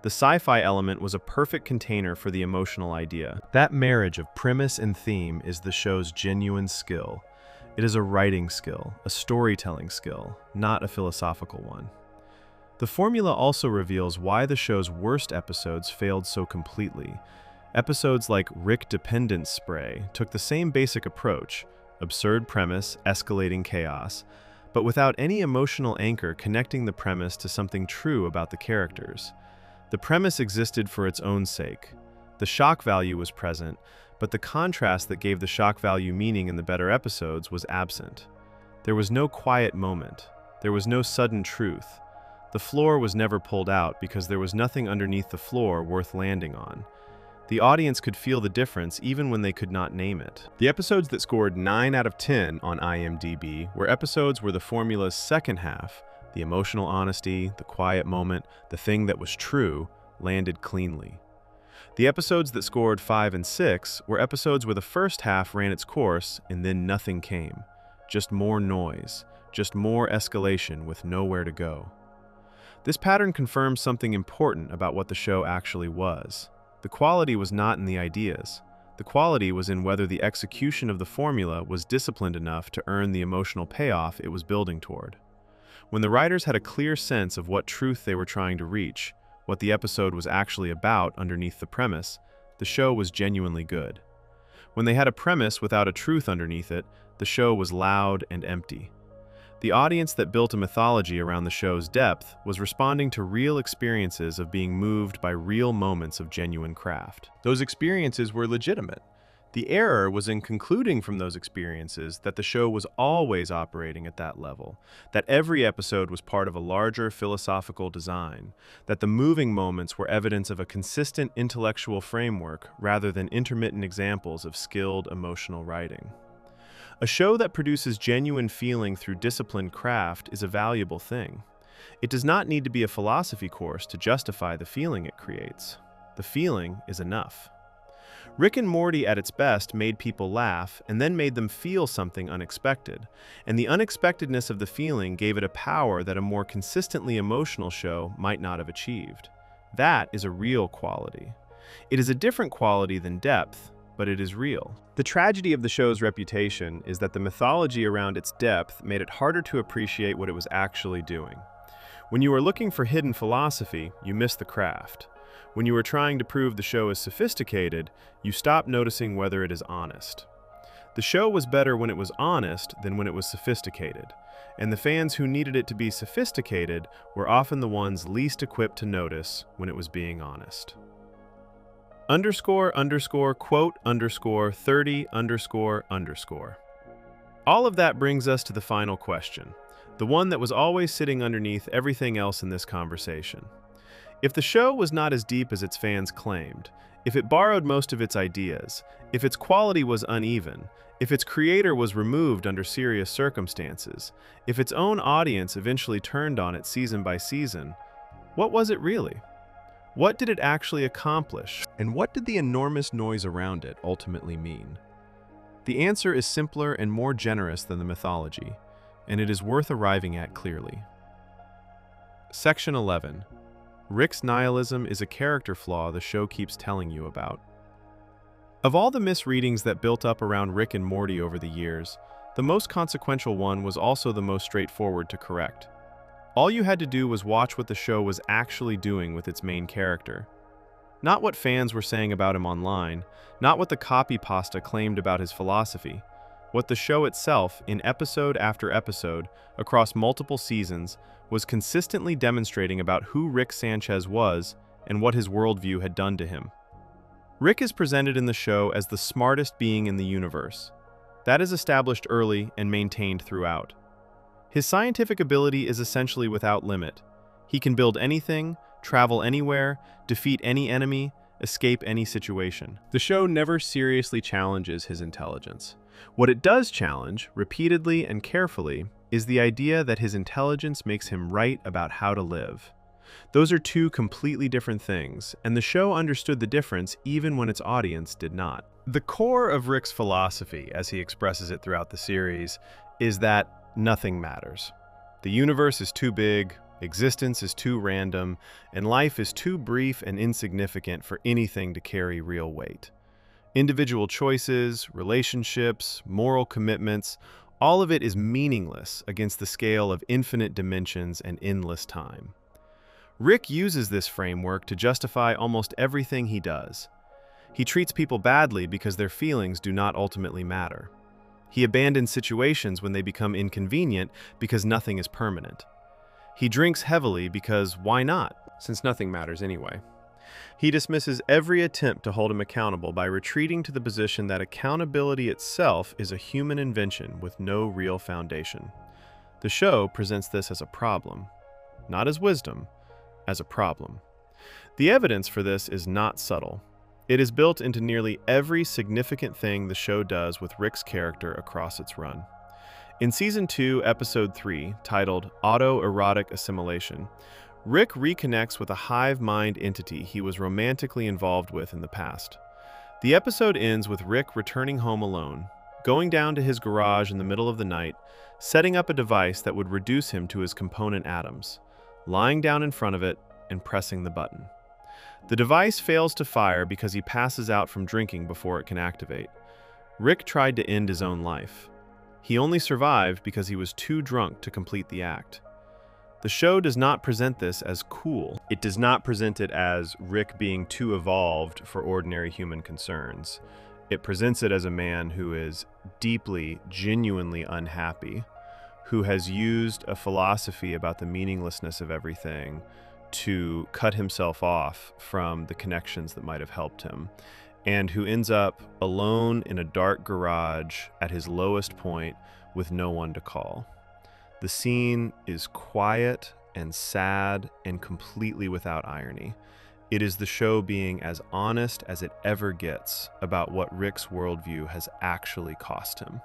The sci-fi element was a perfect container for the emotional idea. That marriage of premise and theme is the show's genuine skill. It is a writing skill, a storytelling skill, not a philosophical one. The formula also reveals why the show's worst episodes failed so completely. Episodes like Rick Dependence Spray took the same basic approach, absurd premise, escalating chaos, but without any emotional anchor connecting the premise to something true about the characters. The premise existed for its own sake. The shock value was present, but the contrast that gave the shock value meaning in the better episodes was absent. There was no quiet moment. There was no sudden truth. The floor was never pulled out because there was nothing underneath the floor worth landing on. The audience could feel the difference even when they could not name it. The episodes that scored 9 out of 10 on IMDb were episodes where the formula's second half, the emotional honesty, the quiet moment, the thing that was true, landed cleanly. The episodes that scored 5 and 6 were episodes where the first half ran its course and then nothing came. Just more noise, just more escalation with nowhere to go. This pattern confirms something important about what the show actually was. The quality was not in the ideas. The quality was in whether the execution of the formula was disciplined enough to earn the emotional payoff it was building toward. When the writers had a clear sense of what truth they were trying to reach, what the episode was actually about underneath the premise, the show was genuinely good. When they had a premise without a truth underneath it, the show was loud and empty. The audience that built a mythology around the show's depth was responding to real experiences of being moved by real moments of genuine craft. Those experiences were legitimate. The error was in concluding from those experiences that the show was always operating at that level, that every episode was part of a larger philosophical design, that the moving moments were evidence of a consistent intellectual framework rather than intermittent examples of skilled emotional writing. A show that produces genuine feeling through disciplined craft is a valuable thing. It does not need to be a philosophy course to justify the feeling it creates. The feeling is enough. Rick and Morty at its best made people laugh and then made them feel something unexpected, and the unexpectedness of the feeling gave it a power that a more consistently emotional show might not have achieved. That is a real quality. It is a different quality than depth, but it is real. The tragedy of the show's reputation is that the mythology around its depth made it harder to appreciate what it was actually doing. When you are looking for hidden philosophy, you miss the craft. When you are trying to prove the show is sophisticated, you stop noticing whether it is honest. The show was better when it was honest than when it was sophisticated, and the fans who needed it to be sophisticated were often the ones least equipped to notice when it was being honest. __quote_30___. All of that brings us to the final question, the one that was always sitting underneath everything else in this conversation. If the show was not as deep as its fans claimed, if it borrowed most of its ideas, if its quality was uneven, if its creator was removed under serious circumstances, if its own audience eventually turned on it season by season, what was it really? What did it actually accomplish? And what did the enormous noise around it ultimately mean? The answer is simpler and more generous than the mythology, and it is worth arriving at clearly. Section 11. Rick's nihilism is a character flaw the show keeps telling you about. Of all the misreadings that built up around Rick and Morty over the years, the most consequential one was also the most straightforward to correct. All you had to do was watch what the show was actually doing with its main character. Not what fans were saying about him online, not what the copy pasta claimed about his philosophy. What the show itself, in episode after episode, across multiple seasons, was consistently demonstrating about who Rick Sanchez was and what his worldview had done to him. Rick is presented in the show as the smartest being in the universe. That is established early and maintained throughout. His scientific ability is essentially without limit. He can build anything, travel anywhere, defeat any enemy, escape any situation. The show never seriously challenges his intelligence. What it does challenge, repeatedly and carefully, is the idea that his intelligence makes him right about how to live. Those are two completely different things, and the show understood the difference even when its audience did not. The core of Rick's philosophy, as he expresses it throughout the series, is that nothing matters. The universe is too big, existence is too random, and life is too brief and insignificant for anything to carry real weight. Individual choices, relationships, moral commitments, all of it is meaningless against the scale of infinite dimensions and endless time. Rick uses this framework to justify almost everything he does. He treats people badly because their feelings do not ultimately matter. He abandons situations when they become inconvenient because nothing is permanent. He drinks heavily because why not, since nothing matters anyway. He dismisses every attempt to hold him accountable by retreating to the position that accountability itself is a human invention with no real foundation. The show presents this as a problem, not as wisdom, as a problem. The evidence for this is not subtle. It is built into nearly every significant thing the show does with Rick's character across its run. In Season 2, Episode 3, titled Autoerotic Assimilation, Rick reconnects with a hive mind entity he was romantically involved with in the past. The episode ends with Rick returning home alone, going down to his garage in the middle of the night, setting up a device that would reduce him to his component atoms, lying down in front of it and pressing the button. The device fails to fire because he passes out from drinking before it can activate. Rick tried to end his own life. He only survived because he was too drunk to complete the act. The show does not present this as cool. It does not present it as Rick being too evolved for ordinary human concerns. It presents it as a man who is deeply, genuinely unhappy, who has used a philosophy about the meaninglessness of everything to cut himself off from the connections that might have helped him, and who ends up alone in a dark garage at his lowest point with no one to call. The scene is quiet and sad and completely without irony. It is the show being as honest as it ever gets about what Rick's worldview has actually cost him.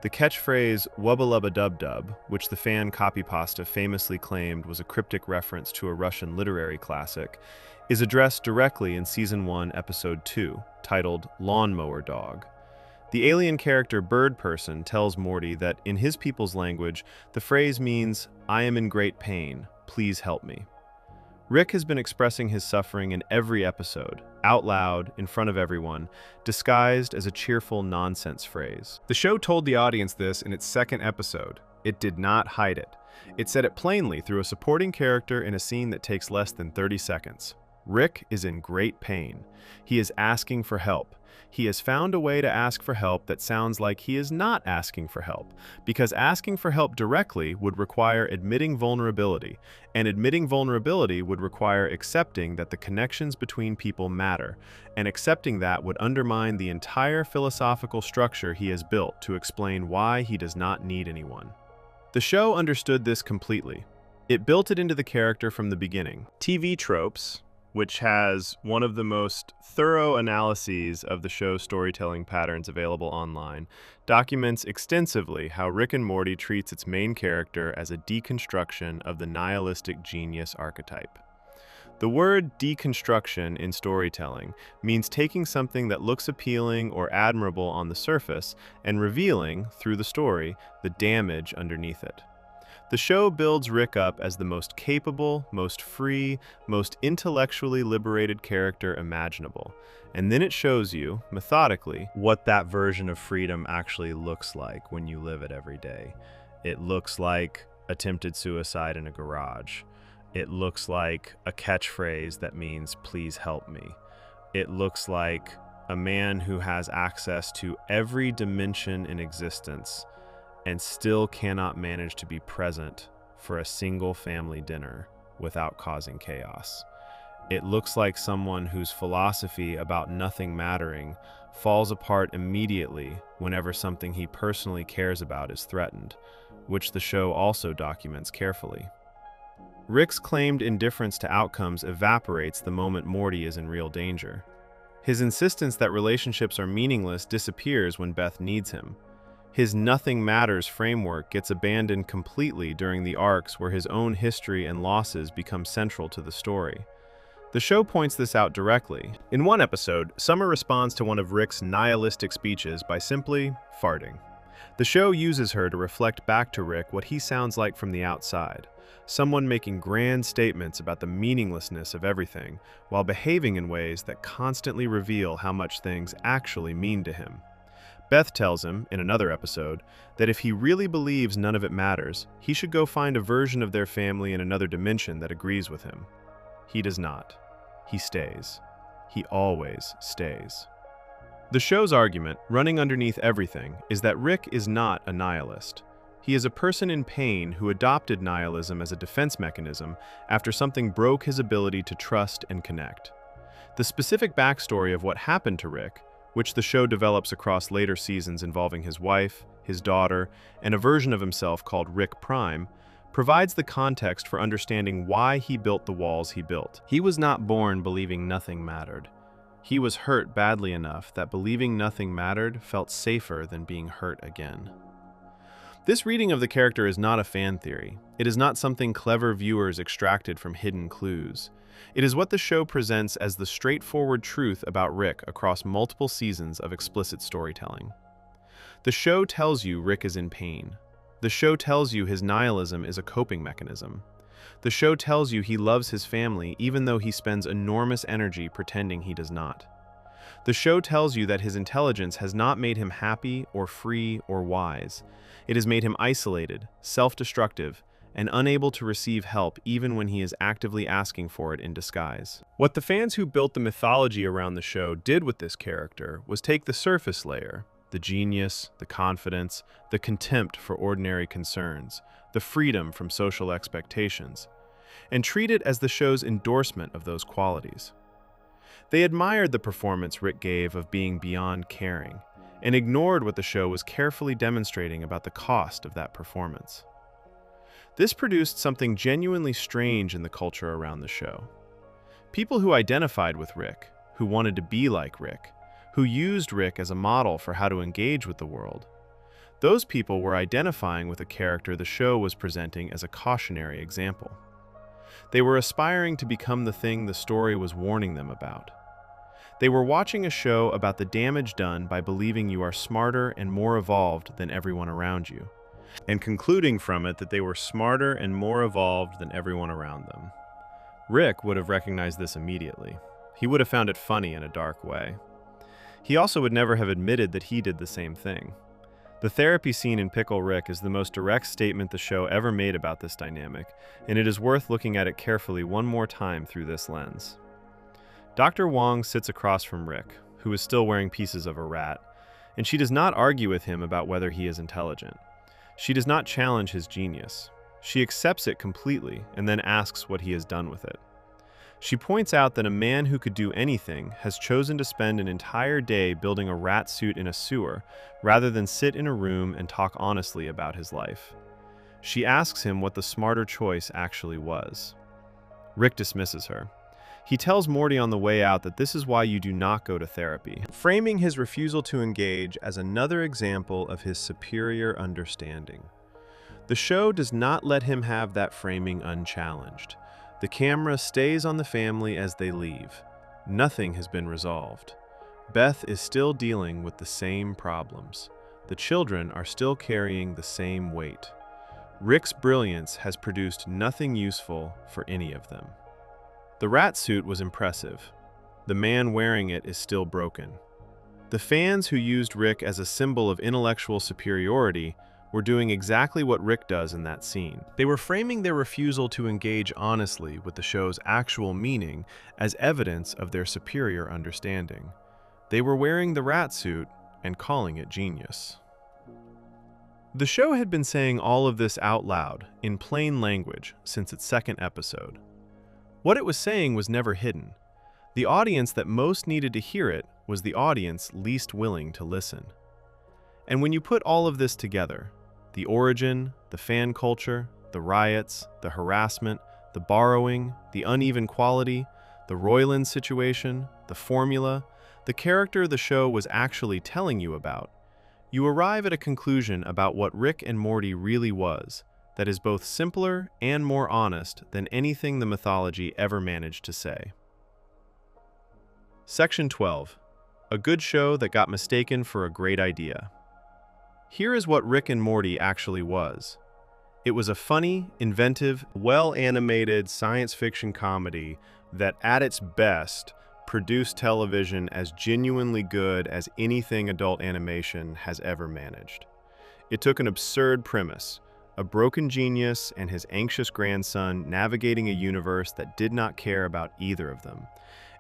The catchphrase "wubba lubba dub dub," which the fan copypasta famously claimed was a cryptic reference to a Russian literary classic, is addressed directly in Season 1, Episode 2, titled Lawnmower Dog. The alien character Bird Person tells Morty that in his people's language, the phrase means, "I am in great pain, please help me." Rick has been expressing his suffering in every episode, out loud, in front of everyone, disguised as a cheerful nonsense phrase. The show told the audience this in its second episode. It did not hide it. It said it plainly through a supporting character in a scene that takes less than 30 seconds. Rick is in great pain. He is asking for help. He has found a way to ask for help that sounds like he is not asking for help, because asking for help directly would require admitting vulnerability, and admitting vulnerability would require accepting that the connections between people matter, and accepting that would undermine the entire philosophical structure he has built to explain why he does not need anyone. The show understood this completely. It built it into the character from the beginning. TV Tropes, which has one of the most thorough analyses of the show's storytelling patterns available online, documents extensively how Rick and Morty treats its main character as a deconstruction of the nihilistic genius archetype. The word deconstruction in storytelling means taking something that looks appealing or admirable on the surface and revealing, through the story, the damage underneath it. The show builds Rick up as the most capable, most free, most intellectually liberated character imaginable, and then it shows you, methodically, what that version of freedom actually looks like when you live it every day. It looks like attempted suicide in a garage. It looks like a catchphrase that means, please help me. It looks like a man who has access to every dimension in existence and still cannot manage to be present for a single family dinner without causing chaos. It looks like someone whose philosophy about nothing mattering falls apart immediately whenever something he personally cares about is threatened, which the show also documents carefully. Rick's claimed indifference to outcomes evaporates the moment Morty is in real danger. His insistence that relationships are meaningless disappears when Beth needs him. His nothing matters framework gets abandoned completely during the arcs where his own history and losses become central to the story. The show points this out directly. In one episode, Summer responds to one of Rick's nihilistic speeches by simply farting. The show uses her to reflect back to Rick what he sounds like from the outside, someone making grand statements about the meaninglessness of everything, while behaving in ways that constantly reveal how much things actually mean to him. Beth tells him, in another episode, that if he really believes none of it matters, he should go find a version of their family in another dimension that agrees with him. He does not. He stays. He always stays. The show's argument, running underneath everything, is that Rick is not a nihilist. He is a person in pain who adopted nihilism as a defense mechanism after something broke his ability to trust and connect. The specific backstory of what happened to Rick, which the show develops across later seasons involving his wife, his daughter, and a version of himself called Rick Prime, provides the context for understanding why he built the walls he built. He was not born believing nothing mattered. He was hurt badly enough that believing nothing mattered felt safer than being hurt again. This reading of the character is not a fan theory. It is not something clever viewers extracted from hidden clues. It is what the show presents as the straightforward truth about Rick across multiple seasons of explicit storytelling. The show tells you Rick is in pain. The show tells you his nihilism is a coping mechanism. The show tells you he loves his family even though he spends enormous energy pretending he does not. The show tells you that his intelligence has not made him happy or free or wise. It has made him isolated, self-destructive, and unable to receive help even when he is actively asking for it in disguise. What the fans who built the mythology around the show did with this character was take the surface layer, the genius, the confidence, the contempt for ordinary concerns, the freedom from social expectations, and treat it as the show's endorsement of those qualities. They admired the performance Rick gave of being beyond caring, and ignored what the show was carefully demonstrating about the cost of that performance. This produced something genuinely strange in the culture around the show. People who identified with Rick, who wanted to be like Rick, who used Rick as a model for how to engage with the world, those people were identifying with a character the show was presenting as a cautionary example. They were aspiring to become the thing the story was warning them about. They were watching a show about the damage done by believing you are smarter and more evolved than everyone around you, and concluding from it that they were smarter and more evolved than everyone around them. Rick would have recognized this immediately. He would have found it funny in a dark way. He also would never have admitted that he did the same thing. The therapy scene in Pickle Rick is the most direct statement the show ever made about this dynamic, and it is worth looking at it carefully one more time through this lens. Dr. Wong sits across from Rick, who is still wearing pieces of a rat, and she does not argue with him about whether he is intelligent. She does not challenge his genius. She accepts it completely and then asks what he has done with it. She points out that a man who could do anything has chosen to spend an entire day building a rat suit in a sewer rather than sit in a room and talk honestly about his life. She asks him what the smarter choice actually was. Rick dismisses her. He tells Morty on the way out that this is why you do not go to therapy, framing his refusal to engage as another example of his superior understanding. The show does not let him have that framing unchallenged. The camera stays on the family as they leave. Nothing has been resolved. Beth is still dealing with the same problems. The children are still carrying the same weight. Rick's brilliance has produced nothing useful for any of them. The rat suit was impressive. The man wearing it is still broken. The fans who used Rick as a symbol of intellectual superiority were doing exactly what Rick does in that scene. They were framing their refusal to engage honestly with the show's actual meaning as evidence of their superior understanding. They were wearing the rat suit and calling it genius. The show had been saying all of this out loud, in plain language, since its second episode. What it was saying was never hidden. The audience that most needed to hear it was the audience least willing to listen. And when you put all of this together, the origin, the fan culture, the riots, the harassment, the borrowing, the uneven quality, the Roiland situation, the formula, the character the show was actually telling you about, you arrive at a conclusion about what Rick and Morty really was that is both simpler and more honest than anything the mythology ever managed to say. Section 12. A good show that got mistaken for a great idea. Here is what Rick and Morty actually was. It was a funny, inventive, well-animated science fiction comedy that, at its best, produced television as genuinely good as anything adult animation has ever managed. It took an absurd premise, a broken genius and his anxious grandson navigating a universe that did not care about either of them,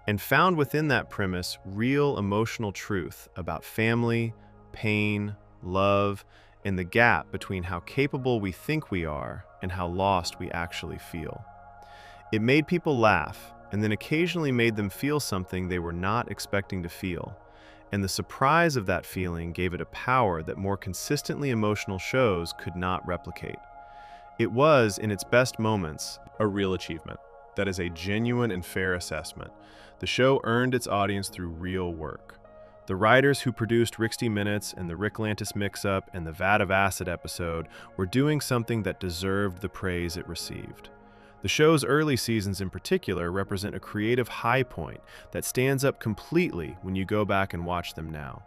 and found within that premise real emotional truth about family, pain, love, and the gap between how capable we think we are and how lost we actually feel. It made people laugh, and then occasionally made them feel something they were not expecting to feel, and the surprise of that feeling gave it a power that more consistently emotional shows could not replicate. It was, in its best moments, a real achievement. That is a genuine and fair assessment. The show earned its audience through real work. The writers who produced 60 Minutes and the Ricklantis Mix-Up and the Vat of Acid episode were doing something that deserved the praise it received. The show's early seasons in particular represent a creative high point that stands up completely when you go back and watch them now.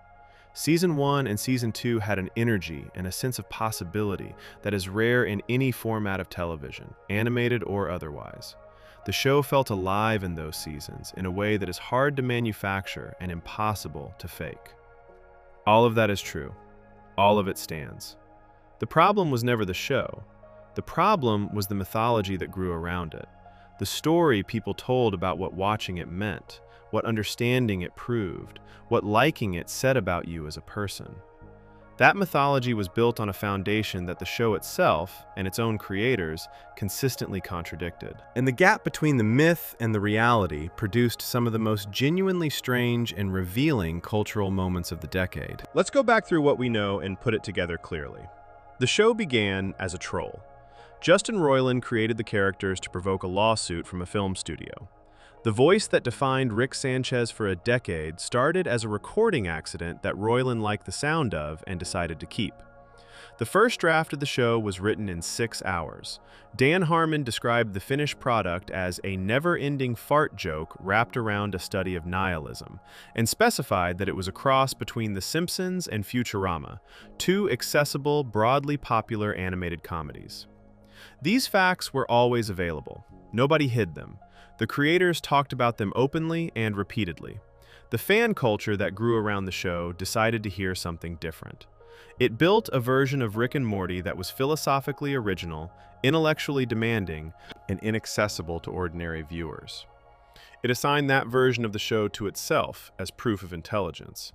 Season 1 and Season 2 had an energy and a sense of possibility that is rare in any format of television, animated or otherwise. The show felt alive in those seasons in a way that is hard to manufacture and impossible to fake. All of that is true. All of it stands. The problem was never the show. The problem was the mythology that grew around it, the story people told about what watching it meant, what understanding it proved, what liking it said about you as a person. That mythology was built on a foundation that the show itself, and its own creators, consistently contradicted. And the gap between the myth and the reality produced some of the most genuinely strange and revealing cultural moments of the decade. Let's go back through what we know and put it together clearly. The show began as a troll. Justin Roiland created the characters to provoke a lawsuit from a film studio. The voice that defined Rick Sanchez for a decade started as a recording accident that Roiland liked the sound of and decided to keep. The first draft of the show was written in 6 hours. Dan Harmon described the finished product as a never-ending fart joke wrapped around a study of nihilism, and specified that it was a cross between The Simpsons and Futurama, two accessible, broadly popular animated comedies. These facts were always available. Nobody hid them. The creators talked about them openly and repeatedly. The fan culture that grew around the show decided to hear something different. It built a version of Rick and Morty that was philosophically original, intellectually demanding, and inaccessible to ordinary viewers. It assigned that version of the show to itself as proof of intelligence.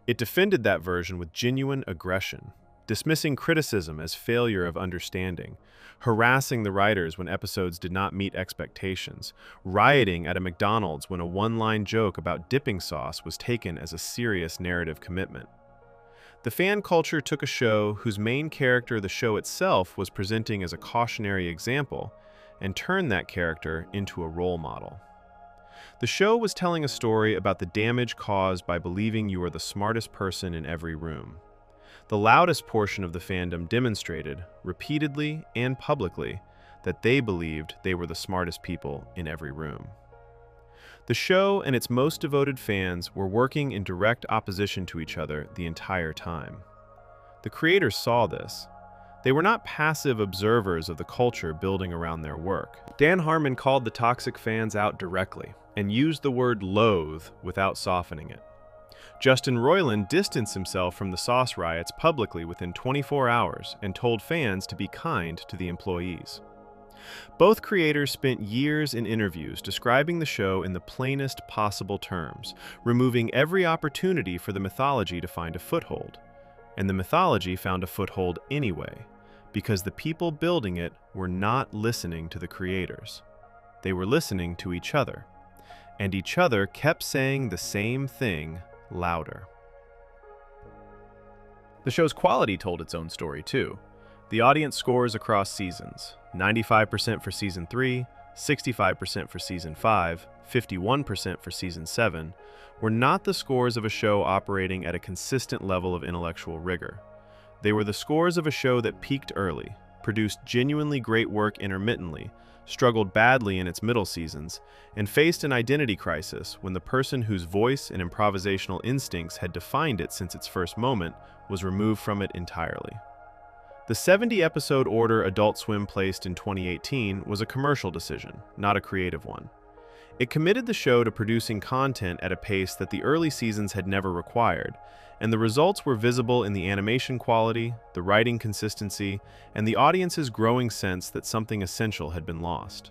It defended that version with genuine aggression, dismissing criticism as failure of understanding, harassing the writers when episodes did not meet expectations, rioting at a McDonald's when a one-line joke about dipping sauce was taken as a serious narrative commitment. The fan culture took a show whose main character, the show itself, was presenting as a cautionary example, and turned that character into a role model. The show was telling a story about the damage caused by believing you are the smartest person in every room. The loudest portion of the fandom demonstrated, repeatedly and publicly, that they believed they were the smartest people in every room. The show and its most devoted fans were working in direct opposition to each other the entire time. The creators saw this. They were not passive observers of the culture building around their work. Dan Harmon called the toxic fans out directly and used the word loathe without softening it. Justin Roiland distanced himself from the sauce riots publicly within 24 hours and told fans to be kind to the employees. Both creators spent years in interviews describing the show in the plainest possible terms, removing every opportunity for the mythology to find a foothold. And the mythology found a foothold anyway, because the people building it were not listening to the creators. They were listening to each other, and each other kept saying the same thing louder. The show's quality told its own story, too. The audience scores across seasons: 95% for Season 3, 65% for Season 5, 51% for Season 7, were not the scores of a show operating at a consistent level of intellectual rigor. They were the scores of a show that peaked early, produced genuinely great work intermittently, struggled badly in its middle seasons, and faced an identity crisis when the person whose voice and improvisational instincts had defined it since its first moment was removed from it entirely. The 70-episode order Adult Swim placed in 2018 was a commercial decision, not a creative one. It committed the show to producing content at a pace that the early seasons had never required, and the results were visible in the animation quality, the writing consistency, and the audience's growing sense that something essential had been lost.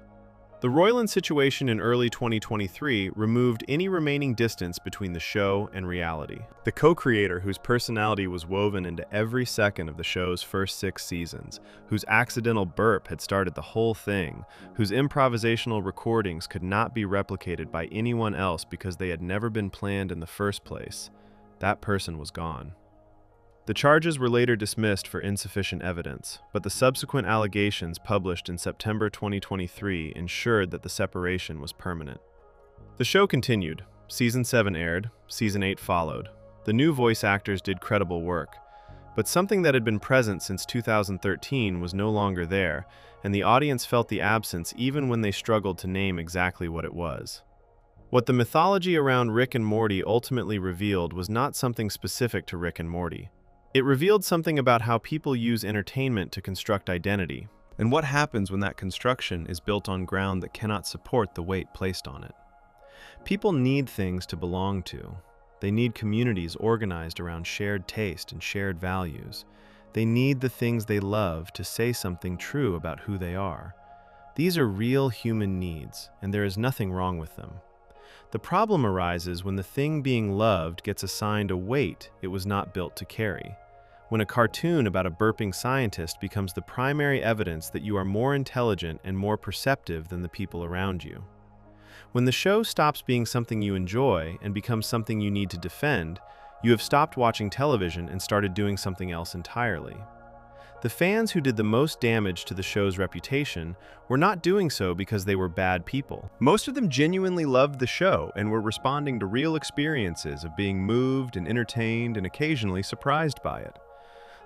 The Roiland situation in early 2023 removed any remaining distance between the show and reality. The co-creator, whose personality was woven into every second of the show's first 6 seasons, whose accidental burp had started the whole thing, whose improvisational recordings could not be replicated by anyone else because they had never been planned in the first place, that person was gone. The charges were later dismissed for insufficient evidence, but the subsequent allegations published in September 2023 ensured that the separation was permanent. The show continued. Season 7 aired, Season 8 followed. The new voice actors did credible work, but something that had been present since 2013 was no longer there, and the audience felt the absence even when they struggled to name exactly what it was. What the mythology around Rick and Morty ultimately revealed was not something specific to Rick and Morty. It revealed something about how people use entertainment to construct identity, and what happens when that construction is built on ground that cannot support the weight placed on it. People need things to belong to. They need communities organized around shared taste and shared values. They need the things they love to say something true about who they are. These are real human needs, and there is nothing wrong with them. The problem arises when the thing being loved gets assigned a weight it was not built to carry. When a cartoon about a burping scientist becomes the primary evidence that you are more intelligent and more perceptive than the people around you. When the show stops being something you enjoy and becomes something you need to defend, you have stopped watching television and started doing something else entirely. The fans who did the most damage to the show's reputation were not doing so because they were bad people. Most of them genuinely loved the show and were responding to real experiences of being moved and entertained and occasionally surprised by it.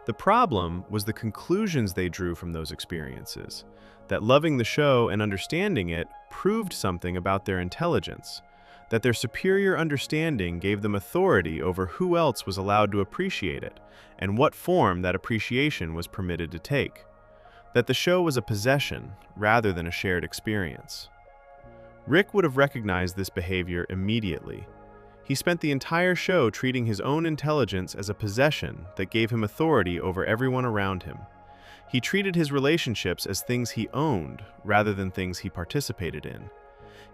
The problem was the conclusions they drew from those experiences, that loving the show and understanding it proved something about their intelligence, that their superior understanding gave them authority over who else was allowed to appreciate it, and what form that appreciation was permitted to take, that the show was a possession rather than a shared experience. Rick would have recognized this behavior immediately. He spent the entire show treating his own intelligence as a possession that gave him authority over everyone around him. He treated his relationships as things he owned rather than things he participated in.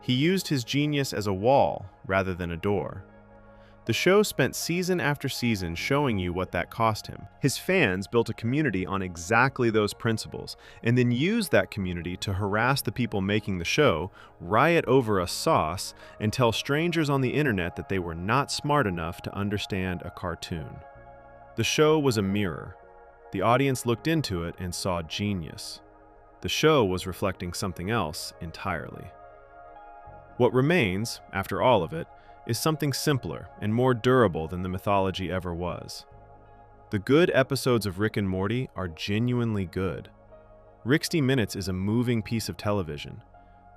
He used his genius as a wall rather than a door. The show spent season after season showing you what that cost him. His fans built a community on exactly those principles, and then used that community to harass the people making the show, riot over a sauce, and tell strangers on the internet that they were not smart enough to understand a cartoon. The show was a mirror. The audience looked into it and saw genius. The show was reflecting something else entirely. What remains, after all of it, is something simpler and more durable than the mythology ever was. The good episodes of Rick and Morty are genuinely good. Ricksty Minutes is a moving piece of television.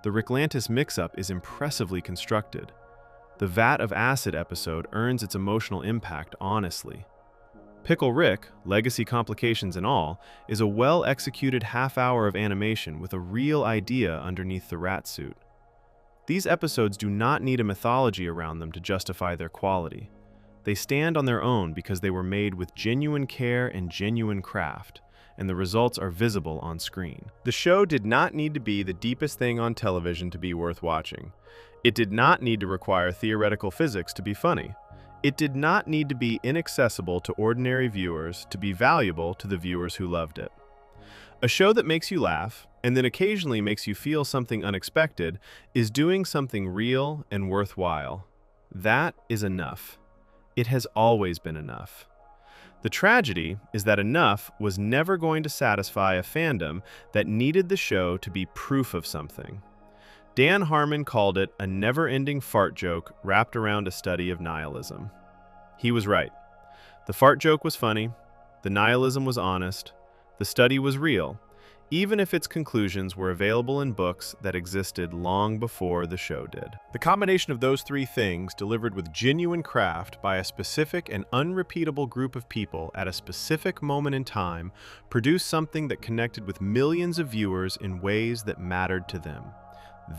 The Ricklantis mix-up is impressively constructed. The Vat of Acid episode earns its emotional impact honestly. Pickle Rick, legacy complications and all, is a well-executed half-hour of animation with a real idea underneath the rat suit. These episodes do not need a mythology around them to justify their quality. They stand on their own because they were made with genuine care and genuine craft, and the results are visible on screen. The show did not need to be the deepest thing on television to be worth watching. It did not need to require theoretical physics to be funny. It did not need to be inaccessible to ordinary viewers to be valuable to the viewers who loved it. A show that makes you laugh, and then occasionally makes you feel something unexpected, is doing something real and worthwhile. That is enough. It has always been enough. The tragedy is that enough was never going to satisfy a fandom that needed the show to be proof of something. Dan Harmon called it a never-ending fart joke wrapped around a study of nihilism. He was right. The fart joke was funny, the nihilism was honest, the study was real, even if its conclusions were available in books that existed long before the show did. The combination of those three things, delivered with genuine craft by a specific and unrepeatable group of people at a specific moment in time, produced something that connected with millions of viewers in ways that mattered to them.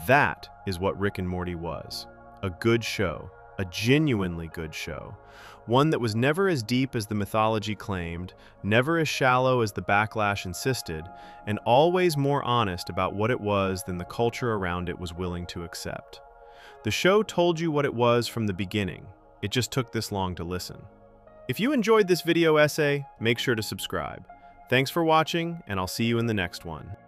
That is what Rick and Morty was. A good show. A genuinely good show. One that was never as deep as the mythology claimed, never as shallow as the backlash insisted, and always more honest about what it was than the culture around it was willing to accept. The show told you what it was from the beginning. It just took this long to listen. If you enjoyed this video essay, make sure to subscribe. Thanks for watching, and I'll see you in the next one.